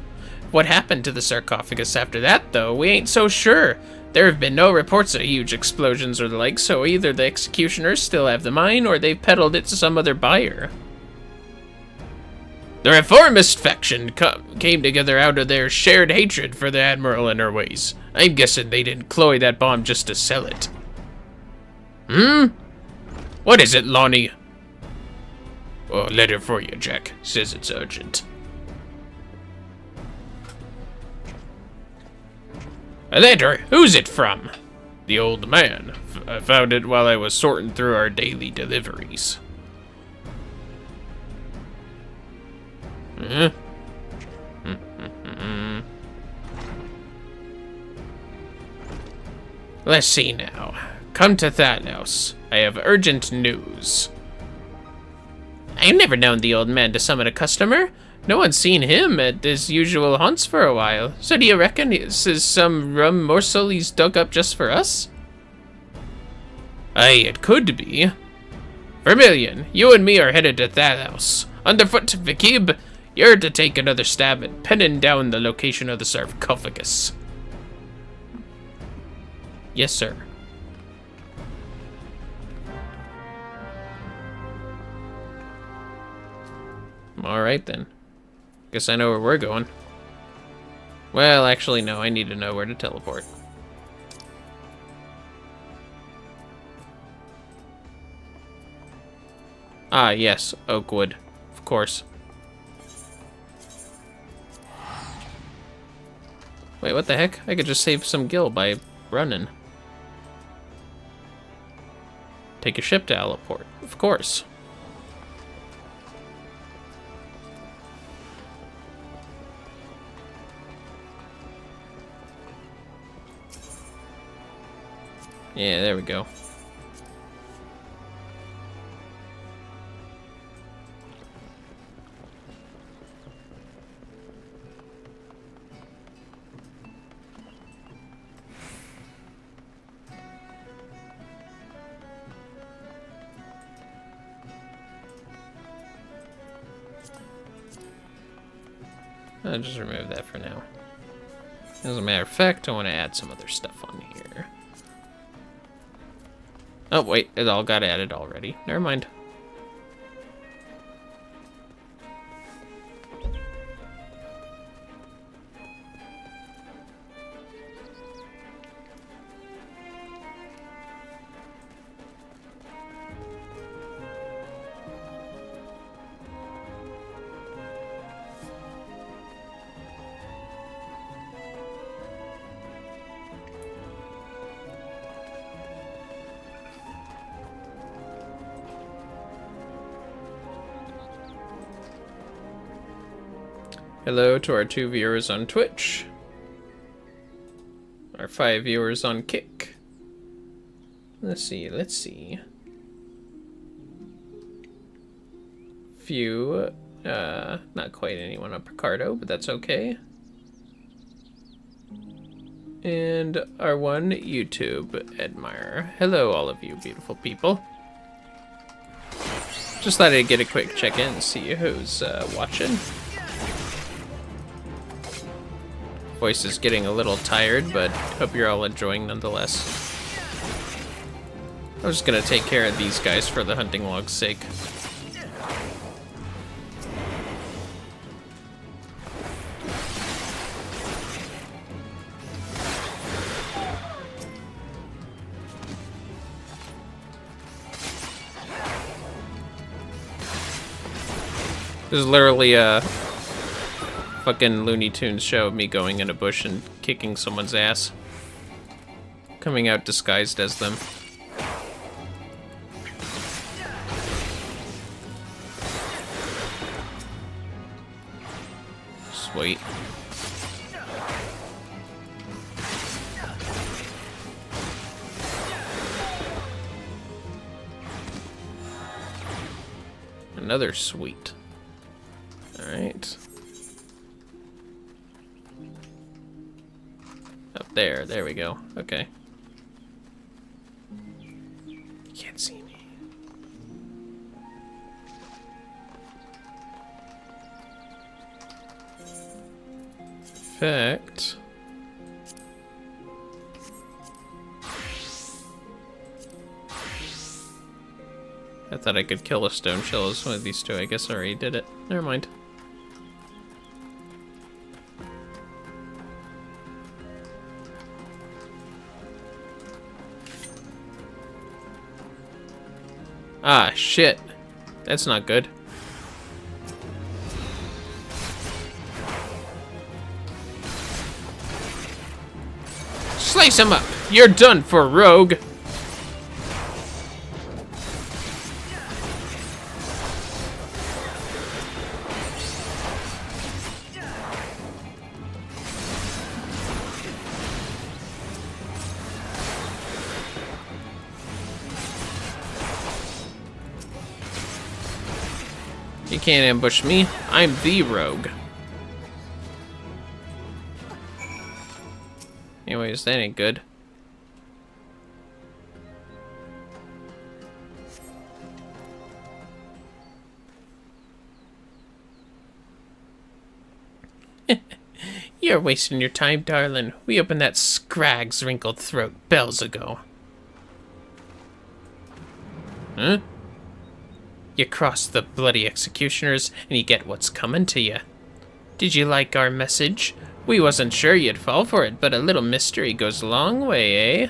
What happened to the sarcophagus after that, though, we ain't so sure. There have been no reports of huge explosions or the like, so either the executioners still have the mine, or they've peddled it to some other buyer. The reformist faction came together out of their shared hatred for the Admiral and her ways. I'm guessing they didn't cloy that bomb just to sell it. What is it, Lonnie? Oh, letter for you, Jack. Says it's urgent. A letter? Who's it from? The old man. I found it while I was sorting through our daily deliveries. Let's see now. Come to Thanos. I have urgent news. I've never known the old man to summon a customer. No one's seen him at his usual haunts for a while. So do you reckon this is some rum morsel he's dug up just for us? Aye, it could be. Vermillion, you and me are headed to Thanos. Underfoot, VTube, you're to take another stab at pinning down the location of the sarcophagus. Yes, sir. Alright then. Guess I know where we're going. Well, actually, no. I need to know where to teleport. Ah, yes. Oakwood. Of course. Wait, what the heck? I could just save some gil by running. Take a ship to Allaport. Of course. Yeah, there we go. I'll just remove that for now. As a matter of fact, I want to add some other stuff on here. Oh, wait, it all got added already. Never mind. Hello to our 2 viewers on Twitch. Our 5 viewers on Kick. Let's see. Few, not quite anyone on Picardo, but that's okay. And our 1 YouTube admirer. Hello, all of you beautiful people. Just thought I'd get a quick check-in and see who's watching. Voice is getting a little tired, but hope you're all enjoying nonetheless. I'm just gonna take care of these guys for the hunting log's sake. This is literally a fucking Looney Tunes show of me going in a bush and kicking someone's ass. Coming out disguised as them. Sweet. Another sweet. Alright. Up there. There we go. Okay. You can't see me. Perfect. I thought I could kill a stone shell as one of these two. I guess I already did it. Never mind. Ah, shit. That's not good. Slice him up! You're done for, rogue! You can't ambush me. I'm the rogue. Anyways, that ain't good. You're wasting your time, darling. We opened that scrag's wrinkled throat bells ago. Huh? You cross the bloody executioners, and you get what's coming to you. Did you like our message? We wasn't sure you'd fall for it, but a little mystery goes a long way, eh?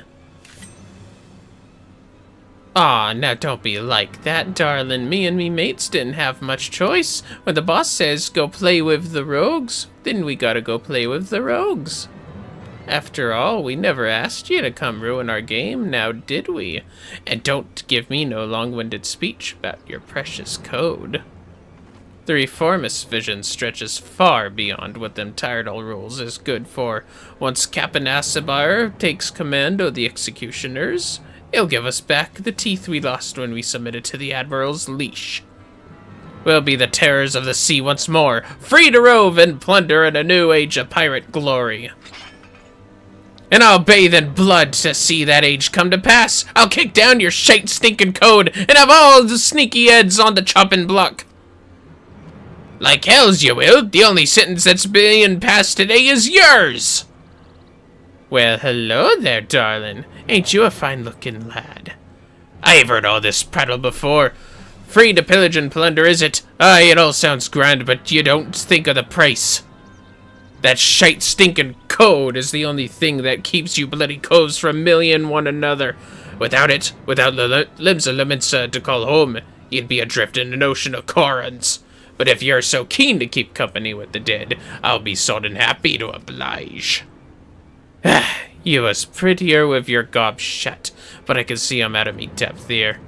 Aw, now don't be like that, darling. Me and me mates didn't have much choice. When the boss says go play with the rogues, then we gotta go play with the rogues. After all, we never asked you to come ruin our game, now did we? And don't give me no long-winded speech about your precious code. The reformist vision stretches far beyond what them tired old rules is good for. Once Captain Asabar takes command of the executioners, he'll give us back the teeth we lost when we submitted to the Admiral's leash. We'll be the terrors of the sea once more, free to rove and plunder in a new age of pirate glory. And I'll bathe in blood to see that age come to pass. I'll kick down your shite stinking code and have all the sneaky heads on the chopping block. Like hells you will. The only sentence that's being passed today is yours. Well, hello there, darling. Ain't you a fine-looking lad? I've heard all this prattle before. Free to pillage and plunder, is it? Aye, it all sounds grand, but you don't think of the price. That shite stinking code is the only thing that keeps you bloody coves from millying one another. Without it, without the limbs of Leminsa to call home, you'd be adrift in an ocean of Corans. But if you're so keen to keep company with the dead, I'll be sodden happy to oblige. You was prettier with your gob shut, but I can see I'm out of me depth here.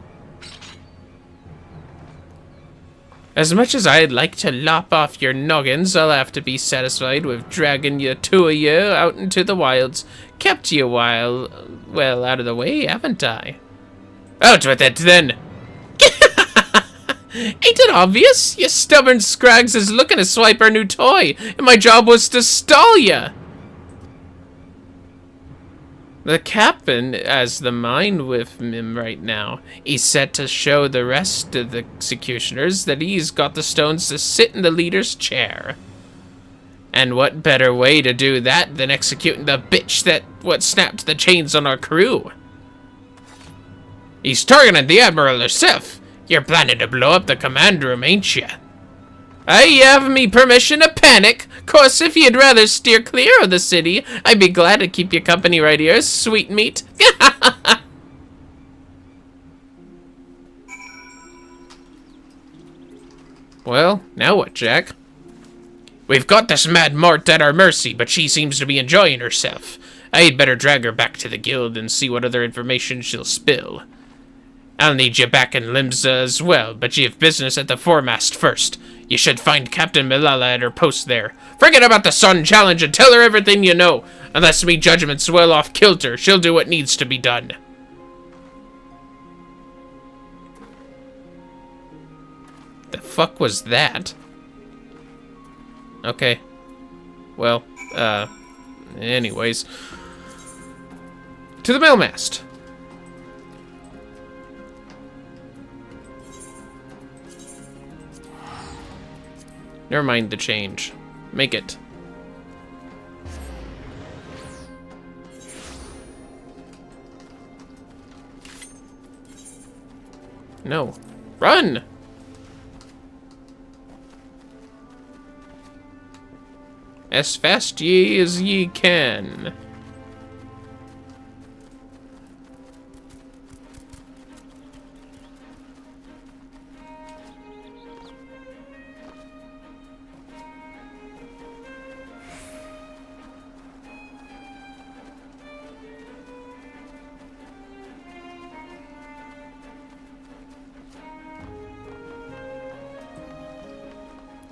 As much as I'd like to lop off your noggins, I'll have to be satisfied with dragging you two of you out into the wilds. Kept you a while, well, out of the way, haven't I? Out with it, then! Ain't it obvious? You stubborn scrags is looking to swipe our new toy, and my job was to stall ya! The captain has the mind with him right now. He's set to show the rest of the executioners that he's got the stones to sit in the leader's chair. And what better way to do that than executing the bitch what snapped the chains on our crew? He's targeting the Admiral herself. You're planning to blow up the command room, ain't you? I have me permission to panic. Course, if you'd rather steer clear of the city, I'd be glad to keep you company right here, sweet meat. Well, now what, Jack? We've got this mad Mort at our mercy, but she seems to be enjoying herself. I'd better drag her back to the guild and see what other information she'll spill. I'll need you back in Limsa as well, but you've business at the foremast first. You should find Captain Milala at her post there. Forget about the Sun Challenge and tell her everything you know. Unless me judgment's well off kilter, she'll do what needs to be done. The fuck was that? Okay. Well, anyways. To the mailmast. Never mind the change. Make it. No. Run! As fast ye as ye can.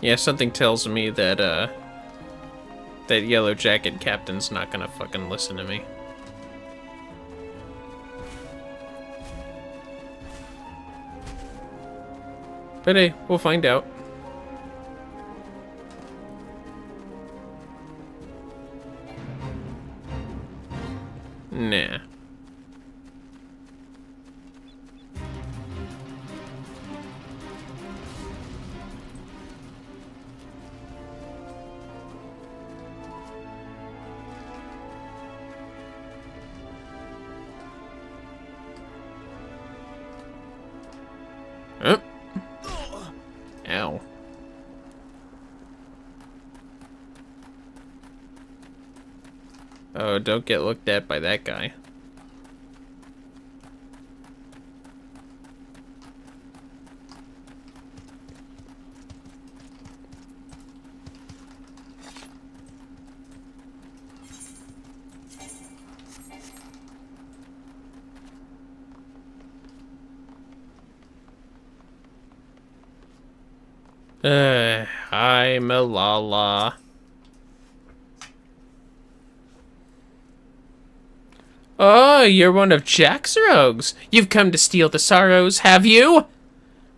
Yeah, something tells me that, that Yellow Jacket captain's not gonna fucking listen to me. But hey, we'll find out. Nah. Ow. Oh, don't get looked at by that guy. Hi, Malala. Oh, you're one of Jack's rogues. You've come to steal the sorrows, have you?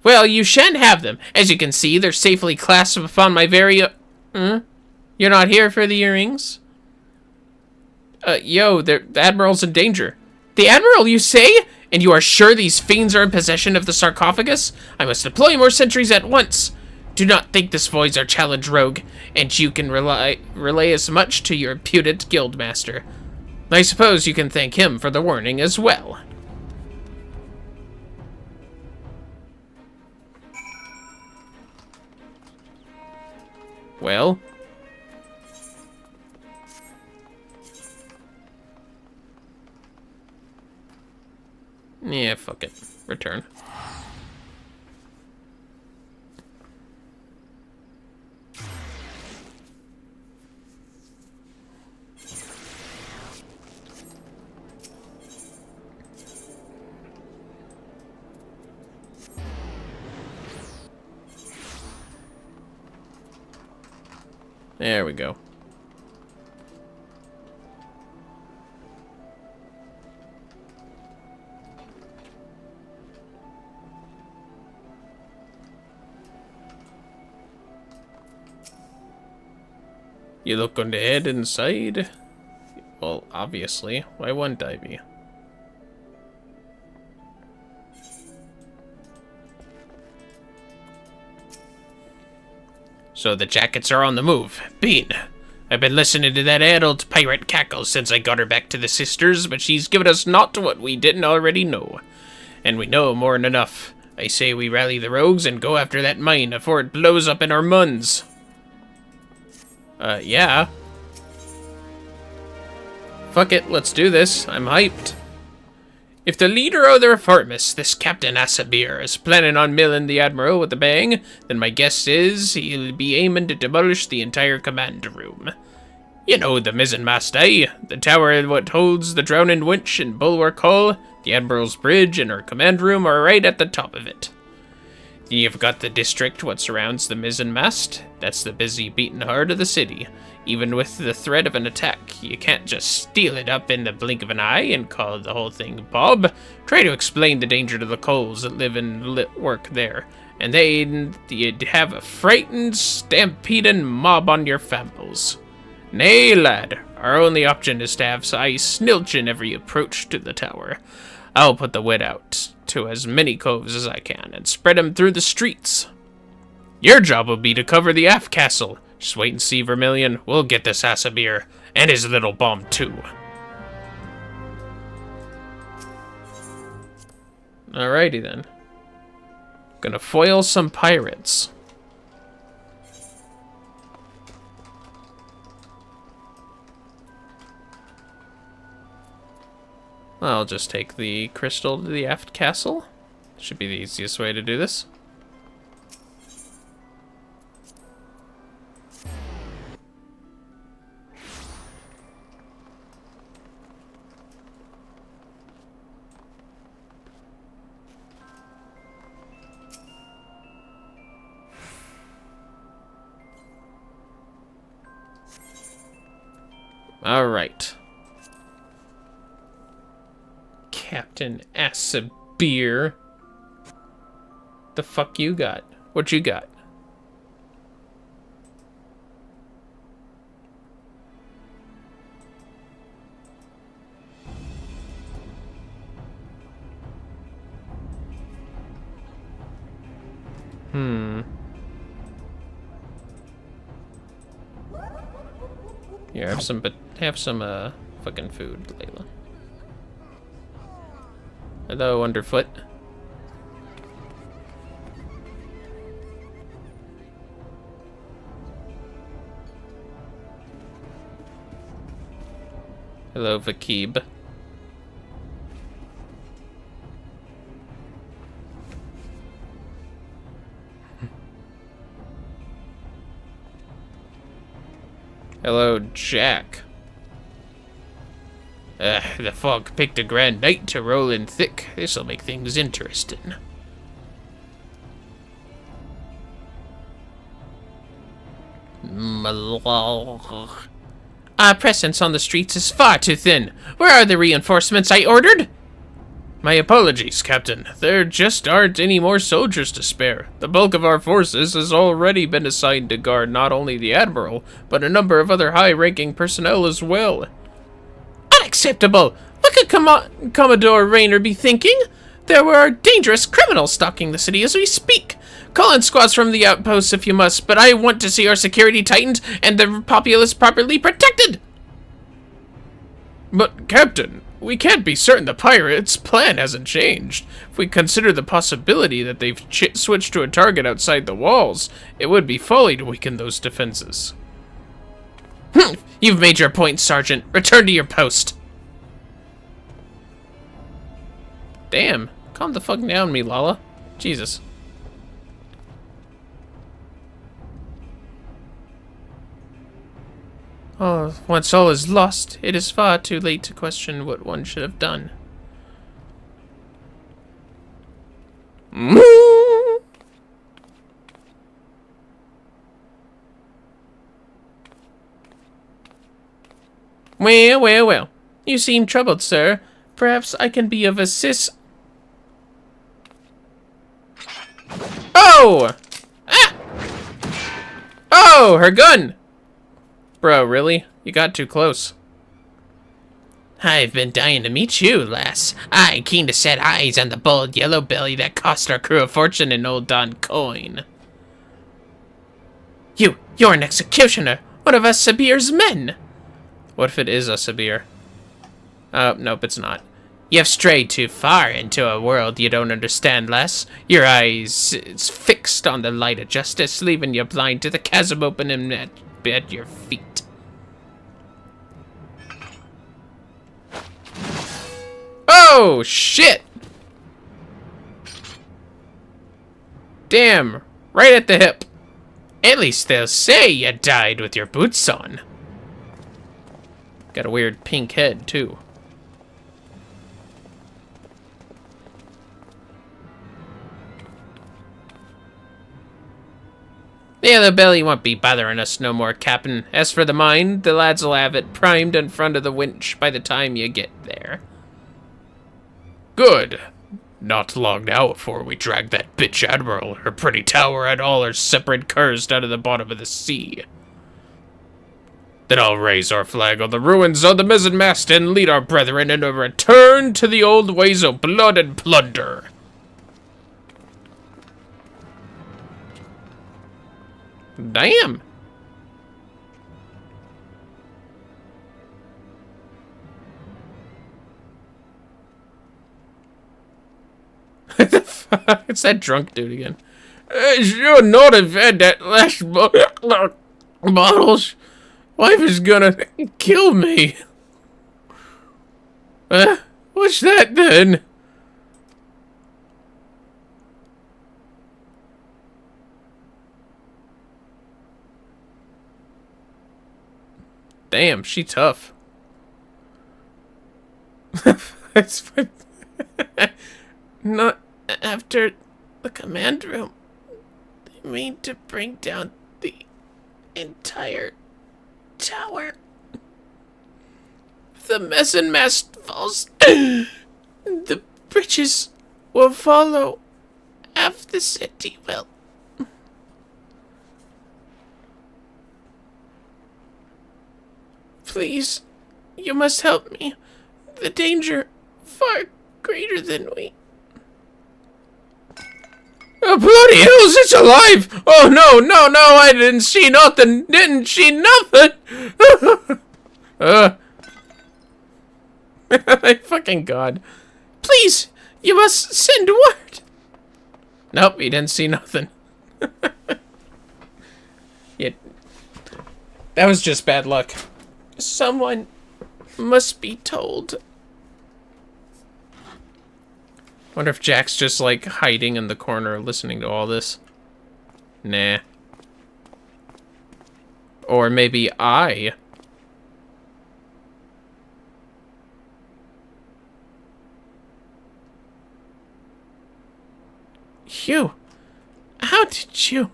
Well, you shan't have them. As you can see, they're safely clasped upon my very... You're not here for the earrings? Yo, the Admiral's in danger. The Admiral, you say? And you are sure these fiends are in possession of the sarcophagus? I must deploy more sentries at once. Do not think this voids our challenge, rogue, and you can relay as much to your impudent guildmaster. I suppose you can thank him for the warning as well. Well? Yeah, fuck it. Return. There we go. You look on the head inside? Well, obviously. Why wouldn't I be? So the jackets are on the move. Bean. I've been listening to that adult pirate cackle since I got her back to the sisters, but she's given us not what we didn't already know. And we know more than enough. I say we rally the rogues and go after that mine before it blows up in our muns. Yeah. Fuck it, let's do this. I'm hyped. If the leader of the reformists, this Captain Asabir, is planning on milling the Admiral with a bang, then my guess is he'll be aiming to demolish the entire command room. You know, the mizzenmast, eh? The tower what holds the drowning winch and bulwark hull, the Admiral's bridge, and our command room are right at the top of it. You've got the district what surrounds the mizzenmast. That's the busy beating heart of the city. Even with the threat of an attack, you can't just steal it up in the blink of an eye and call the whole thing Bob. Try to explain the danger to the Coles that live and work there, and you'd have a frightened, stampeding mob on your fambles. Nay, lad, our only option is to have eyes snilching every approach to the tower. I'll put the wit out to as many coves as I can and spread them through the streets. Your job will be to cover the aft castle. Just wait and see, Vermillion. We'll get this Asabir and his little bomb too. Alrighty then. Gonna foil some pirates. I'll just take the crystal to the aft castle. Should be the easiest way to do this. Alright. Captain Asabir. The fuck you got? What you got? Here, have some fucking food, Layla. Hello, Underfoot. Hello, Vakib. Hello, Jack. The fog picked a grand night to roll in thick. This'll make things interesting. Our presence on the streets is far too thin. Where are the reinforcements I ordered? My apologies, Captain. There just aren't any more soldiers to spare. The bulk of our forces has already been assigned to guard not only the Admiral, but a number of other high-ranking personnel as well. Unacceptable! What could Commodore Rayner be thinking? There were dangerous criminals stalking the city as we speak. Call in squads from the outposts if you must, but I want to see our security tightened and the populace properly protected! But, Captain, we can't be certain the pirates' plan hasn't changed. If we consider the possibility that they've switched to a target outside the walls, it would be folly to weaken those defenses. You've made your point, Sergeant. Return to your post. Damn. Calm the fuck down, me Lala. Jesus. Oh, once all is lost, it is far too late to question what one should have done. Well. You seem troubled, sir. Perhaps I can be of assist. Oh! Ah! Oh, her gun! Bro, really? You got too close. I've been dying to meet you, lass. I keen to set eyes on the bold yellow belly that cost our crew a fortune in old Don coin. You're an executioner, one of us Sabir's men. What if it is a Sabir? Nope, it's not. You've strayed too far into a world you don't understand, lass. Your eyes is fixed on the light of justice, leaving you blind to the chasm opening at your feet. Oh, shit! Damn, right at the hip. At least they'll say you died with your boots on. Got a weird pink head, too. Yeah, the belly won't be bothering us no more, Captain. As for the mine, the lads'll have it primed in front of the winch by the time you get there. Good. Not long now before we drag that bitch Admiral, her pretty tower, and all her separate curs down to the bottom of the sea. Then I'll raise our flag on the ruins of the mizzenmast and lead our brethren in a return to the old ways of blood and plunder. Damn. It's that drunk dude again. You're not have had that last bottles. Wife is gonna kill me. What's that then? Damn, she tough. It's fine. Not after the command room. They mean to bring down the entire tower. If the mizzenmast falls, the bridges will follow. Half the city will. Please, you must help me. The danger far greater than we. Oh, bloody hells, it's alive! Oh, no, I didn't see nothing. My fucking god. Please, you must send word. Nope, he didn't see nothing. Yeah, that was just bad luck. Someone must be told. Wonder if Jack's just, like, hiding in the corner listening to all this. Nah. Or maybe I... Hugh, how did you...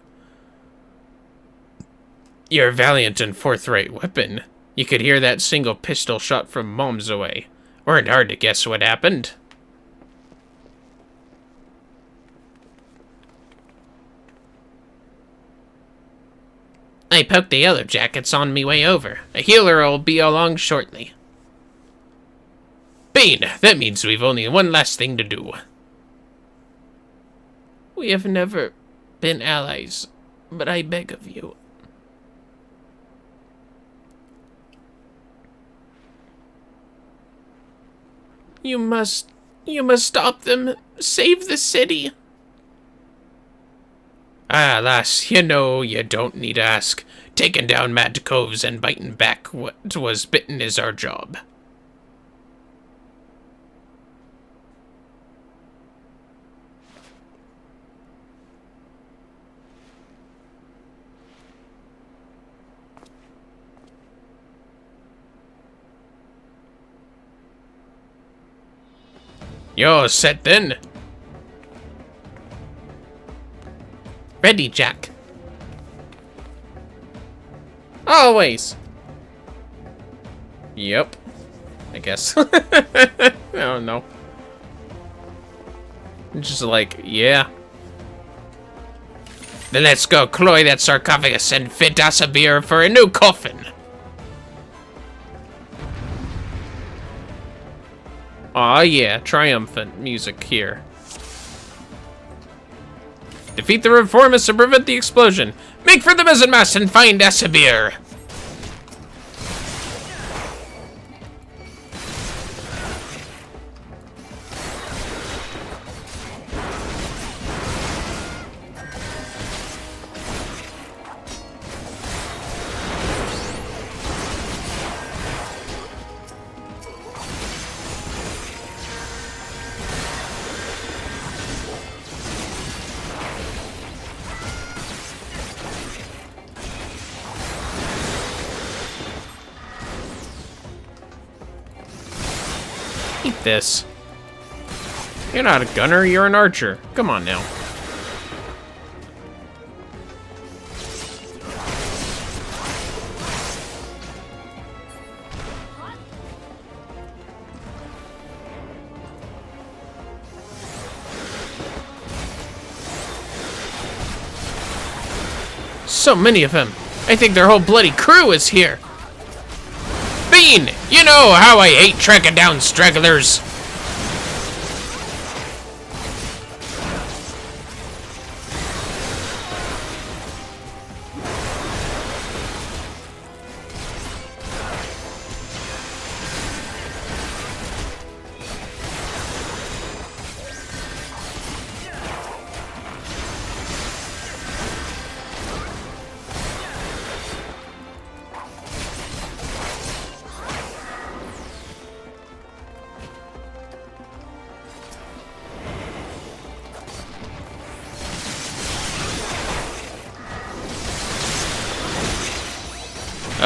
Your valiant and forthright weapon. You could hear that single pistol shot from mom's away. Weren't hard to guess what happened. I poked the yellow jackets on me way over. A healer'll be along shortly. Bean, that means we've only one last thing to do. We have never been allies, but I beg of you. You must stop them. Save the city. Ah, lass, you know you don't need to ask. Taking down mad coves and biting back what was bitten is our job. You're set then. Ready, Jack. Always. Yep. I guess. I don't know. Just like, yeah. Then let's go cloy that sarcophagus and fit us a beer for a new coffin. Aw, yeah, triumphant music here. Defeat the reformists and prevent the explosion. Make for the mizzenmast and find Asabir. Eat this. You're not a gunner, you're an archer. Come on now. So many of them. I think their whole bloody crew is here. Bean, you know how I hate tracking down stragglers.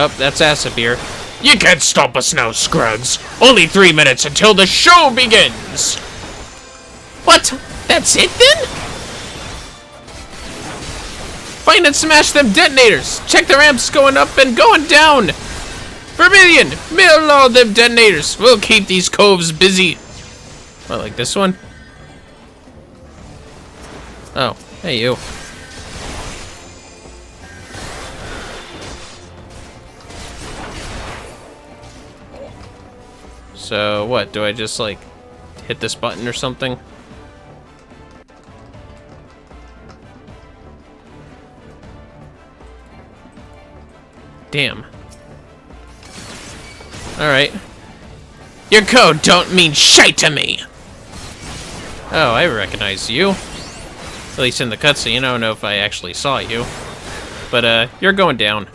Oh, that's Asabir. You can't stop us now, Scruggs. Only 3 minutes until the show begins. What? That's it then? Find and smash them detonators. Check the ramps going up and going down. Vermillion, mill all them detonators. We'll keep these coves busy. What, like this one? Oh, hey you. So, what, do I just, like, hit this button or something? Damn. Alright. Your code don't mean shite to me! Oh, I recognize you. At least in the cutscene, I don't know if I actually saw you. But, you're going down.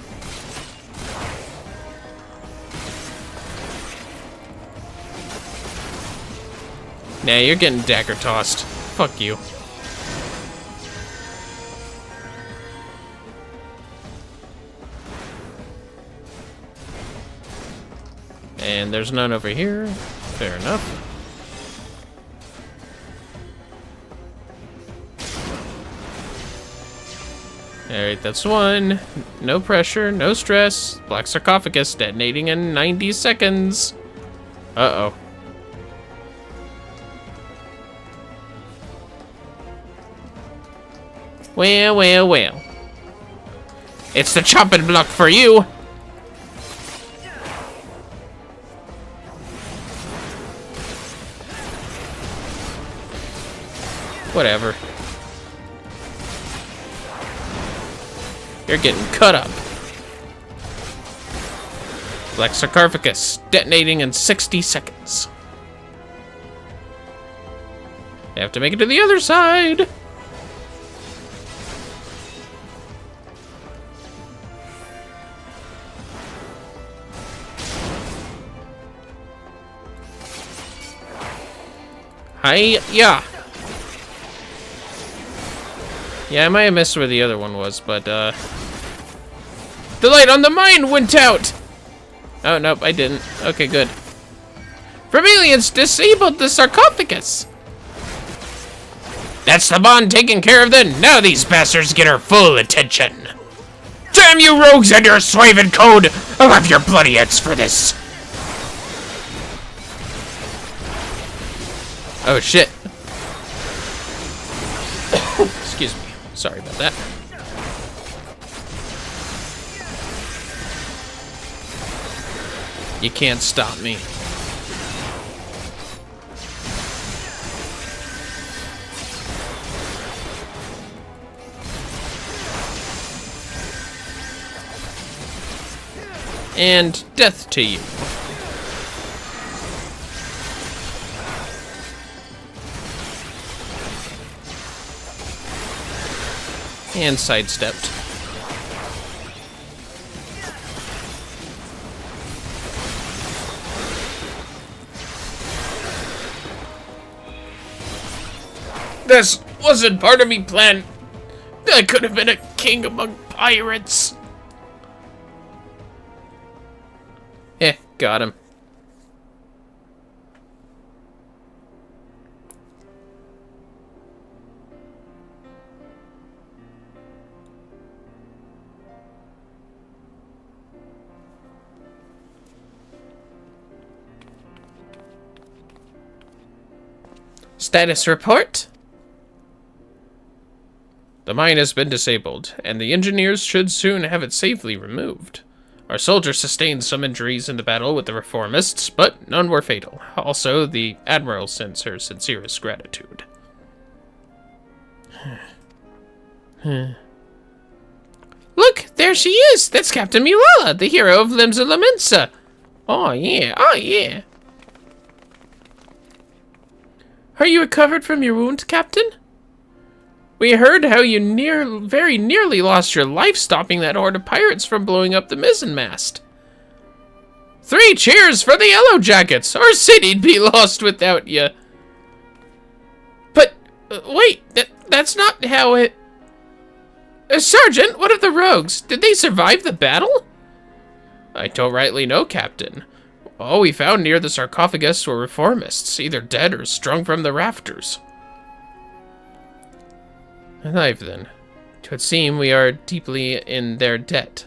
Nah, you're getting dagger tossed. Fuck you. And there's none over here. Fair enough. Alright, that's one. No pressure, no stress. Black sarcophagus detonating in 90 seconds. Uh-oh. Well, well, well. It's the chopping block for you. Whatever. You're getting cut up. Black sarcophagus detonating in 60 seconds. I have to make it to the other side. Hi-ya. Yeah, I might have missed where the other one was, but, the light on the mine went out! Oh, nope, I didn't. Okay, good. Vermillion's disabled the sarcophagus! That's the bond taken care of then. Now these bastards get our full attention. Damn you rogues and your slaving code! I'll have your bloody heads for this. Oh, shit. Excuse me. Sorry about that. You can't stop me. And death to you. And sidestepped. This wasn't part of me plan. I could have been a king among pirates. Got him. Status report? The mine has been disabled, and the engineers should soon have it safely removed. Our soldiers sustained some injuries in the battle with the reformists, but none were fatal. Also, the Admiral sends her sincerest gratitude. Look, there she is! That's Captain Mulala, the hero of Limsa Lamensa! Oh yeah, oh yeah! Are you recovered from your wound, Captain? We heard how you very nearly lost your life stopping that horde of pirates from blowing up the mizzenmast. 3 cheers for the Yellow Jackets! Our city'd be lost without you. But, wait, that's not how it... Sergeant, what of the rogues? Did they survive the battle? I don't rightly know, Captain. All we found near the sarcophagus were reformists, either dead or strung from the rafters. Alive, then. 'Twould seem we are deeply in their debt.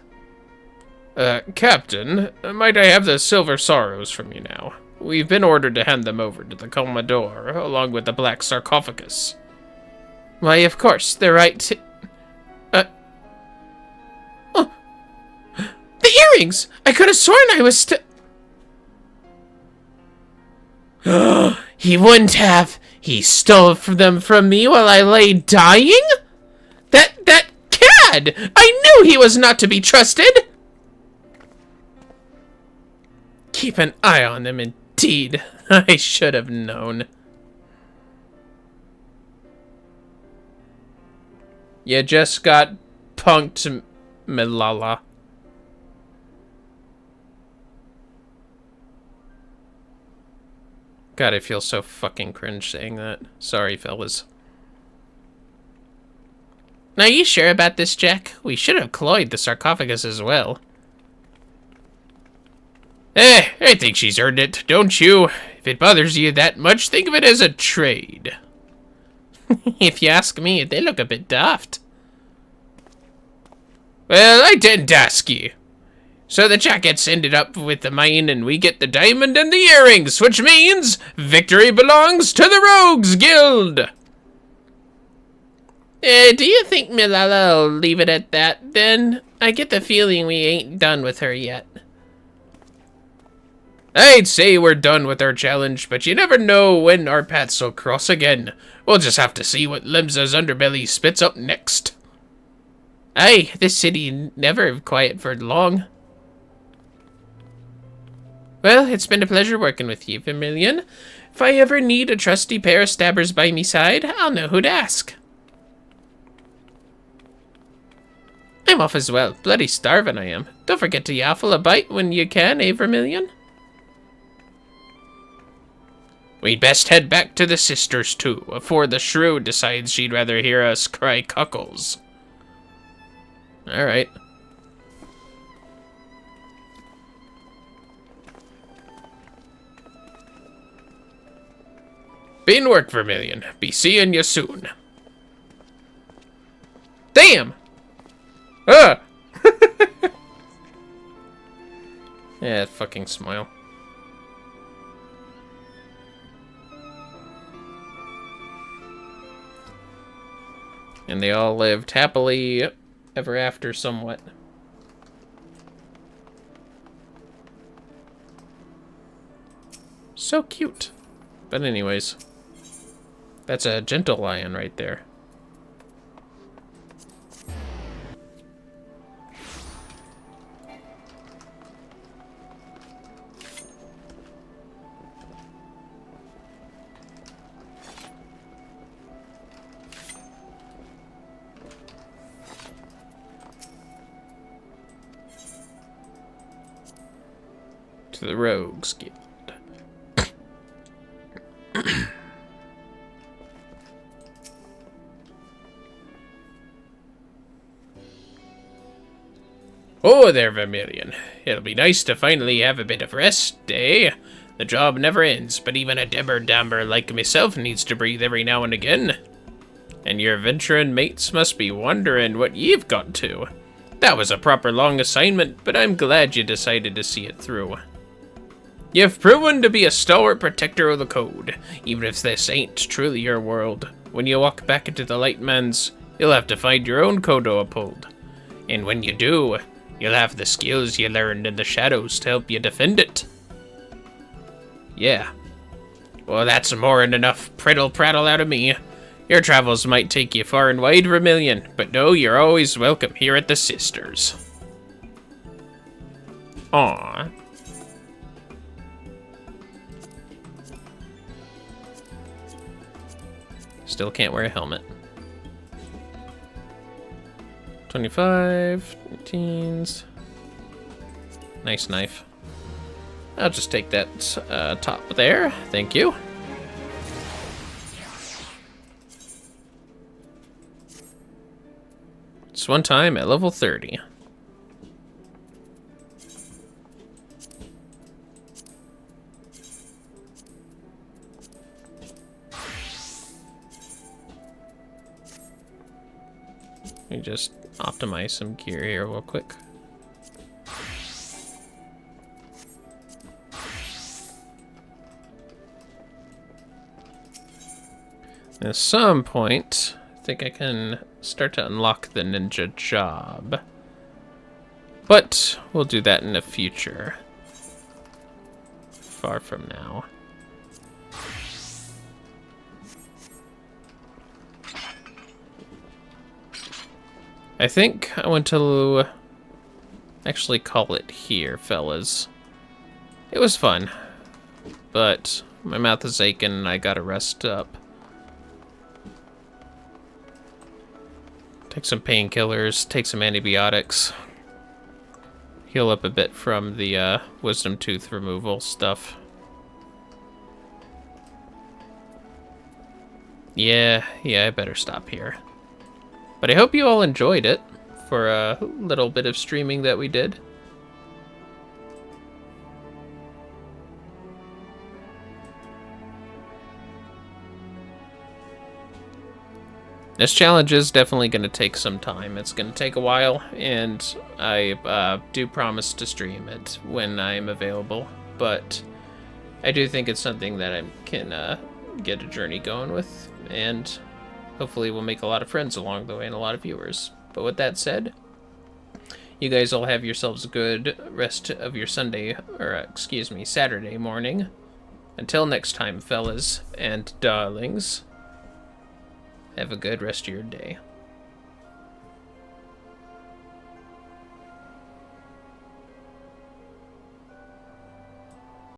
Captain, might I have the silver sorrows from you now? We've been ordered to hand them over to the Commodore, along with the black sarcophagus. Why, of course, they're right to... Oh! The earrings! I could have sworn I was He wouldn't have! He stole them from me while I lay dying? That cad! I knew he was not to be trusted! Keep an eye on them, indeed. I should have known. You just got punked, Milala. God, I feel so fucking cringe saying that. Sorry, fellas. Now, are you sure about this, Jack? We should have cloyed the sarcophagus as well. I think she's earned it, don't you? If it bothers you that much, think of it as a trade. If you ask me, they look a bit daft. Well, I didn't ask you. So the jackets ended up with the mine, and we get the diamond and the earrings, which means victory belongs to the Rogues Guild. Do you think Milala will leave it at that, then? I get the feeling we ain't done with her yet. I'd say we're done with our challenge, but you never know when our paths will cross again. We'll just have to see what Limsa's underbelly spits up next. Aye, this city never quiet for long. Well, it's been a pleasure working with you, Vermillion. If I ever need a trusty pair of stabbers by me side, I'll know who to ask. I'm off as well. Bloody starving I am. Don't forget to yaffle a bite when you can, eh, Vermillion? We'd best head back to the sisters, too, before the shrew decides she'd rather hear us cry cuckles. Alright. Been work, Vermillion. Be seeing you soon. Damn! Ah! Yeah, fucking smile. And they all lived happily ever after somewhat. So cute. But anyways, that's a gentle lion right there. To the Rogues Guild. Oh there, Vermillion. It'll be nice to finally have a bit of rest, eh? The job never ends, but even a dimmer-dammer like myself needs to breathe every now and again. And your venturing mates must be wondering what you've got to. That was a proper long assignment, but I'm glad you decided to see it through. You've proven to be a stalwart protector of the code, even if this ain't truly your world. When you walk back into the Lightman's, you'll have to find your own code to uphold. And when you do, you'll have the skills you learned in the shadows to help you defend it. Yeah. Well, that's more than enough prattle out of me. Your travels might take you far and wide, Vermillion, but know you're always welcome here at the Sisters. Aww. Still can't wear a helmet. 25, teens. Nice knife. I'll just take that top there. Thank you. It's one time at level 30. Let me just optimize some gear here real quick. At some point, I think I can start to unlock the ninja job. But we'll do that in the future. Far from now. I think I want to actually call it here, fellas. It was fun, but my mouth is aching and I gotta rest up. Take some painkillers, take some antibiotics. Heal up a bit from the wisdom tooth removal stuff. Yeah, I better stop here. But I hope you all enjoyed it for a little bit of streaming that we did. This challenge is definitely going to take some time. It's going to take a while, and I do promise to stream it when I'm available. But I do think it's something that I can get a journey going with, and hopefully we'll make a lot of friends along the way and a lot of viewers. But with that said, you guys all have yourselves a good rest of your Sunday, or excuse me, Saturday morning. Until next time, fellas and darlings. Have a good rest of your day.